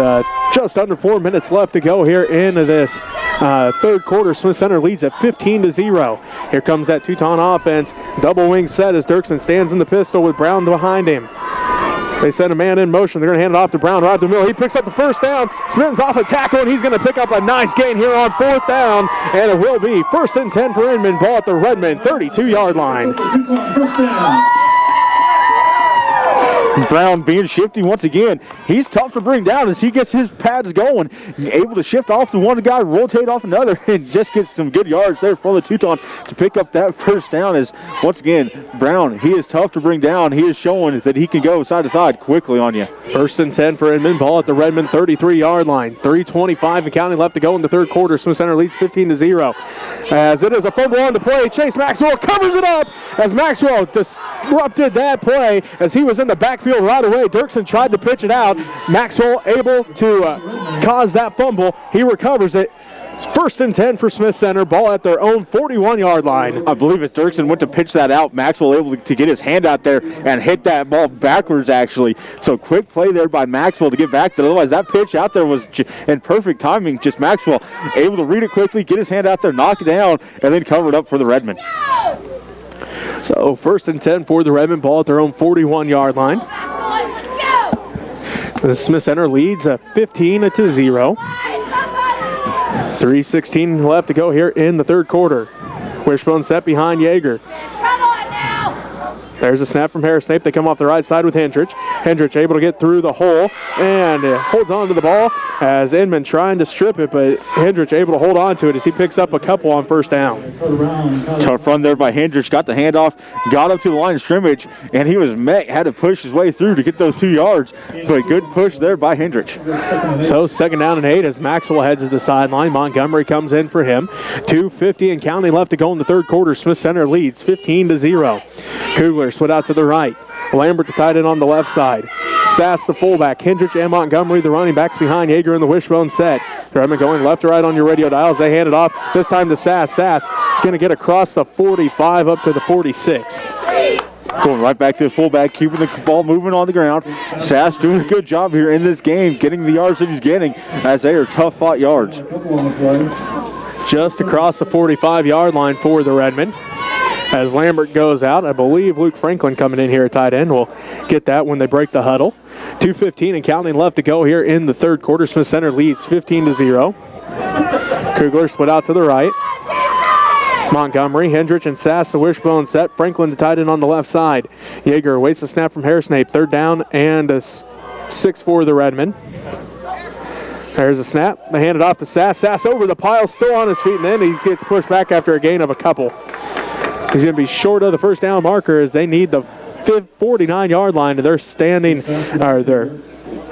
[SPEAKER 1] just under 4 minutes left to go here in this third quarter. Smith Center leads at 15-0. Here comes that Teuton offense. Double wing set as Dirksen stands in the pistol with Brown behind him. They send a man in motion. They're going to hand it off to Brown right up the middle. He picks up the first down, spins off a tackle, and he's going to pick up a nice gain here on 4th down. And it will be 1st and 10 for Inman. Ball at the Redmond 32-yard line.
[SPEAKER 4] First down.
[SPEAKER 2] Brown being shifty once again. He's tough to bring down as he gets his pads going. Able to shift off to one guy, rotate off another, and just gets some good yards there for the Teutons to pick up that first down. As once again, Brown, he is tough to bring down. He is showing that he can go side to side quickly on you.
[SPEAKER 1] 1st and 10 for Inman. Ball at the Redmond 33-yard line. 3:25 and counting left to go in the third quarter. Smith Center leads 15-0. As it is a fumble on the play, Chase Maxwell covers it up as Maxwell disrupted that play as he was in the backfield right away. Dirksen tried to pitch it out. Maxwell able to cause that fumble. He recovers it. First and 10 for Smith Center. Ball at their own 41-yard line.
[SPEAKER 2] I believe as Dirksen went to pitch that out, Maxwell able to get his hand out there and hit that ball backwards, actually. So quick play there by Maxwell to get back there. Otherwise, that pitch out there was in perfect timing. Just Maxwell able to read it quickly, get his hand out there, knock it down, and then cover it up for the Redmen.
[SPEAKER 1] So first and 10 for the Redmond. Ball at their own 41-yard line. The Smith Center leads 15-0. 3:16 left to go here in the third quarter. Wishbone set behind Yeager. There's a snap from Harris Snape. They come off the right side with Hendrich. Hendrich able to get through the hole and holds on to the ball as Inman trying to strip it, but Hendrich able to hold on to it as he picks up a couple on first down.
[SPEAKER 2] Tough run there by Hendrich. Got the handoff, got up to the line of scrimmage, and he was met, had to push his way through to get those 2 yards, but good push there by Hendrich.
[SPEAKER 1] So second down and 8 as Maxwell heads to the sideline. Montgomery comes in for him. 2:50 and counting left to go in the third quarter. Smith Center leads 15-0. Kugler split out to the right. Lambert the tight end on the left side. Sass the fullback. Hendrich and Montgomery the running backs behind Yeager in the wishbone set. Redmond going left to right on your radio dials. They hand it off this time to Sass. Sass going to get across the 45 up to the 46.
[SPEAKER 2] Going right back to the fullback, keeping the ball moving on the ground. Sass doing a good job here in this game, getting the yards that he's getting as they are tough fought yards.
[SPEAKER 1] Just across the 45-yard line for the Redmond. As Lambert goes out, I believe Luke Franklin coming in here at tight end will get that when they break the huddle. 2:15 and counting left to go here in the third quarter. Smith Center leads 15-0. Kugler split out to the right. Montgomery, Hendrich, and Sass the wishbone set. Franklin the tight end on the left side. Yeager waits the snap from Harris Snape. Third down and 6 for the Redmen. There's a snap. They hand it off to Sass. Sass over the pile, still on his feet, and then he gets pushed back after a gain of a couple. He's going to be short of the first down marker as they need the 49-yard line. They're standing, or their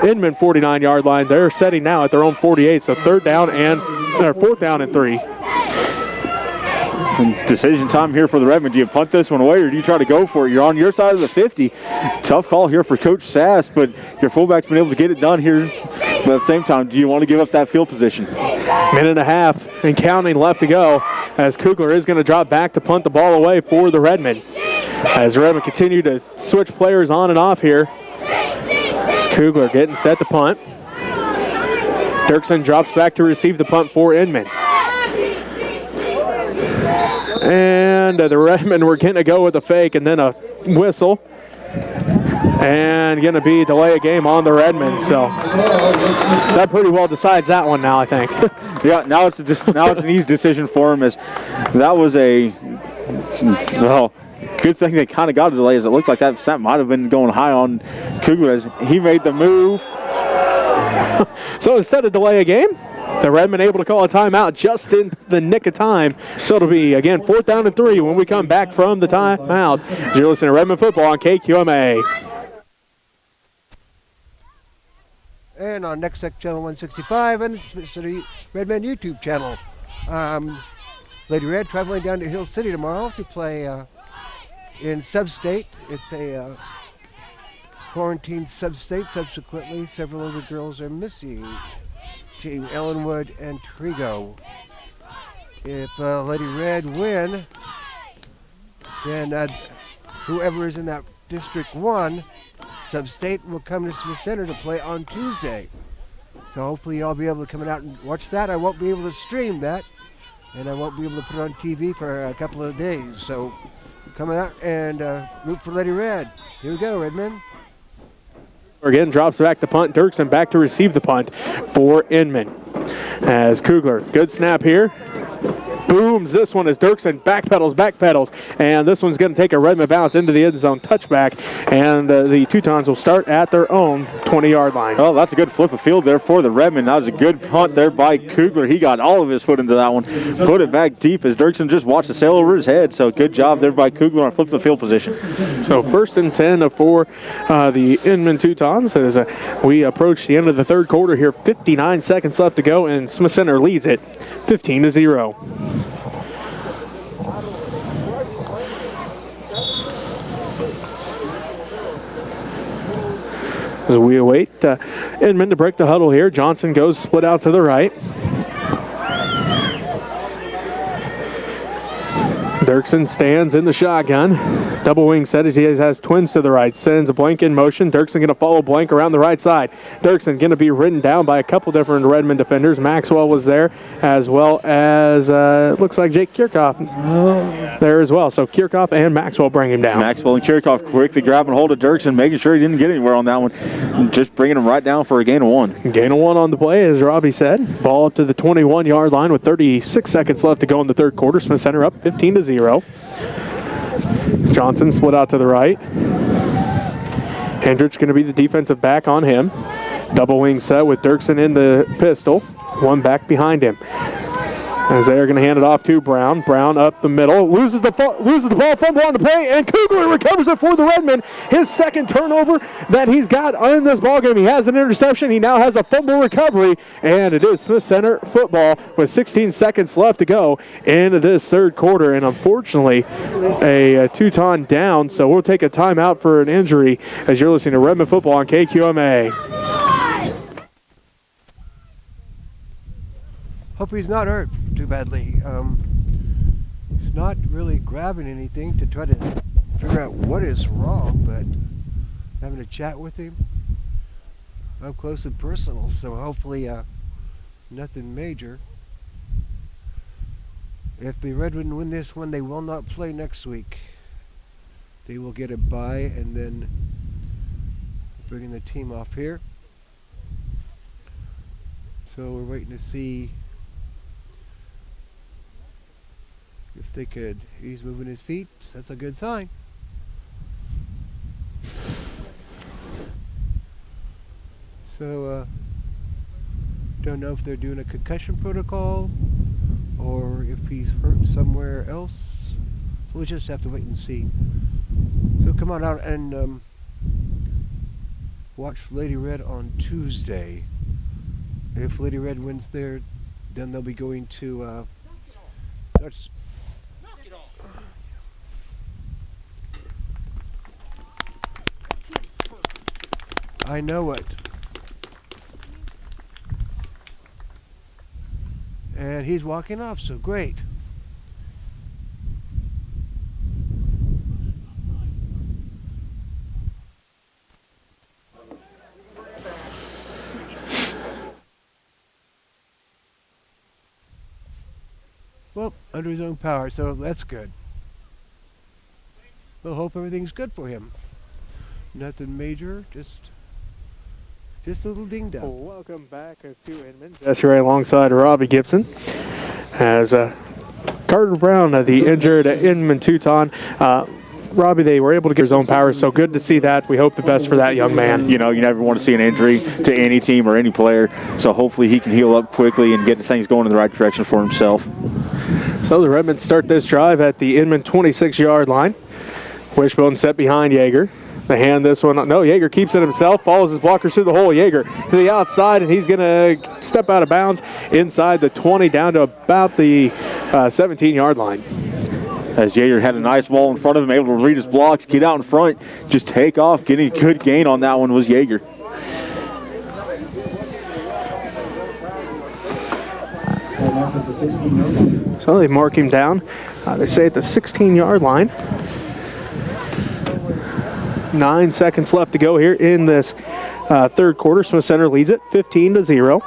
[SPEAKER 1] Inman 49-yard line. They're setting now at their own 48. So fourth down and 3.
[SPEAKER 2] Decision time here for the Redmond. Do you punt this one away or do you try to go for it? You're on your side of the 50. Tough call here for Coach Sass, but your fullback's been able to get it done here. But at the same time, do you want to give up that field position?
[SPEAKER 1] Minute and a half and counting left to go as Kugler is going to drop back to punt the ball away for the Redmond. As the Redmond continue to switch players on and off here. As Kugler getting set to punt. Dirksen drops back to receive the punt for Inman. And the Redmond were going to go with a fake and then a whistle. And going to be delay a game on the Redmond. So that pretty well decides that one now, I think.
[SPEAKER 2] Yeah, now it's an easy decision for him as that was a, well, good thing they kind of got a delay as it looked like that snap might have been going high on Kugler as he made the move.
[SPEAKER 1] So instead of delay a game, the Redmond able to call a timeout just in the nick of time. So it'll be, again, 4th down and 3 when we come back from the timeout. You're listening to Redmond Football on KQMA.
[SPEAKER 3] And on Next Tech Channel 165 and the Redmen YouTube channel. Lady Red traveling down to Hill City tomorrow to play in Sub-State. It's a quarantine Sub-State. Subsequently, several of the girls are missing. Team Ellenwood and Trigo. If Lady Red win, then whoever is in that District 1 Sub-State will come to Smith Center to play on Tuesday. So hopefully y'all be able to come out and watch that. I won't be able to stream that, and I won't be able to put it on TV for a couple of days. So come out and root for Lady Red. Here we go, Redmond.
[SPEAKER 1] Again, drops back the punt. Dirksen back to receive the punt for Inman. As Kugler, good snap here. Booms this one as Dirksen backpedals, and this one's going to take a Redmond bounce into the end zone touchback, and the Teutons will start at their own 20-yard line.
[SPEAKER 2] Well, that's a good flip of field there for the Redmond. That was a good punt there by Kugler. He got all of his foot into that one, put it back deep as Dirksen just watched the sail over his head. So good job there by Kugler on flipping the field position.
[SPEAKER 1] So 1st and 10 for the Inman Teutons as we approach the end of the third quarter here. 59 seconds left to go, and Smith Center leads it 15-0. As we await Inman to break the huddle here, Johnson goes split out to the right. Dirksen stands in the shotgun. Double wing set as he has twins to the right. Sends a Blank in motion. Dirksen going to follow Blank around the right side. Dirksen going to be ridden down by a couple different Redmond defenders. Maxwell was there, as well as looks like Jake Kirchhoff there as well. So Kirchhoff and Maxwell bring him down.
[SPEAKER 2] Maxwell and Kirchhoff quickly grabbing hold of Dirksen, making sure he didn't get anywhere on that one. Just bringing him right down for a gain of 1.
[SPEAKER 1] Gain of 1 on the play, as Robbie said. Ball up to the 21-yard line with 36 seconds left to go in the third quarter. Smith Center up 15-0. Johnson split out to the right. Hendrich going to be the defensive back on him. Double wing set with Dirksen in the pistol. One back behind him. As they are going to hand it off to Brown. Brown up the middle. Loses the ball, fumble on the play, and Kugler recovers it for the Redmen. His second turnover that he's got in this ballgame. He has an interception. He now has a fumble recovery, and it is Smith Center football with 16 seconds left to go into this third quarter. And unfortunately, a Teuton down, so we'll take a timeout for an injury as you're listening to Redmond football on KQMA.
[SPEAKER 3] Hope he's not hurt too badly. He's not really grabbing anything to try to figure out what is wrong, but having a chat with him up close and personal, so hopefully nothing major. If the Redmond win this one, they will not play next week. They will get a bye and then bringing the team off here. So we're waiting to see if they could. He's moving his feet. So that's a good sign. So don't know if they're doing a concussion protocol or if he's hurt somewhere else. We'll just have to wait and see. So come on out and watch Lady Red on Tuesday. If Lady Red wins there, then they'll be going to I know it. And he's walking off, so great. Well, under his own power, so that's good. We'll hope everything's good for him. Nothing major, just a little ding dong.
[SPEAKER 1] Welcome back to Inman. Jesse Ray alongside Robbie Gibson. As Carter Brown, the injured Inman Teuton. Robbie, they were able to get his own power, so good to see that. We hope the best for that young man.
[SPEAKER 2] You know, you never want to see an injury to any team or any player, so hopefully he can heal up quickly and get things going in the right direction for himself.
[SPEAKER 1] So the Redmen start this drive at the Inman 26-yard line. Wishbone set behind Yeager. They hand this one. No, Yeager keeps it himself, follows his blockers through the hole. Yeager to the outside, and he's going to step out of bounds inside the 20 down to about the 17-yard line.
[SPEAKER 2] As Yeager had a nice ball in front of him, able to read his blocks, get out in front, just take off. Getting a good gain on that one was Yeager.
[SPEAKER 1] So they mark him down. They say at the 16-yard line. 9 seconds left to go here in this third quarter. Smith Center leads it 15-0.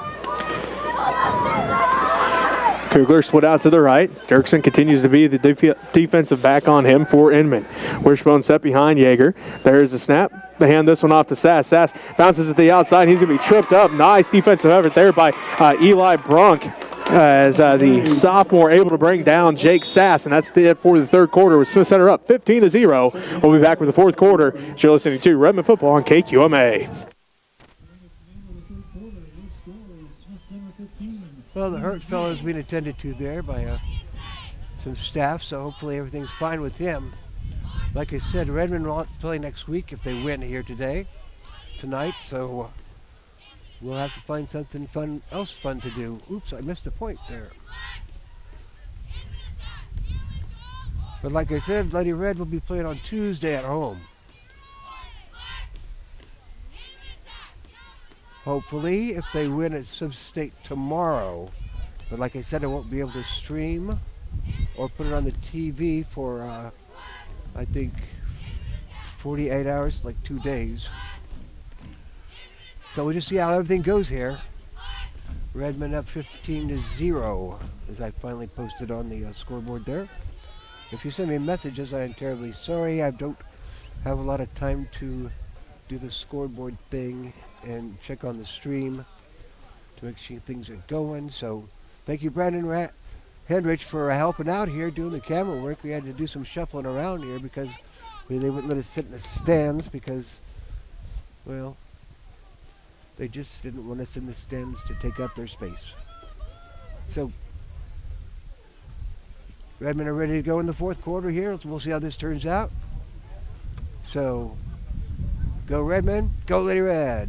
[SPEAKER 1] Kugler split out to the right. Dirksen continues to be the defensive back on him for Inman. Wishbone set behind Yeager. There's the snap. They hand this one off to Sass. Sass bounces at the outside. He's going to be tripped up. Nice defensive effort there by Eli Brunk. As the sophomore able to bring down Jake Sass, and that's it for the third quarter with Smith Center up 15-0. We'll be back with the fourth quarter. You're listening to Redmond football on KQMA.
[SPEAKER 3] Well, the hurt fellow is being attended to there by some staff, so hopefully everything's fine with him. Like I said, Redmond will play next week if they win here tonight, so we'll have to find something else fun to do. Oops, I missed a point there. But like I said, Lady Red will be playing on Tuesday at home. Hopefully, if they win at Sub State tomorrow. But like I said, I won't be able to stream or put it on the TV for, I think, 48 hours, like 2 days. So we'll just see how everything goes here. Redmond up 15-0, as I finally posted on the scoreboard there. If you send me messages, I am terribly sorry. I don't have a lot of time to do the scoreboard thing and check on the stream to make sure things are going. So thank you, Brandon Hendrich, for helping out here doing the camera work. We had to do some shuffling around here because they wouldn't let us sit in the stands because, well, they just didn't want us in the stands to take up their space. So Redmond are ready to go in the fourth quarter here. We'll see how this turns out. So go Redmond, go Lady Red.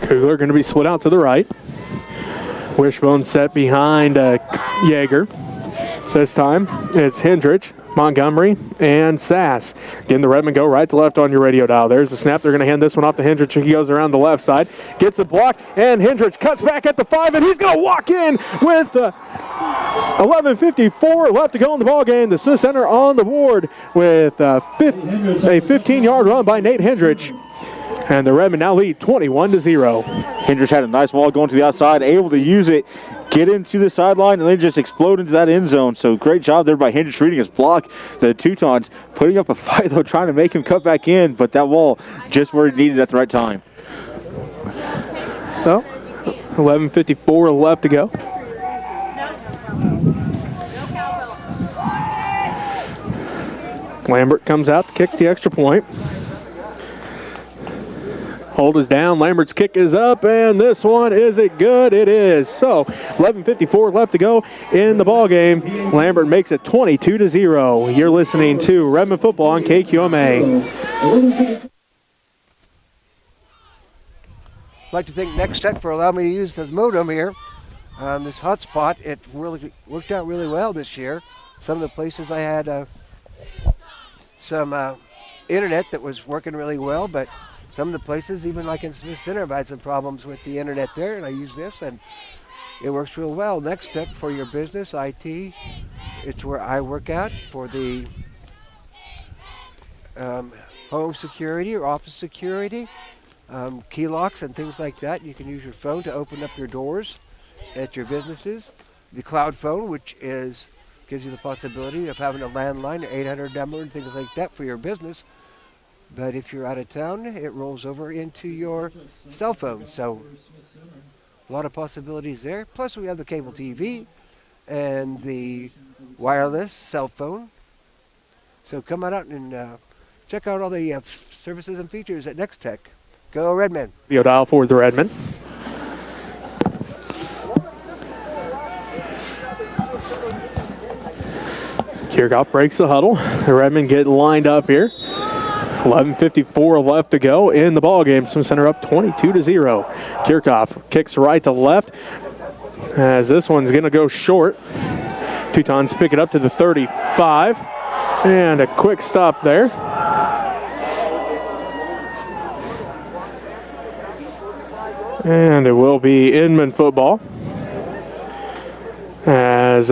[SPEAKER 1] Kugler going to be split out to the right. Wishbone set behind Yeager. This time it's Hendrich, Montgomery, and Sass. Again, the Redmond go right to left on your radio dial. There's the snap. They're going to hand this one off to Hendrich. He goes around the left side, gets a block, and Hendrich cuts back at the 5, and he's going to walk in with 11:54 left to go in the ball game. The Smith Center on the board with a 15-yard run by Nate Hendrich. And the Redmond now lead 21-0.
[SPEAKER 2] Hendrich had a nice ball going to the outside, able to use it, get into the sideline, and then just explode into that end zone. So great job there by Hendrich reading his block. The Teutons putting up a fight, though, trying to make him cut back in, but that ball just where it needed at the right time.
[SPEAKER 1] So, 11:54 left to go. Lambert comes out to kick the extra point. Hold is down. Lambert's kick is up, and this one, is it good? It is. So 11:54 left to go in the ball game. Lambert makes it 22-0. You're listening to Redmond football on KQMA.
[SPEAKER 3] I'd like to thank Next Tech for allowing me to use this modem here. This hotspot, it really worked out really well this year. Some of the places I had some internet that was working really well, but some of the places, even like in Smith Center, I've had some problems with the internet there, and I use this, and it works real well. Next Tech for your business, IT, it's where I work at for the home security or office security, key locks and things like that. You can use your phone to open up your doors at your businesses. The cloud phone, which gives you the possibility of having a landline, an 800 number, and things like that for your business. But if you're out of town, it rolls over into your cell phone. So a lot of possibilities there. Plus we have the cable TV and the wireless cell phone. So come on out and check out all the services and features at Next Tech. Go Redmen.
[SPEAKER 1] Radio dial for the Redmond. Kirchhoff breaks the huddle. The Redmond get lined up here. 11:54 left to go in the ball game. Smith Center up 22-0. Kirchhoff kicks right to left as this one's going to go short. Teutons pick it up to the 35, and a quick stop there. And it will be Inman football as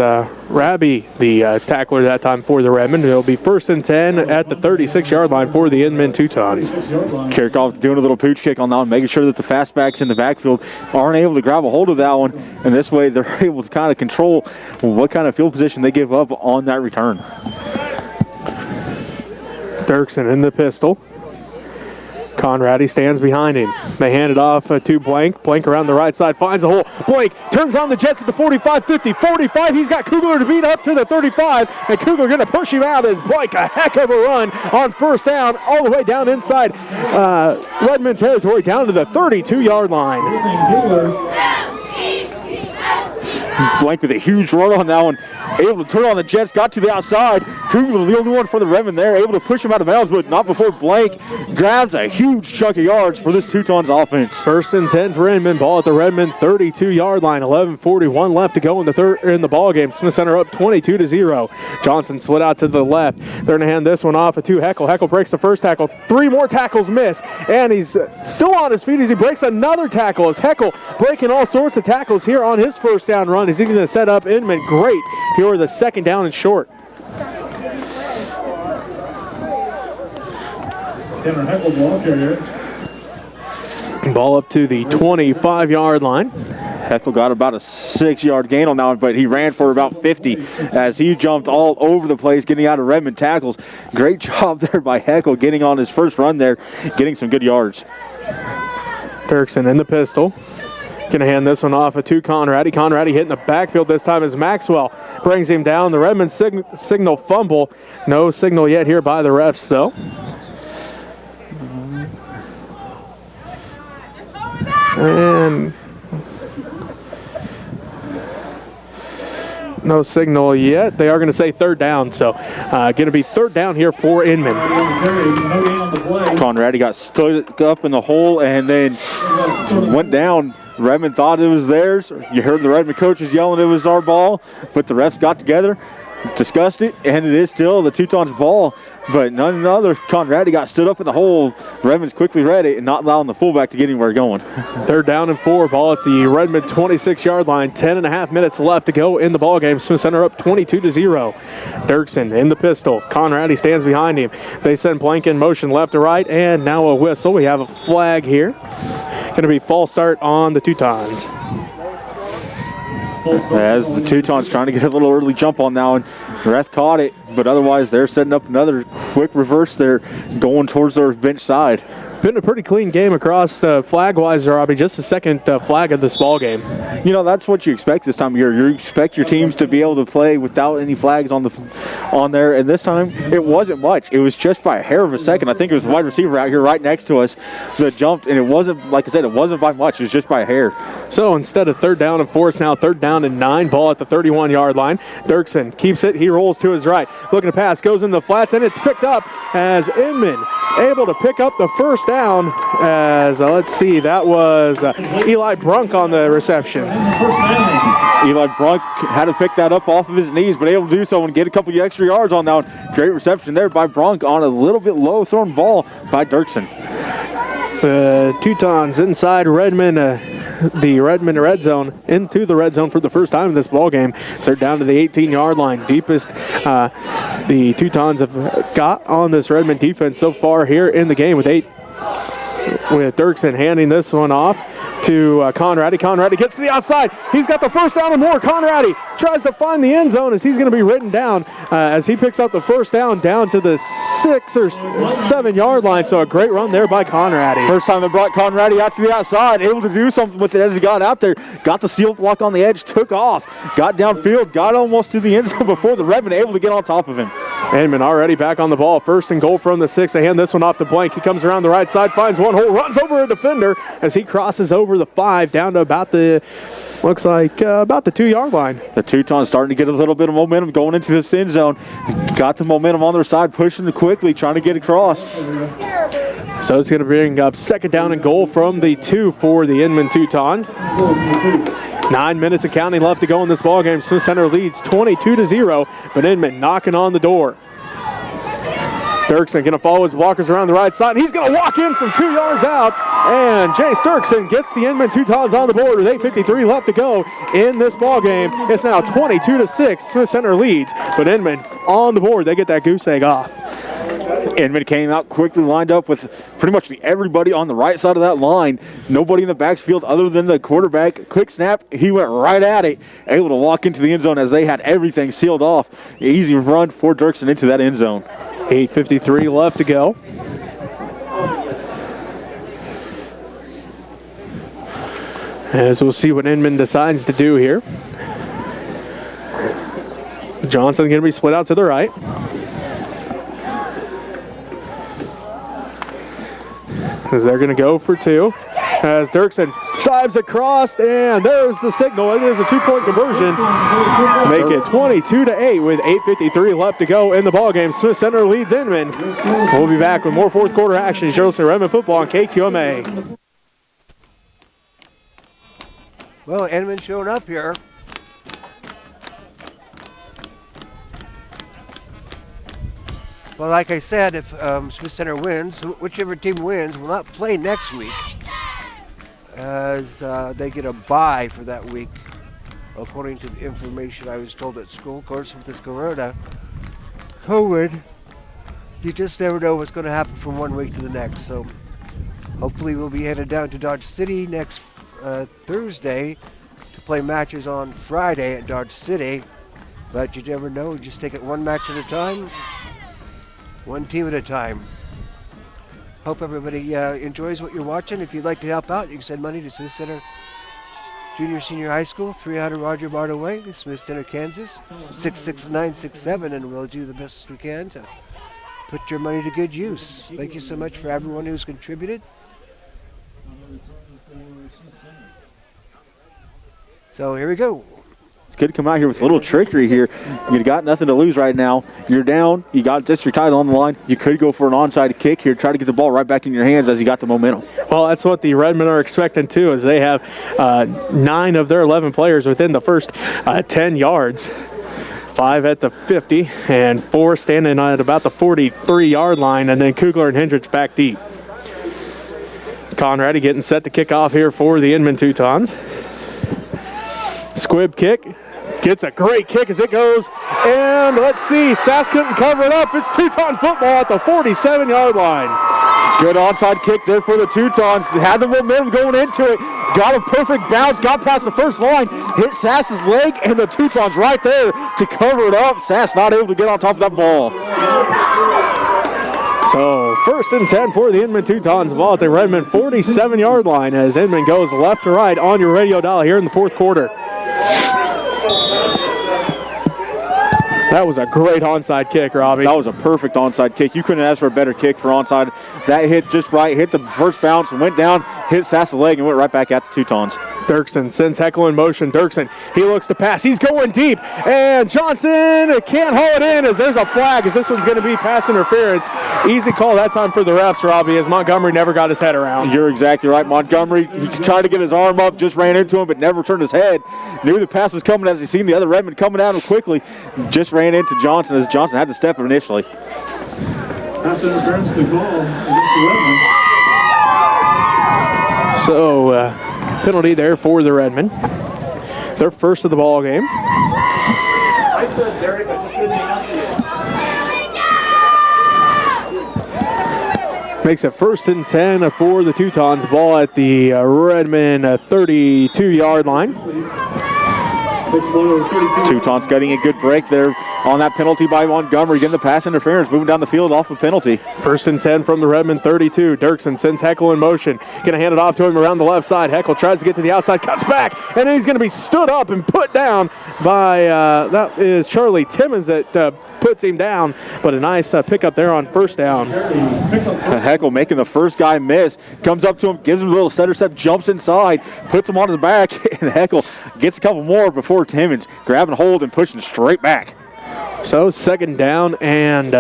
[SPEAKER 1] Rabi, the tackler that time for the Redmond. It'll be 1st and 10 at the 36-yard line for the Inman Teutons.
[SPEAKER 2] Kirchhoff doing a little pooch kick on that one, making sure that the fastbacks in the backfield aren't able to grab a hold of that one, and this way they're able to kind of control what kind of field position they give up on that return.
[SPEAKER 1] Dirksen in the pistol. Conradi stands behind him. They hand it off to Blank. Blank around the right side finds a hole. Blank turns on the Jets at the 45, 50, 45. He's got Kugler to beat up to the 35, and Kugler going to push him out as Blank, a heck of a run on 1st down, all the way down inside Redmond territory, down to the 32-yard line.
[SPEAKER 2] Blank with a huge run on that one, able to turn on the Jets, got to the outside. Kugler, the only one for the Redmond there, able to push him out of bounds, but not before Blank grabs a huge chunk of yards for this Teutons offense.
[SPEAKER 1] 1st and 10 for Inman. Ball at the Redmond 32-yard line. 11:41 left to go in the ball game. Smith Center up 22-0. Johnson split out to the left. They're going to hand this one off to Heckel. Heckel breaks the first tackle. 3 more tackles miss, and he's still on his feet as he breaks another tackle. As Heckel breaking all sorts of tackles here on his 1st down run. down. Is he going to set up Inman? Great. Here with the second down and short.
[SPEAKER 4] Tanner Heckle, ball carrier.
[SPEAKER 1] Ball up to the 25-yard line.
[SPEAKER 2] Heckle got about a 6-yard gain on that one, but he ran for about 50 as he jumped all over the place, getting out of Redmond tackles. Great job there by Heckle getting on his first run there, getting some good yards.
[SPEAKER 1] Dirksen in the pistol. Going to hand this one off to Conradi. Conradi hitting the backfield this time as Maxwell brings him down. The Redmond signal fumble. No signal yet here by the refs, though. And no signal yet. They are going to say third down, so going to be third down here for Inman.
[SPEAKER 2] Conradi got stood up in the hole and then went down. Redmond thought it was theirs. You heard the Redmond coaches yelling it was our ball, but the refs got together, discussed it, and it is still the Teutons' ball. But none other. Conradi got stood up in the hole. Redmond's quickly read it and not allowing the fullback to get anywhere going.
[SPEAKER 1] Third down and 4. Ball at the Redmond 26-yard line. 10.5 minutes left to go in the ball game. Smith Center up 22-0. Dirksen in the pistol. Conradi stands behind him. They send Blank in motion left to right, and now a whistle. We have a flag here. Going to be false start on the Teutons.
[SPEAKER 2] As the Teutons trying to get a little early jump on now, and the ref caught it, but otherwise they're setting up another quick reverse there, going towards their bench side.
[SPEAKER 1] Been a pretty clean game across flag-wise, Robbie. Just the second flag of this ball game.
[SPEAKER 2] You know, that's what you expect this time of year. You expect your teams to be able to play without any flags on there, and this time it wasn't much. It was just by a hair of a second. I think it was the wide receiver out here right next to us that jumped, and it wasn't, like I said, it wasn't by much. It was just by a hair. So instead of third down and 4, it's now third down and 9. Ball at the 31-yard line. Dirksen keeps it. He rolls to his right. Looking to pass. Goes in the flats, and it's picked up as Inman able to pick up the first down as, let's see, that was Eli Brunk on the reception. Eli Brunk had to pick that up off of his knees, but able to do so and get a couple of extra yards on that one. Great reception there by Brunk on a little bit low thrown ball by Dirksen.
[SPEAKER 1] The Teutons inside Redmond, the Redmond red zone, into the red zone for the first time in this ball game. So they're down to the 18-yard line. Deepest the Teutons have got on this Redmond defense so far here in the game with 8. With Dirksen handing this one off to Conradi. Conradi gets to the outside. He's got the first down and more. Conradi tries to find the end zone as he's going to be written down as he picks up the first down to the 6 or 7-yard line. So a great run there by Conradi.
[SPEAKER 2] First time they brought Conradi out to the outside, able to do something with it as he got out there. Got the seal block on the edge, took off, got downfield, got almost to the end zone before the Redmond able to get on top of him.
[SPEAKER 1] Inman already back on the ball. First and goal from the 6. They hand this one off to Blank. He comes around the right side, finds one hole, runs over a defender as he crosses over the 5 down to about the, looks like about the 2-yard line.
[SPEAKER 2] The Teutons starting to get a little bit of momentum going into this end zone. Got the momentum on their side, pushing it quickly, trying to get across.
[SPEAKER 1] So it's going to bring up second down and goal from the 2 for the Inman Teutons. 9 minutes and counting left to go in this ball game. Smith Center leads 22-0, but Inman knocking on the door. Dirksen going to follow his blockers around the right side. He's going to walk in from 2 yards out, and Jace Dirksen gets the Inman Teutons on the board with 8:53 left to go in this ball game. It's now 22-6. Smith Center leads, but Inman on the board. They get that goose egg off.
[SPEAKER 2] Inman came out quickly, lined up with pretty much everybody on the right side of that line. Nobody in the backfield other than the quarterback. Quick snap, he went right at it, able to walk into the end zone as they had everything sealed off. Easy run for Dirksen into that end zone.
[SPEAKER 1] 8:53 left to go. As we'll see what Inman decides to do here. Johnson going to be split out to the right. As they're going to go for 2. As Dirksen drives across, and there's the signal. It is a 2-point conversion. Make it 22-8 with 8:53 left to go in the ballgame. Smith Center leads Inman. We'll be back with more fourth quarter action. Charleston Redmond football on KQMA.
[SPEAKER 3] Well, Inman showing up here. Well, like I said, if Smith Center wins, whichever team wins will not play next week, as they get a bye for that week. according to the information I was told at school. Of course, with this COVID, you just never know what's going to happen from one week to the next. So hopefully we'll be headed down to Dodge City next Thursday to play matches on Friday at Dodge City. But you never know. Just take it one match at a time, one team at a time. Hope everybody enjoys what you're watching. If you'd like to help out, you can send money to Smith Center Junior Senior High School, 300 Roger Barta Way, Smith Center, Kansas, 66967, and we'll do the best we can to put your money to good use. Thank you so much for everyone who's contributed. So here we go.
[SPEAKER 2] It's good to come out here with a little trickery here. You got nothing to lose right now. You're down. You got just your title on the line. You could go for an onside kick here. Try to get the ball right back in your hands as you got the momentum.
[SPEAKER 1] Well, that's what the Redmen are expecting too, as they have 9 of their 11 players within the first 10 yards. 5 at the 50 and 4 standing at about the 43-yard line, and then Kugler and Hendrich back deep. Conradi getting set to kick off here for the Inman Teutons. Squib kick. Gets a great kick as it goes, and let's see, Sass couldn't cover it up. It's Teuton football at the 47-yard line.
[SPEAKER 2] Good onside kick there for the Teutons. They had the momentum going into it. Got a perfect bounce, got past the first line, hit Sass's leg, and the Teutons right there to cover it up. Sass not able to get on top of that ball.
[SPEAKER 1] So 1st and 10 for the Inman Teutons, ball at the Redmond 47-yard line as Inman goes left to right on your radio dial here in the 4th quarter. That was a great onside kick, Robbie.
[SPEAKER 2] That was a perfect onside kick. You couldn't ask for a better kick for onside. That hit just right, hit the first bounce, went down, hit Sass's leg, and went right back at the Teutons.
[SPEAKER 1] Dirksen sends Heckle in motion. Dirksen, he looks to pass. He's going deep, and Johnson can't haul it in as there's a flag as this one's going to be pass interference. Easy call that time for the refs, Robbie, as Montgomery never got his head around.
[SPEAKER 2] You're exactly right. Montgomery, he tried to get his arm up, just ran into him, but never turned his head. Knew the pass was coming as he seen the other Redmond coming at him quickly. Just ran into Johnson as Johnson had to step it initially.
[SPEAKER 4] Pass interference, the call against the Redmen.
[SPEAKER 1] So, penalty there for the Redmen. Their first of the ball game.
[SPEAKER 4] I said Derek, I just didn't announce it.
[SPEAKER 1] Makes it 1st and 10 for the Teutons. Ball at the Redmond 32-yard line.
[SPEAKER 2] Teutons getting a good break there on that penalty by Montgomery, getting the pass interference, moving down the field off the penalty.
[SPEAKER 1] 1st and 10 from the Redmond 32. Dirksen sends Heckle in motion. Gonna hand it off to him around the left side. Heckle tries to get to the outside, cuts back, and then he's gonna be stood up and put down by, that is Charlie Timmons that puts him down, but a nice pickup there on 1st down.
[SPEAKER 2] Heckle making the first guy miss, comes up to him, gives him a little stutter step, jumps inside, puts him on his back, and Heckle gets a couple more before Timmons grabbing hold and pushing straight back.
[SPEAKER 1] So 2nd down and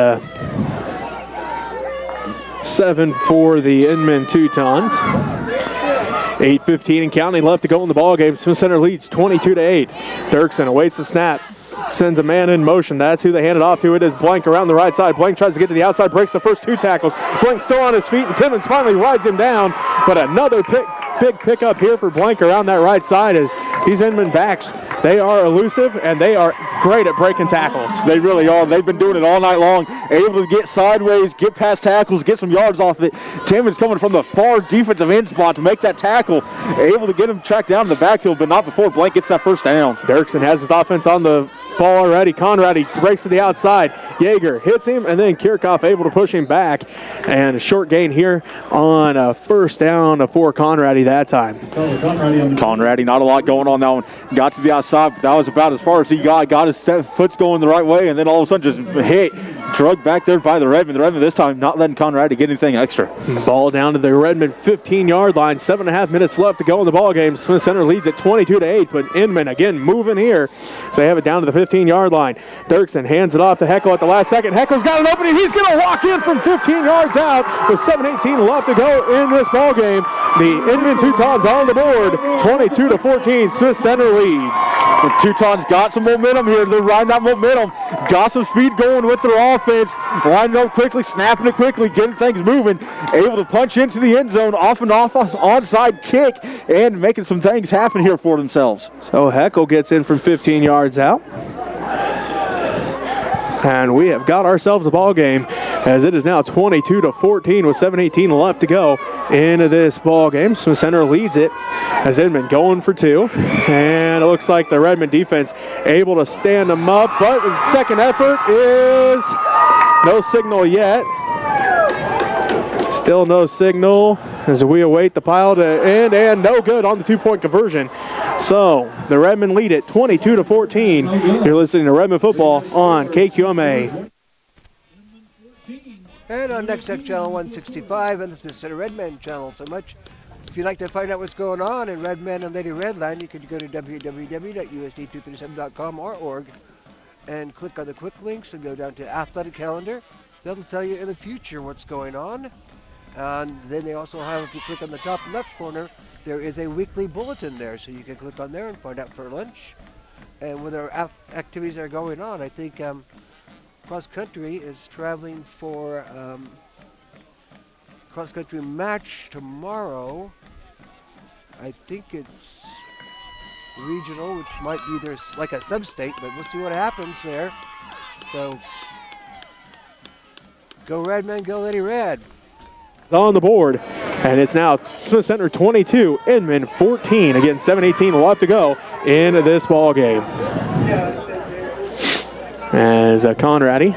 [SPEAKER 1] 7 for the Inman Teutons. 8:15 and counting left to go in the ball game. Smith Center leads 22-8. Dirksen awaits the snap. Sends a man in motion. That's who they hand it off to. It is Blank around the right side. Blank tries to get to the outside, breaks the first 2 tackles. Blank still on his feet, and Timmons finally rides him down. But another big pickup here for Blank around that right side as these Inman backs, they are elusive and they are great at breaking tackles.
[SPEAKER 2] They really are. They've been doing it all night long. Able to get sideways, get past tackles, get some yards off it. Timmons coming from the far defensive end spot to make that tackle. Able to get him tracked down in the backfield, but not before Blank gets that 1st down.
[SPEAKER 1] Dirksen has his offense on the ball already. Conradi breaks to the outside. Yeager hits him, and then Kirchhoff able to push him back. And a short gain here on a 1st down for Conradi that time.
[SPEAKER 2] Conradi, not a lot going on that one. Got to the outside, but that was about as far as he got. Got his foot's going the right way, and then all of a sudden just hit. Drugged back there by the Redmond. The Redmond this time not letting Conradi get anything extra.
[SPEAKER 1] Ball down to the Redmond 15-yard line. 7.5 minutes left to go in the ball game. Smith Center leads at 22-8, but Inman again moving here. So they have it down to the 15-yard line. Dirksen hands it off to Heckle at the last second. Heckle's got an opening. He's going to walk in from 15 yards out with 7:18 left to go in this ball game. the Inman Teutons on the board, 22-14. Smith Center leads.
[SPEAKER 2] The Teutons got some momentum here. They're riding that momentum. Got some speed going with their offense. Lining up quickly, snapping it quickly, getting things moving. Able to punch into the end zone, off and off onside kick, and making some things happen here for themselves.
[SPEAKER 1] So Heckel gets in from 15 yards out. And we have got ourselves a ball game as it is now 22-14 with 7:18 left to go into this ball game. Smith Center leads it as Inman going for two. And it looks like the Redmond defense able to stand them up, but the second effort is no signal yet. Still no signal as we await the pile to end, and no good on the two-point conversion. So the Redmond lead it 22-14. You're listening to Redmond football on KQMA.
[SPEAKER 3] And on Next Tech Channel 165 and the Smith Center Redmen channel. So much. If you'd like to find out what's going on in Redmen and Lady Redline, you could go to www.usd237.com or org and click on the quick links and go down to athletic calendar. That'll tell you in the future what's going on. And then they also have, if you click on the top left corner, there is a weekly bulletin there. So you can click on there and find out for lunch. And when their activities are going on, I think cross country is traveling for cross country match tomorrow. I think it's regional, which might be their like a sub-state, but we'll see what happens there. So go Redmen, go Lady Red.
[SPEAKER 1] On the board, and it's now Smith Center 22, Inman 14. Again, 7:18 left to go into this ball game. As Conradi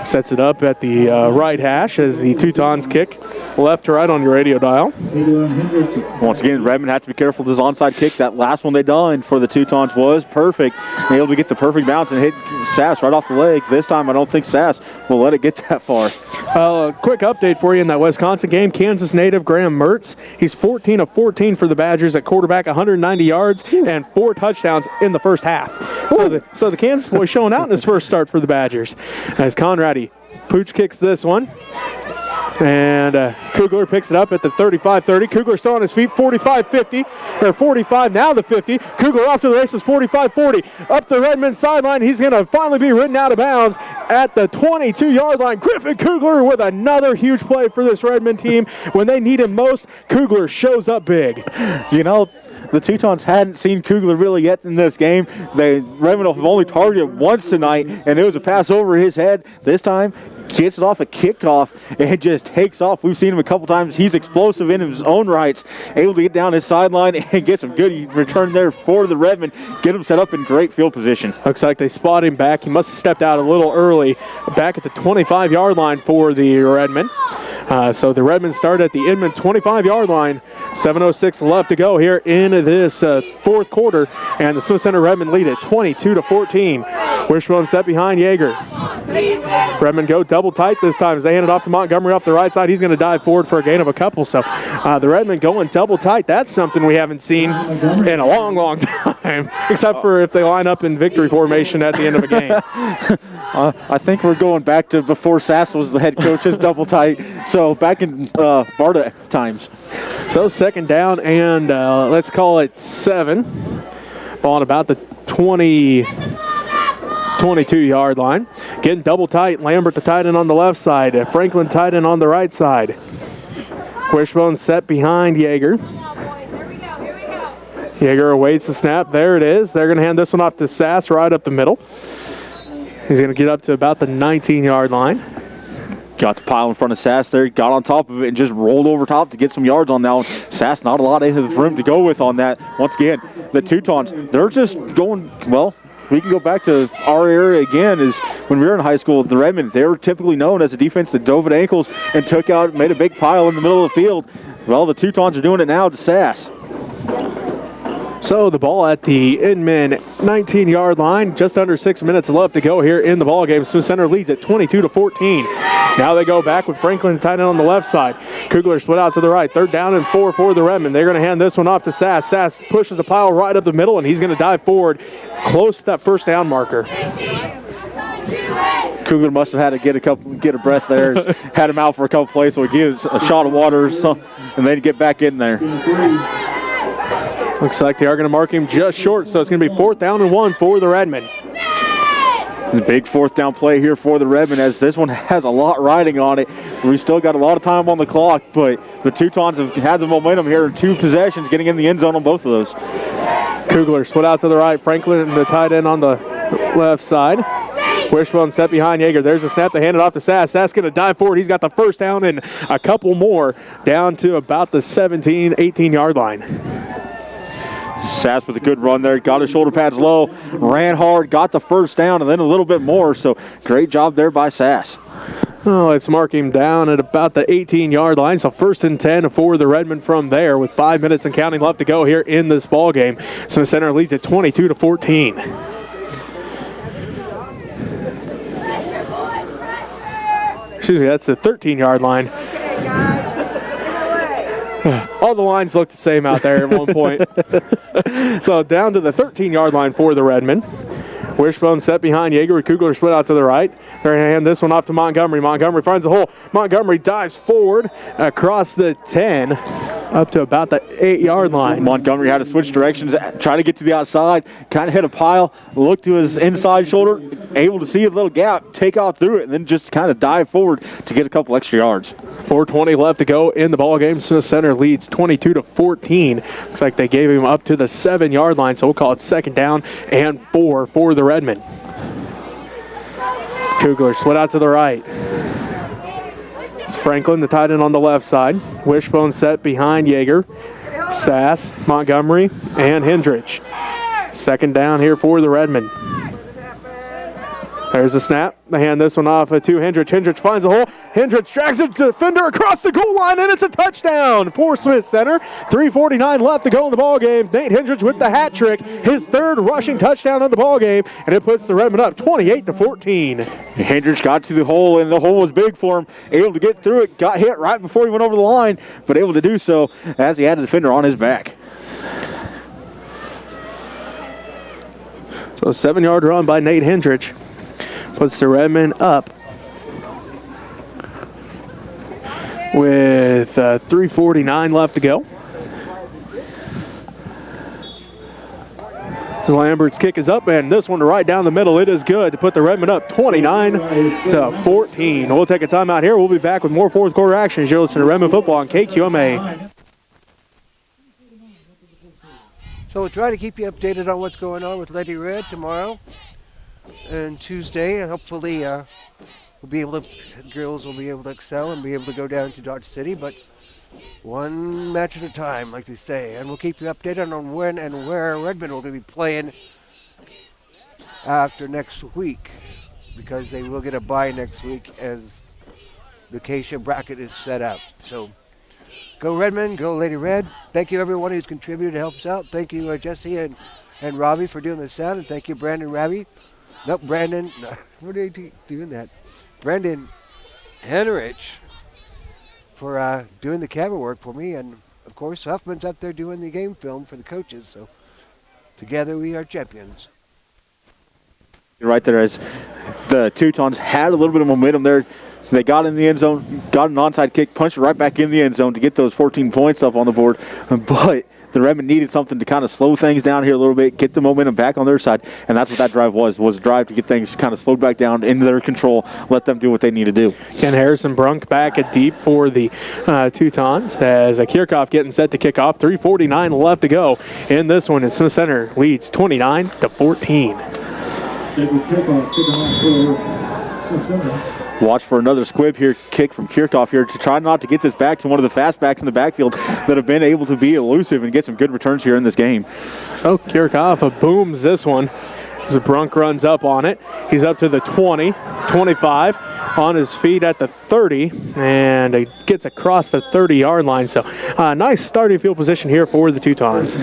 [SPEAKER 1] sets it up at the right hash as the Teutons kick left to right on your radio dial.
[SPEAKER 2] Once again, Redmond had to be careful with his onside kick. That last one they done for the Teutons was perfect. They able to get the perfect bounce and hit Sass right off the legs. This time, I don't think Sass will let it get that far.
[SPEAKER 1] Quick update for you in that Wisconsin game. Kansas native Graham Mertz, he's 14 of 14 for the Badgers at quarterback, 190 yards and 4 touchdowns in the first half. So the Kansas boy showing out in his first start for the Badgers. As Conradi Pooch kicks this one. And Kugler picks it up at the 35-30. Kugler still on his feet, 45-50, or 45, now the 50. Kugler off to the races, 45-40. Up the Redmond sideline, he's going to finally be ridden out of bounds at the 22-yard line. Griffin Kugler with another huge play for this Redmond team. When they need him most, Kugler shows up big.
[SPEAKER 2] You know, the Teutons hadn't seen Kugler really yet in this game. Redmond have only targeted once tonight, and it was a pass over his head. This time, gets it off a kickoff and just takes off. We've seen him a couple times. He's explosive in his own rights, able to get down his sideline and get some good return there for the Redmond. Get him set up in great field position.
[SPEAKER 1] Looks like they spot him back. He must have stepped out a little early, back at the 25-yard line for the Redmond. So the Redmond start at the Inman 25-yard line. 7:06 left to go here in this fourth quarter, and the Smith Center Redmond lead at 22-14. Wishbone set behind Yeager. Redmond go double tight this time as they hand it off to Montgomery off the right side. He's going to dive forward for a gain of a couple. So the Redmond going double tight. That's something we haven't seen in a long, long time, except for if they line up in victory formation at the end of a game.
[SPEAKER 2] I think we're going back to before Sass was the head coach's double tight. So back in Barta times.
[SPEAKER 1] So second down and let's call it 7. Ball at about the 22-yard line. Getting double tight. Lambert the tight end on the left side. Franklin tight end on the right side. Wishbone set behind Yeager. Yeager awaits the snap. There it is. They're going to hand this one off to Sass right up the middle. He's going to get up to about the 19-yard line.
[SPEAKER 2] Got the pile in front of Sass there, got on top of it, and just rolled over top to get some yards on that one. Sass, not a lot of room to go with on that. Once again, the Teutons, they're just going, well, we can go back to our area again. Is when we were in high school, the Redmond, they were typically known as a defense that dove at ankles and took out, made a big pile in the middle of the field. Well, the Teutons are doing it now to Sass.
[SPEAKER 1] So the ball at the Inman 19-yard line. Just under 6 minutes left to go here in the ball game. Smith Center leads at 22-14. Now they go back with Franklin tight end on the left side. Kugler split out to the right. 3rd down and 4 for the Redmond. They're going to hand this one off to Sass. Sass pushes the pile right up the middle, and he's going to dive forward close to that first down marker.
[SPEAKER 2] Kugler must have had to get a breath there. Had him out for a couple plays so he get a shot of water or something, and then get back in there.
[SPEAKER 1] Looks like they are going to mark him just short, so it's going to be 4th down and 1 for the Redmen.
[SPEAKER 2] The big 4th down play here for the Redmen, as this one has a lot riding on it. We still got a lot of time on the clock, but the Teutons have had the momentum here in 2 possessions, getting in the end zone on both of those.
[SPEAKER 1] Kugler split out to the right. Franklin, the tight end, on the left side. Wishbone set behind Yeager. There's a snap to hand it off to Sass. Sass going to dive forward. He's got the first down and a couple more down to about the 17, 18-yard line.
[SPEAKER 2] Sass with a good run there. Got his shoulder pads low. Ran hard. Got the first down and then a little bit more. So great job there by Sass.
[SPEAKER 1] Oh, let's mark him down at about the 18-yard line. So 1st and 10 for the Redmen from there with 5 minutes and counting left to go here in this ball game. Smith Center leads at 22-14. Excuse me, that's the 13-yard line. All the lines look the same out there at one point. So down to the 13-yard line for the Redmen. Wishbone set behind Yeager. Kugler split out to the right. They're going to hand this one off to Montgomery. Montgomery finds a hole. Montgomery dives forward across the 10 up to about the 8-yard line.
[SPEAKER 2] Montgomery had to switch directions, try to get to the outside, kind of hit a pile, look to his inside shoulder, able to see a little gap, take off through it, and then just kind of dive forward to get a couple extra yards.
[SPEAKER 1] 4:20 left to go in the ball game. Smith Center leads 22-14. Looks like they gave him up to the 7-yard line, so we'll call it 2nd down and 4 for the Redmen. Kugler split out to the right. It's Franklin, the tight end, on the left side. Wishbone set behind Yeager. Sass, Montgomery, and Hendrich. 2nd down here for the Redmen. There's a snap. They hand this one off to Hendrich. Hendrich finds a hole. Hendrich drags the defender across the goal line, and it's a touchdown for Smith Center. 3:49 left to go in the ball game. Nate Hendrich with the hat trick, his 3rd rushing touchdown of the ball game, and it puts the Redmen up 28-14.
[SPEAKER 2] Hendrich got to the hole, and the hole was big for him. Able to get through it. Got hit right before he went over the line, but able to do so as he had a defender on his back.
[SPEAKER 1] So a 7-yard run by Nate Hendrich puts the Redmen up with 3:49 left to go. Lambert's kick is up, and this one right down the middle. It is good to put the Redmen up 29-14. We'll take a timeout here. We'll be back with more 4th quarter action as you listen to Redmen football on KQMA.
[SPEAKER 3] So we'll try to keep you updated on what's going on with Lady Red tomorrow and Tuesday, and hopefully girls will be able to excel and be able to go down to Dodge City, but one match at a time, like they say. And we'll keep you updated on when and where Redmond will be playing after next week, because they will get a bye next week as the Acacia bracket is set up. So go Redmond, go Lady Red. Thank you everyone who's contributed to help us out. Thank you Jesse and Robbie for doing the sound, and thank you Brandon Rabbie. Nope, Brandon. No, what are you doing that? Brandon Hendrich for doing the camera work for me, and of course Huffman's up there doing the game film for the coaches. So together we are champions.
[SPEAKER 2] You're right there, as the Teutons had a little bit of momentum there. They got in the end zone, got an onside kick, punched it right back in the end zone to get those 14 points up on the board. But the Redmen needed something to kind of slow things down here a little bit, get the momentum back on their side, and that's what that drive was a drive to get things kind of slowed back down into their control, let them do what they need to do.
[SPEAKER 1] Ken Harrison Brunk back at deep for the Teutons as Kirchhoff getting set to kick off. 3:49 left to go in this one, and Smith Center leads 29-14.
[SPEAKER 2] Watch for another squib here, kick from Kirchhoff here to try not to get this back to one of the fast backs in the backfield that have been able to be elusive and get some good returns here in this game.
[SPEAKER 1] Oh, Kirchhoff booms this one as Brunk runs up on it. He's up to the 20, 25, on his feet at the 30 and gets across the 30-yard line. So nice starting field position here for the Teutons.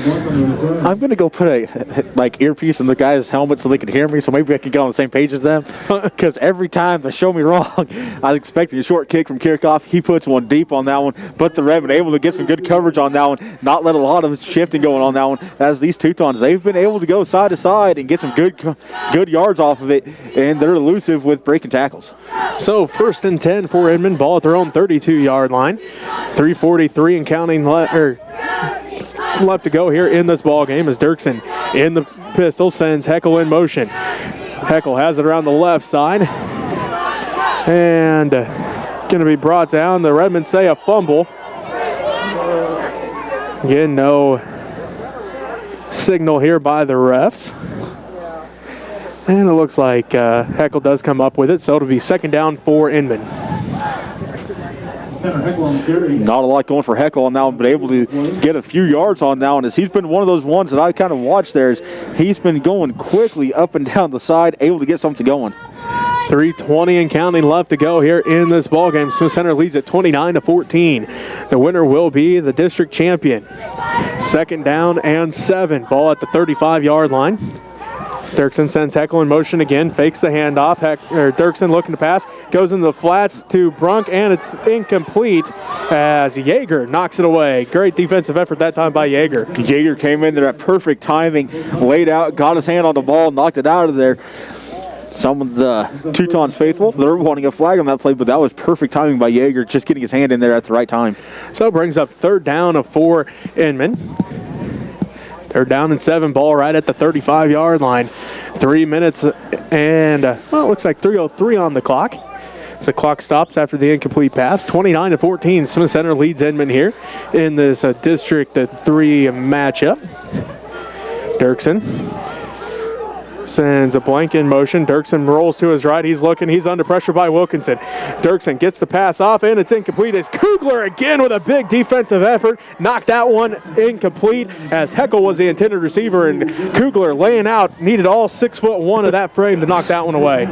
[SPEAKER 2] I'm going to go put a earpiece in the guy's helmet so they can hear me, so maybe I can get on the same page as them. Because every time they show me wrong, I was expecting a short kick from Kirchhoff. He puts one deep on that one, but the Redmen able to get some good coverage on that one, not let a lot of shifting going on that one. As these Teutons, they've been able to go side to side and get some good yards off of it, and they're elusive with breaking tackles.
[SPEAKER 1] So 1st and 10 for Inman, ball at their own 32-yard line. 3:43 and counting left to go here in this ball game as Dirksen in the pistol sends Heckel in motion. Heckel has it around the left side and going to be brought down. The Redmen say a fumble. Again, no signal here by the refs. And it looks like Heckel does come up with it, so it'll be 2nd down for Inman.
[SPEAKER 2] Not a lot going for Heckel on that one, but able to get a few yards on that one, as he's been one of those ones that I kind of watched there. Is he's been going quickly up and down the side, able to get something going.
[SPEAKER 1] 3:20 and counting left to go here in this ball game. Smith Center leads at 29-14. The winner will be the district champion. 2nd down and 7. Ball at the 35-yard line. Dirksen sends Heckel in motion again, fakes the handoff. Dirksen looking to pass, goes into the flats to Brunk, and it's incomplete as Yeager knocks it away. Great defensive effort that time by Yeager.
[SPEAKER 2] Yeager came in there at perfect timing, laid out, got his hand on the ball, knocked it out of there. Some of the Teutons faithful, they're wanting a flag on that play, but that was perfect timing by Yeager, just getting his hand in there at the right time.
[SPEAKER 1] So it brings up 3rd down for Inman. 3rd down and 7, ball right at the 35-yard line. 3 minutes and, it looks like 3:03 on the clock. As the clock stops after the incomplete pass. 29-14, Smith Center leads Inman here in this District 3 matchup. Dirksen sends a blank in motion. Dirksen rolls to his right. He's looking. He's under pressure by Wilkinson. Dirksen gets the pass off, and it's incomplete as Kugler again with a big defensive effort. Knocked that one incomplete as Heckel was the intended receiver, and Kugler laying out. Needed all 6'1" of that frame to knock that one away.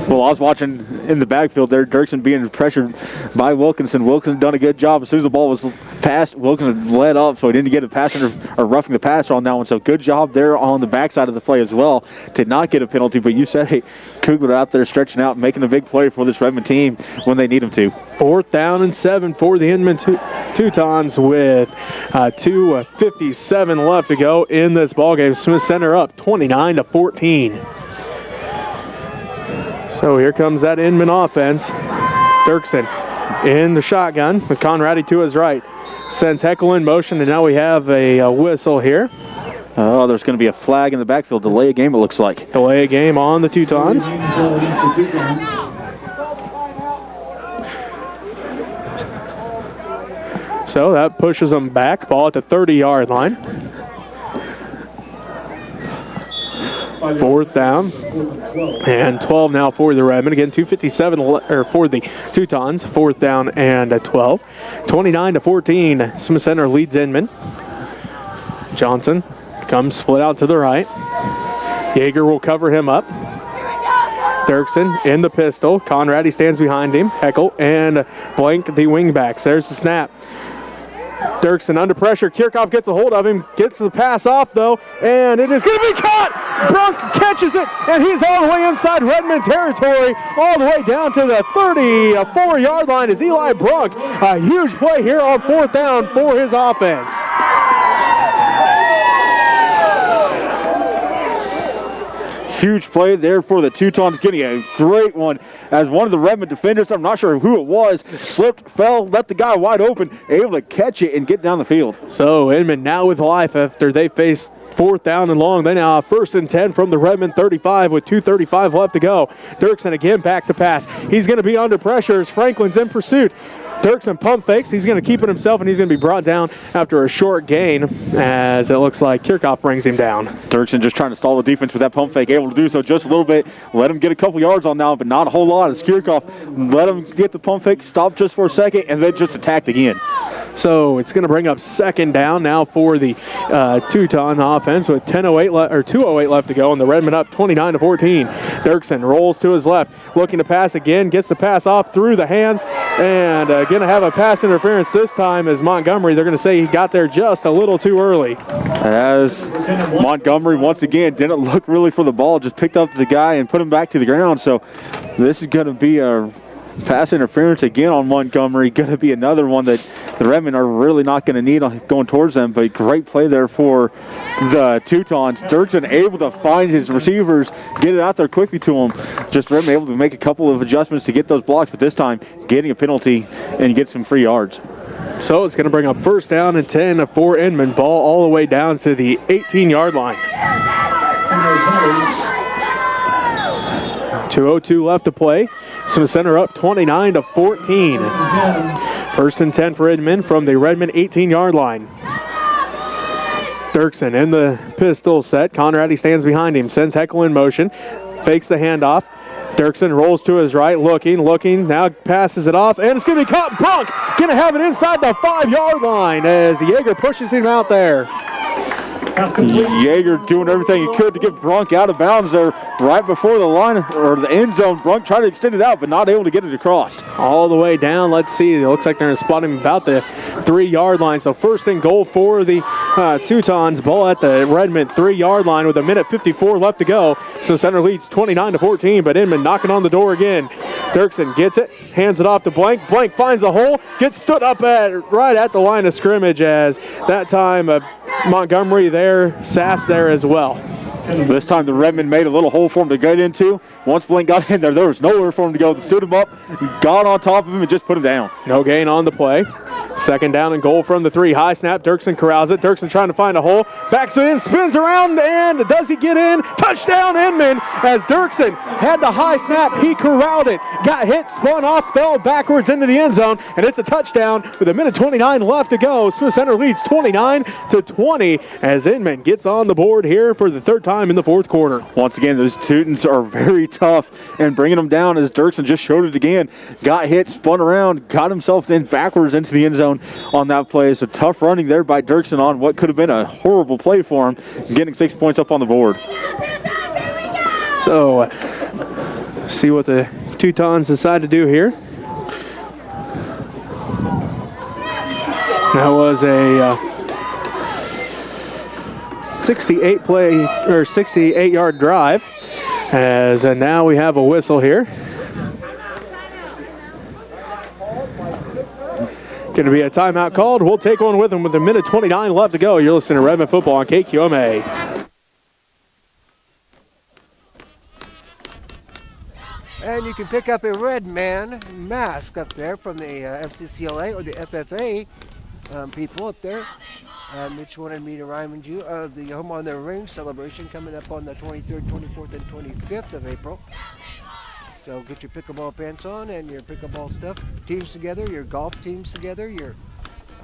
[SPEAKER 2] Well, I was watching in the backfield there, Dirksen being pressured by Wilkinson. Wilkinson done a good job. As soon as the ball was passed, Wilkinson led up, so he didn't get a pass or roughing the passer on that one. So good job there on the backside of the play as well. Did not get a penalty, but you said, hey, Kugler out there stretching out, making a big play for this Redmond team when they need him to.
[SPEAKER 1] 4th down and 7 for the Inman Teutons with 2:57 left to go in this ballgame. Smith Center up 29-14. So here comes that Inman offense. Dirksen in the shotgun with Conradi to his right. Sends Heckel in motion, and now we have a whistle here.
[SPEAKER 2] Oh, there's going to be a flag in the backfield. Delay a game, it looks like.
[SPEAKER 1] Delay a game on the Teutons. So that pushes them back. Ball at the 30-yard line. 4th down and 12 now for the Redmen. Again, 2:57 for the Teutons. 4th down and 12. 29-14. Smith Center leads Inman. Johnson comes split out to the right. Yeager will cover him up. Dirksen in the pistol. Conradi stands behind him. Heckel and Blank, the wingbacks. There's the snap. Dirksen under pressure. Kirchhoff gets a hold of him. Gets the pass off, though, and it is going to be caught. Brunk catches it, and he's all the way inside Redmond territory, all the way down to the 34-yard line is Eli Brunk. A huge play here on 4th down for his offense.
[SPEAKER 2] Huge play there for the Teutons, getting a great one as one of the Redmond defenders, I'm not sure who it was, slipped, fell, left the guy wide open, able to catch it and get down the field.
[SPEAKER 1] So Inman now with life after they face 4th down and long. They now have 1st and 10 from the Redmond 35 with 2:35 left to go. Dirksen again back to pass. He's going to be under pressure as Franklin's in pursuit. Dirksen pump fakes. He's going to keep it himself, and he's going to be brought down after a short gain as it looks like Kirchhoff brings him down.
[SPEAKER 2] Dirksen just trying to stall the defense with that pump fake, able to do so just a little bit. Let him get a couple yards on now, but not a whole lot as Kirchhoff let him get the pump fake, stop just for a second, and then just attacked again.
[SPEAKER 1] So it's going to bring up second down now for the Teuton offense with 2:08 left to go, and the Redmond up 29-14. Dirksen rolls to his left, looking to pass again, gets the pass off through the hands, and going to have a pass interference this time as Montgomery. They're going to say he got there just a little too early.
[SPEAKER 2] As Montgomery once again didn't look really for the ball, just picked up the guy and put him back to the ground. So this is going to be a pass interference again on Montgomery. Going to be another one that the Redmen are really not going to need going towards them, but great play there for the Teutons. Dirksen able to find his receivers, get it out there quickly to him. Just Redmen able to make a couple of adjustments to get those blocks, but this time getting a penalty and get some free yards.
[SPEAKER 1] So it's going to bring up first down and 10 for Inman. Ball all the way down to the 18-yard line. 2:02 left to play. Smith Center up 29-14. First and 10 for Inman from the Redmond 18-yard line. Dirksen in the pistol set. Conradi stands behind him, sends Heckel in motion, fakes the handoff. Dirksen rolls to his right, looking, now passes it off, and it's going to be caught. Brunk going to have it inside the 5-yard line as Yeager pushes him out there.
[SPEAKER 2] Yeager doing everything he could to get Brunk out of bounds there right before the line or the end zone. Brunk tried to extend it out, but not able to get it across.
[SPEAKER 1] All the way down. Let's see. It looks like they're going to spot him about the 3-yard line. So first and goal for the Teutons. Ball at the Redmond 3-yard line with 1:54 left to go. So Center leads 29-14, but Inman knocking on the door again. Dirksen gets it, hands it off to Blank. Blank finds a hole, gets stood up right at the line of scrimmage as that time Montgomery there, Sass there as well.
[SPEAKER 2] This time the Redmen made a little hole for him to get into. Once Blank got in there was nowhere for him to go. They stood him up, got on top of him, and just put him down.
[SPEAKER 1] No gain on the play. Second down and goal from the 3. High snap. Dirksen corrals it. Dirksen trying to find a hole. Backs it in, spins around, and does he get in? Touchdown Inman as Dirksen had the high snap. He corralled it. Got hit, spun off, fell backwards into the end zone, and it's a touchdown with 1:29 left to go. Smith Center leads 29-20 as Inman gets on the board here for the third time in the fourth quarter.
[SPEAKER 2] Once again, those Teutons are very tough and bringing them down as Dirksen just showed it again. Got hit, spun around, got himself in backwards into the end zone on that play. So tough running there by Dirksen on what could have been a horrible play for him, getting 6 points up on the board.
[SPEAKER 1] So see what the Teutons decide to do here. That was a 68-yard drive. As now we have a whistle here. Going to be a timeout called. We'll take one with them with 1:29 left to go. You're listening to Redmond Football on KQMA.
[SPEAKER 3] And you can pick up a Redman mask up there from the FCCLA or the FFA people up there. Mitch wanted me to remind you of the Home on the Ring celebration coming up on the 23rd, 24th, and 25th of April. So get your pickleball pants on and your pickleball stuff, teams together, your golf teams together, your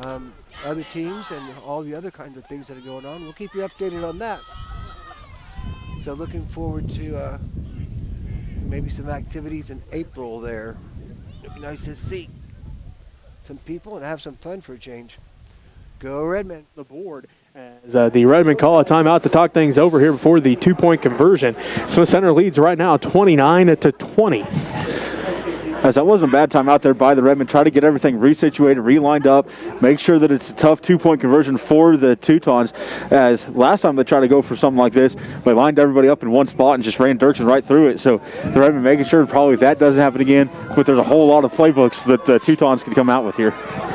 [SPEAKER 3] other teams, and all the other kinds of things that are going on. We'll keep you updated on that. So looking forward to maybe some activities in April there. It'll be nice to see some people and have some fun for a change. Go Redmen.
[SPEAKER 1] The board as the Redmen call a timeout to talk things over here before the 2-point conversion. Smith Center leads right now 29-20.
[SPEAKER 2] As that wasn't a bad time out there by the Redmen. Try to get everything resituated, relined up, make sure that it's a tough 2-point conversion for the Teutons. As last time they tried to go for something like this, they lined everybody up in one spot and just ran Dirksen right through it. So the Redmen making sure probably that doesn't happen again, but there's a whole lot of playbooks that the Teutons can come out with here.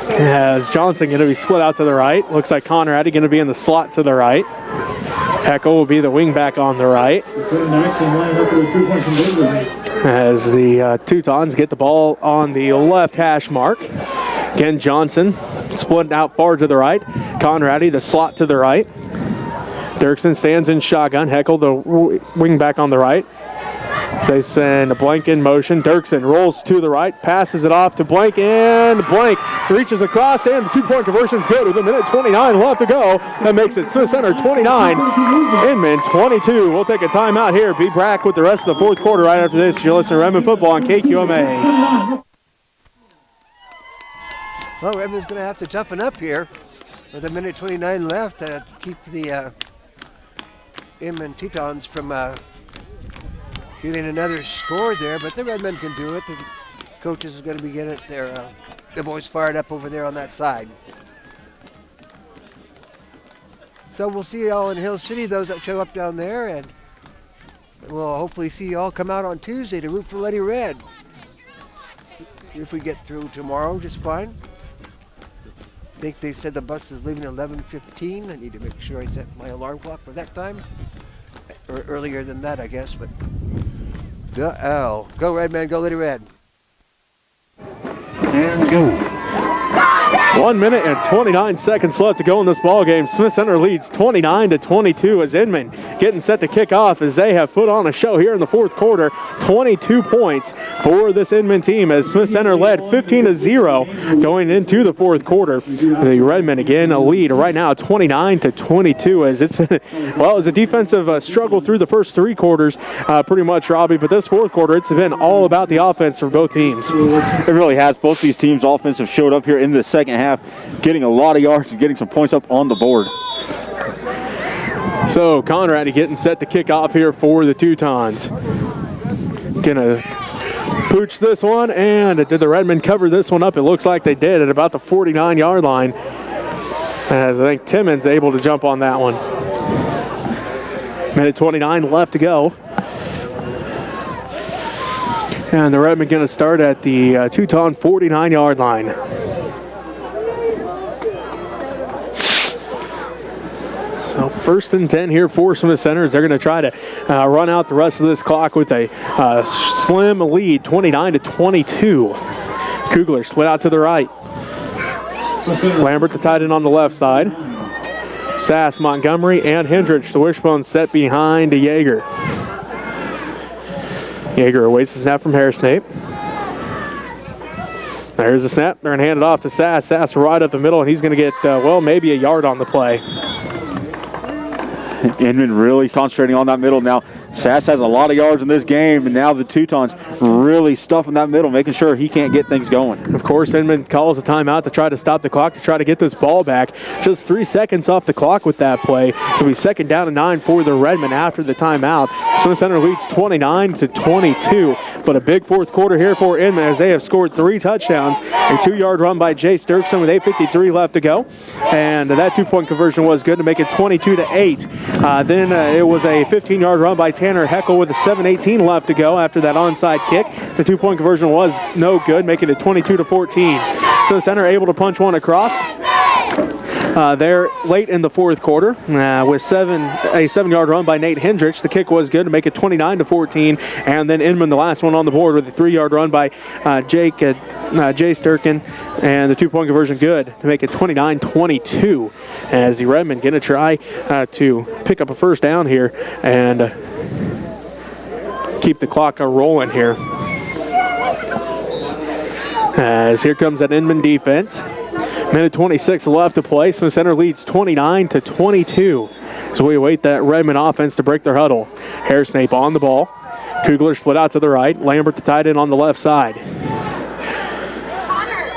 [SPEAKER 1] As Johnson going to be split out to the right. Looks like Conradi going to be in the slot to the right. Heckel will be the wing back on the right. As the Teutons get the ball on the left hash mark. Again, Johnson split out far to the right. Conradi, the slot to the right. Dirksen stands in shotgun. Heckel, the wing back on the right. They send a Blank in motion. Dirksen rolls to the right, passes it off to Blank, and Blank reaches across, and the 2-point conversion is good with 1:29 left to go. That makes it Smith Center 29, Inman 22. We'll take a timeout here. Be back with the rest of the fourth quarter right after this. You're listening to Redmond Football on KQMA.
[SPEAKER 3] Well, Redmond's going to have to toughen up here with a minute 29 left to keep the Inman Teutons from getting another score there, but the Redmen can do it. The coaches is going to be getting the boys fired up over there on that side. So we'll see you all in Hill City, those that show up down there, and we'll hopefully see you all come out on Tuesday to root for Lady Red. If we get through tomorrow, just fine. I think they said the bus is leaving at 11:15. I need to make sure I set my alarm clock for that time. Or earlier than that, I guess, but go Redman, go Lady Red.
[SPEAKER 2] And go.
[SPEAKER 1] 1 minute and 29 seconds left to go in this ball game. Smith Center leads 29-22 as Inman getting set to kick off as they have put on a show here in the fourth quarter. 22 points for this Inman team as Smith Center led 15-0 going into the fourth quarter. The Redmen again a lead right now 29-22 as it's been, well, as a defensive struggle through the first three quarters pretty much, Robbie, but this fourth quarter it's been all about the offense for both teams.
[SPEAKER 2] It really has. Both these teams' offense have showed up here in the second half, getting a lot of yards and getting some points up on the board.
[SPEAKER 1] So Conrad getting set to kick off here for the Teutons. Gonna pooch this one, and did the Redmen cover this one up? It looks like they did at about the 49-yard line, as I think Timmons able to jump on that one. Minute 29 left to go. And the Redmen gonna start at the Teuton 49-yard line. So 1st and 10 here for Smith Center. They're going to try to run out the rest of this clock with a slim lead, 29-22. Kugler split out to the right. Lambert the tight end on the left side. Sass, Montgomery, and Hendrich, the wishbone set behind Yeager. Yeager awaits the snap from Harrisnape. There's the snap. They're going to hand it off to Sass. Sass right up the middle, and he's going to get, well, maybe a yard on the play.
[SPEAKER 2] Inman really concentrating on that middle now. Sass has a lot of yards in this game, and now the Teutons really stuffing that middle, making sure he can't get things going.
[SPEAKER 1] Of course, Inman calls a timeout to try to stop the clock, to try to get this ball back. Just 3 seconds off the clock with that play. It'll be 2nd down and 9 for the Redmen after the timeout. Smith Center leads 29-22, but a big fourth quarter here for Inman as they have scored 3 touchdowns. A 2-yard run by Jay Sturkson with 8:53 left to go, and that 2-point conversion was good to make it 22-8. Then it was a 15-yard run by Tanner Heckel with 7:18 left to go after that onside kick. The 2-point conversion was no good, making it 22-14. So Center able to punch one across. There late in the fourth quarter with a 7-yard run by Nate Hendrich. The kick was good to make it 29-14, and then Inman the last one on the board with a 3-yard run by Jay Sturkin, and the 2-point conversion good to make it 29-22 as the Redmen going to try to pick up a first down here and keep the clock rolling here. As here comes that Inman defense. Minute 26 left to play. Smith Center leads 29-22. So we await that Redmond offense to break their huddle. Harrisnape on the ball. Kugler split out to the right. Lambert the tight end on the left side.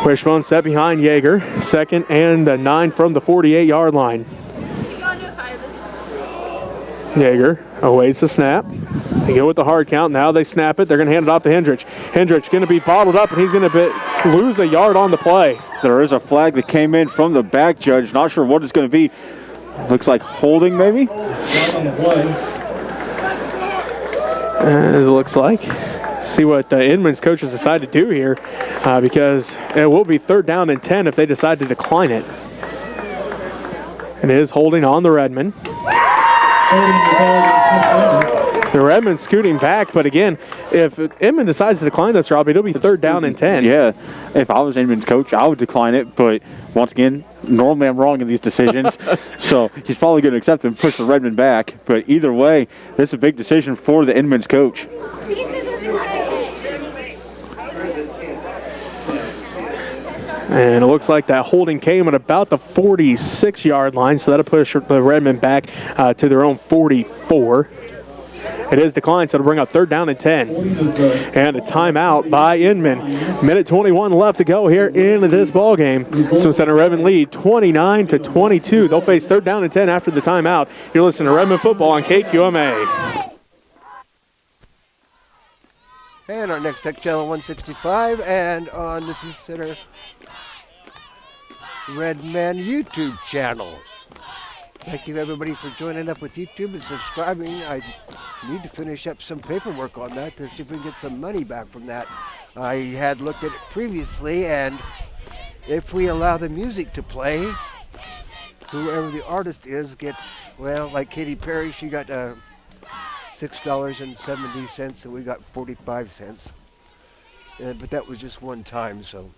[SPEAKER 1] Wishbone set behind Yeager. 2nd and 9 from the 48-yard line. Yeager awaits the snap. They go with the hard count. Now they snap it. They're going to hand it off to Hendrich. Hendrich going to be bottled up, and he's going to lose a yard on the play.
[SPEAKER 2] There is a flag that came in from the back judge. Not sure what it's going to be. Looks like holding, maybe?
[SPEAKER 1] As it looks like. See what Inman's coaches decide to do here because it will be 3rd down and 10 if they decide to decline it. It is holding on the Redmen. The Redmen scooting back, but again, if Inman decides to decline this, Robbie, it'll be 3rd down and 10.
[SPEAKER 2] Yeah, if I was Inman's coach, I would decline it, but once again, normally I'm wrong in these decisions, so he's probably going to accept and push the Redmen back, but either way, this is a big decision for the Inman's coach.
[SPEAKER 1] And it looks like that holding came at about the 46-yard line, so that'll push the Redmen back to their own 44. It is declined, so it'll bring up 3rd down and 10. And a timeout by Inman. Minute 21 left to go here in this ball game. Smith Center Redmond lead 29-22. They'll face 3rd down and 10 after the timeout. You're listening to Redmond football on KQMA.
[SPEAKER 3] And our next tech channel 165 and on the Smith Center Redmen YouTube channel. Thank you everybody for joining up with YouTube and subscribing. I need to finish up some paperwork on that to see if we can get some money back from that. I had looked at it previously, and if we allow the music to play, whoever the artist is gets, well, like Katy Perry, she got $6.70 and we got 45 cents. But that was just one time, so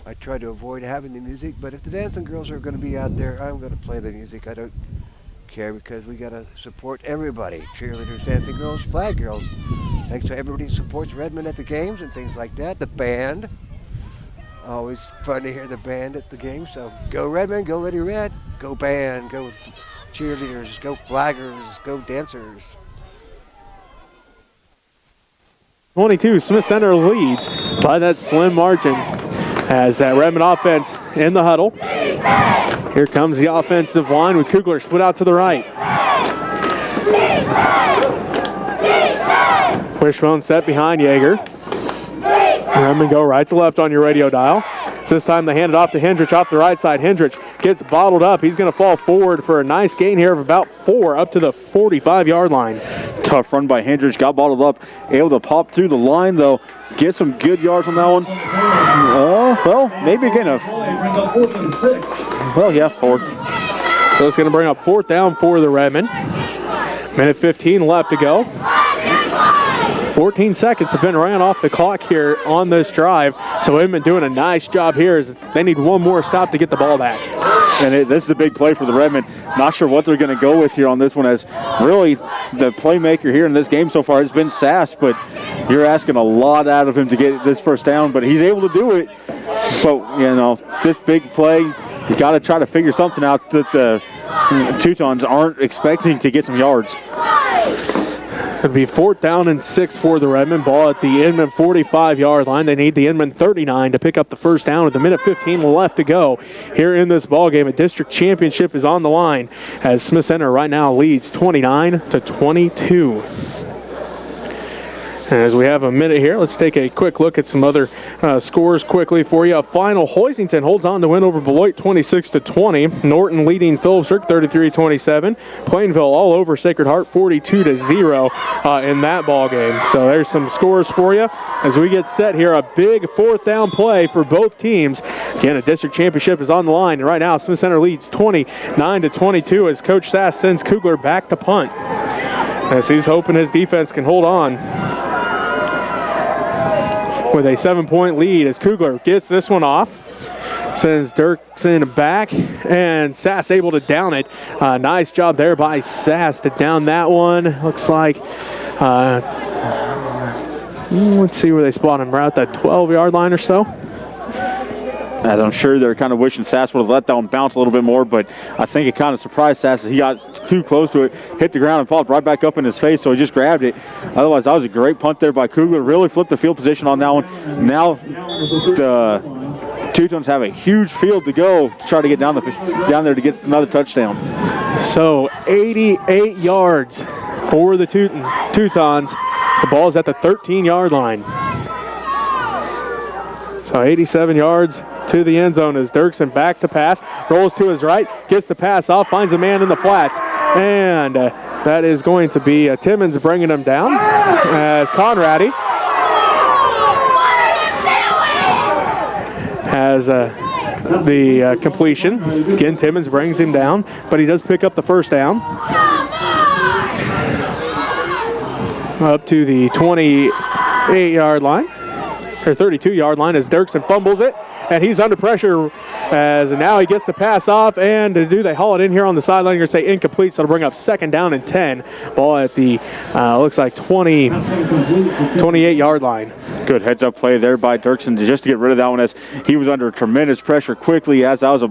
[SPEAKER 3] I try to avoid having the music. But if the dancing girls are going to be out there, I'm going to play the music. I don't care because we got to support everybody. Cheerleaders, dancing girls, flag girls. Thanks to everybody who supports Redmond at the games and things like that. The band. Always fun to hear the band at the game. So go Redmond, go Lady Red, go band, go cheerleaders, go flaggers, go dancers.
[SPEAKER 1] 22, Smith Center leads by that slim margin as that Redmond offense in the huddle. Here comes the offensive line with Kugler split out to the right. Wishbone set behind Yeager. Redmond go right to left on your radio dial. So this time they hand it off to Hendrich off the right side. Hendrich gets bottled up. He's going to fall forward for a nice gain here of about 4 up to the 45-yard line.
[SPEAKER 2] Tough run by Hendrich. Got bottled up. Able to pop through the line, though. Get some good yards on that one. Well, maybe again. Well, yeah, 4.
[SPEAKER 1] So it's going to bring up 4th down for the Redmond. Minute 15 left to go. 14 seconds have been ran off the clock here on this drive. So Inman doing a nice job here as they need one more stop to get the ball back.
[SPEAKER 2] And this is a big play for the Redmen. Not sure what they're going to go with here on this one, as really the playmaker here in this game so far has been Sass, but you're asking a lot out of him to get this first down, but he's able to do it. But, you know, this big play, you got to try to figure something out that the Teutons aren't expecting to get some yards.
[SPEAKER 1] It'll be 4th down and 6 for the Redmond. Ball at the Inman 45-yard line. They need the Inman 39 to pick up the first down with a minute 15 left to go here in this ball game. A district championship is on the line as Smith Center right now leads 29-22. As we have a minute here, let's take a quick look at some other scores quickly for you. Final, Hoisington holds on to win over Beloit 26-20. Norton leading Phillipsburg 33-27. Plainville all over Sacred Heart 42-0 in that ball game. So there's some scores for you as we get set here. A big 4th down play for both teams. Again, a district championship is on the line. And right now, Smith Center leads 29-22 as Coach Sass sends Kugler back to punt. As he's hoping his defense can hold on with a 7-point lead as Kugler gets this one off. Sends Dirksen back, and Sass able to down it. Nice job there by Sass to down that one. Looks like, let's see where they spot him. Right at the 12-yard line or so.
[SPEAKER 2] As I'm sure they're kind of wishing Sass would have let that one bounce a little bit more, but I think it kind of surprised Sass as he got too close to it, hit the ground, and popped right back up in his face, so he just grabbed it. Otherwise, that was a great punt there by Kugler. Really flipped the field position on that one. Now the Teutons have a huge field to go to try to get down there to get another touchdown.
[SPEAKER 1] So 88 yards for the Teutons. So the ball is at the 13-yard line. So 87 yards to the end zone as Dirksen back to pass, rolls to his right, gets the pass off, finds a man in the flats, and that is going to be Timmons bringing him down as Conradi has the completion. Again, Timmons brings him down, but he does pick up the first down. Up to the 28-yard line. Or 32-yard line as Dirksen fumbles it, and he's under pressure as now he gets the pass off, and they haul it in here on the sideline. You're going to say incomplete, so it'll bring up 2nd down and 10. Ball at the, looks like 28-yard line.
[SPEAKER 2] Good heads-up play there by Dirksen just to get rid of that one as he was under tremendous pressure quickly, as that was a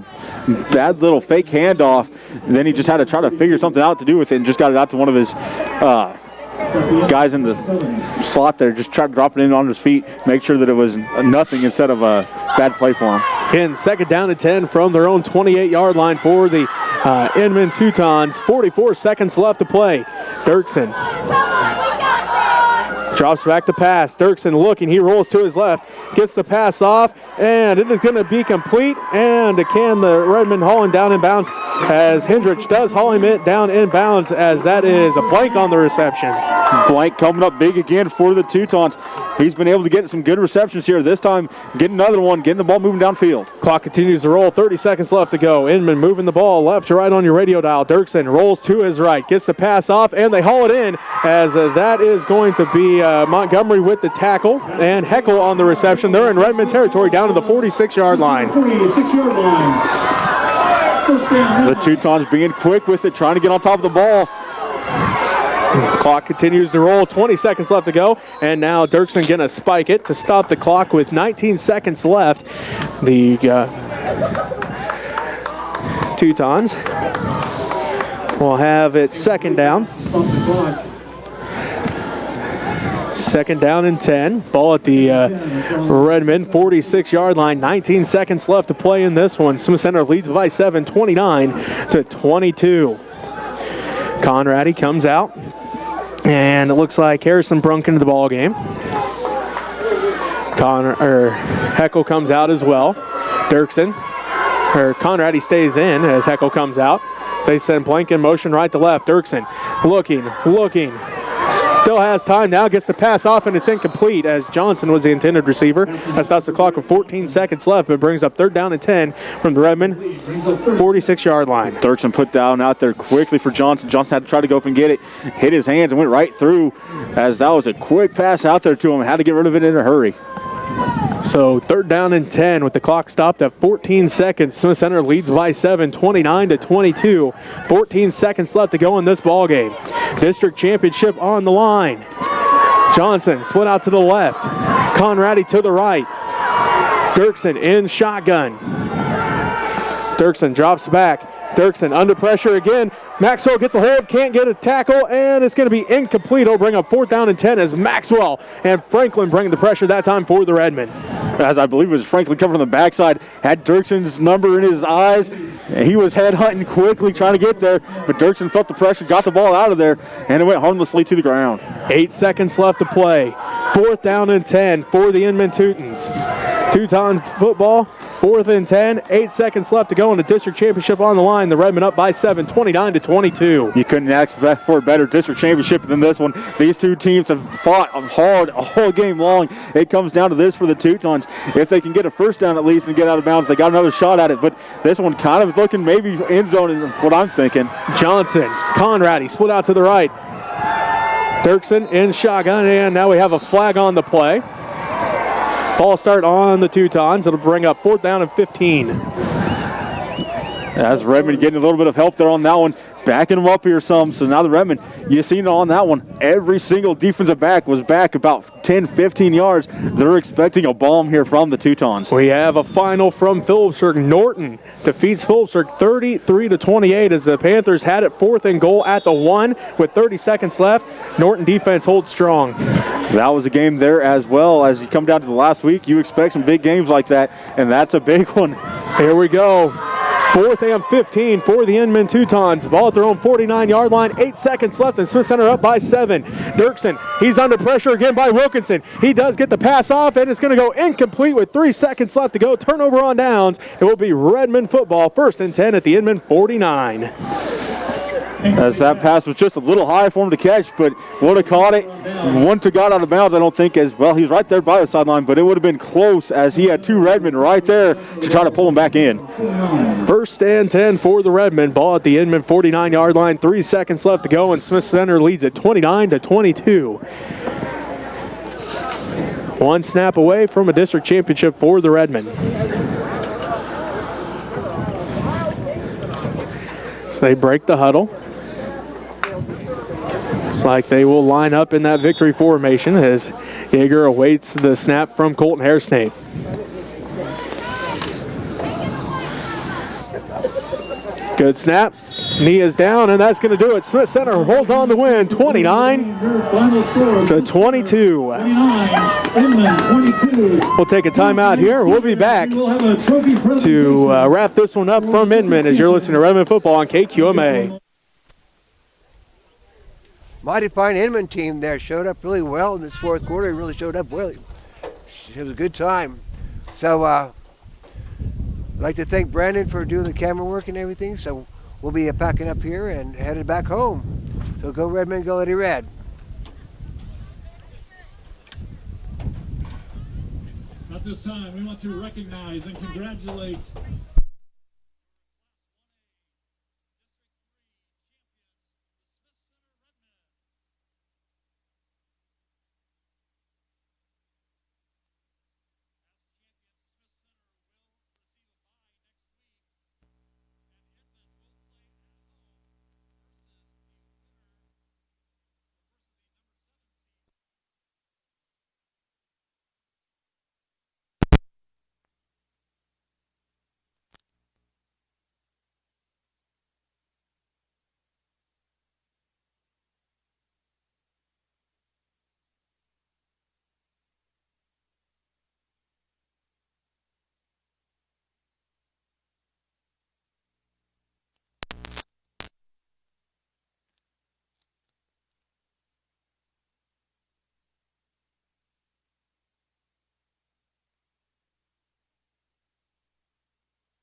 [SPEAKER 2] bad little fake handoff. And then he just had to try to figure something out to do with it and just got it out to one of his guys in the slot there just tried to drop it in on his feet, make sure that it was nothing instead of a bad play for him.
[SPEAKER 1] Again, second down and 10 from their own 28-yard line for the Inman Teutons. 44 seconds left to play. Dirksen drops back to pass. Dirksen looking. He rolls to his left. Gets the pass off, and it is going to be complete. And can the Redmond haul him down in bounds as Hendrich does haul him down in bounds, as that is a blank on the reception.
[SPEAKER 2] Blank coming up big again for the Teutons. He's been able to get some good receptions here. This time, getting another one, getting the ball moving downfield.
[SPEAKER 1] Clock continues to roll. 30 seconds left to go. Inman moving the ball left to right on your radio dial. Dirksen rolls to his right, gets the pass off, and they haul it in, as that is going to be Montgomery with the tackle, and Heckel on the reception. They're in Redmond territory down to the 46-yard line.
[SPEAKER 4] 46-yard line. First down.
[SPEAKER 2] The Teutons being quick with it, trying to get on top of the ball.
[SPEAKER 1] Clock continues to roll. 20 seconds left to go, and now Dirksen going to spike it to stop the clock with 19 seconds left. The Teutons will have it second down.
[SPEAKER 4] Stop the clock.
[SPEAKER 1] Second down and 10. Ball at the Redmond 46-yard line. 19 seconds left to play in this one. Smith Center leads by 7, 29-22. Conradi comes out, and it looks like Harrison Brunk into the ball game. Heckel comes out as well. Conradi stays in as Heckel comes out. They send Blank in motion right to left. Dirksen looking. Still has time now, gets the pass off, and it's incomplete as Johnson was the intended receiver. That stops the clock with 14 seconds left, but brings up third down and 10 from the Redmond 46-yard line.
[SPEAKER 2] Dirksen put down out there quickly for Johnson. Johnson had to try to go up and get it. Hit his hands and went right through, as that was a quick pass out there to him. Had to get rid of it in a hurry.
[SPEAKER 1] So third down and 10 with the clock stopped at 14 seconds. Smith Center leads by 7, 29-22. 14 seconds left to go in this ball game. District championship on the line. Johnson split out to the left. Conradi to the right. Dirksen in shotgun. Dirksen drops back. Dirksen under pressure again. Maxwell gets a hold, can't get a tackle, and it's going to be incomplete. It'll bring up fourth down and 10 as Maxwell and Franklin bring the pressure that time for the Redmen.
[SPEAKER 2] As I believe it was Franklin coming from the backside, had Dirksen's number in his eyes. He was head hunting quickly trying to get there, but Dirksen felt the pressure, got the ball out of there, and it went harmlessly to the ground.
[SPEAKER 1] 8 seconds left to play. Fourth down and 10 for the Inman Teutons. Teuton football, 4th and 10, 8 seconds left to go in the district championship on the line. The Redmen up by 7, 29-22.
[SPEAKER 2] You couldn't ask for a better district championship than this one. These two teams have fought hard all game long. It comes down to this for the Teutons. If they can get a first down at least and get out of bounds, they got another shot at it. But this one kind of looking maybe end zone is what I'm thinking.
[SPEAKER 1] Johnson, Conradi split out to the right. Dirksen in shotgun, and now we have a flag on the play. Ball start on the Teutons. It'll bring up fourth down and 15.
[SPEAKER 2] As Redmond getting a little bit of help there on that one, backing them up here some. So now the Redmond, you seen on that one, every single defensive back was back about 10, 15 yards. They're expecting a bomb here from the Teutons.
[SPEAKER 1] We have a final from Phillipsburg. Norton defeats Phillipsburg 33-28 as the Panthers had it 4th and goal at the 1 with 30 seconds left. Norton defense holds strong.
[SPEAKER 2] That was a game there as well. As you come down to the last week, you expect some big games like that, and that's a big one.
[SPEAKER 1] Here we go. 4th and 15 for the Inman Teutons. Ball at their own 49-yard line. 8 seconds left, and Smith Center up by 7. Dirksen, he's under pressure again by Wilkinson. He does get the pass off, and it's going to go incomplete with 3 seconds left to go. Turnover on downs. It will be Redmond football. 1st and 10 at the Inman 49.
[SPEAKER 2] As that pass was just a little high for him to catch, but would have caught it. Wouldn't have got out of bounds, I don't think, as well. He's right there by the sideline, but it would have been close as he had 2 Redmen right there to try to pull him back in.
[SPEAKER 1] 1st and 10 for the Redmen. Ball at the Inman 49-yard line. 3 seconds left to go, and Smith Center leads at 29-22. 1 snap away from a district championship for the Redmen. So they break the huddle. Looks like they will line up in that victory formation as Yeager awaits the snap from Colton Hairsnake. Good snap. Knee is down, and that's going to do it. Smith Center holds on to win 29
[SPEAKER 4] Final score
[SPEAKER 1] to 22.
[SPEAKER 4] 29, Inman 22.
[SPEAKER 1] We'll take a timeout here. We'll be back
[SPEAKER 4] We'll have a trophy
[SPEAKER 1] to
[SPEAKER 4] presentation.
[SPEAKER 1] wrap this one up from Inman as you're listening to Redmond Football on KQMA.
[SPEAKER 3] Mighty fine Inman team there. Showed up really well in this fourth quarter. It really showed up well. It was a good time. So I'd like to thank Brandon for doing the camera work and everything. So we'll be packing up here and headed back home. So go Redmond, go Lady Red.
[SPEAKER 4] At this time, we want to recognize and congratulate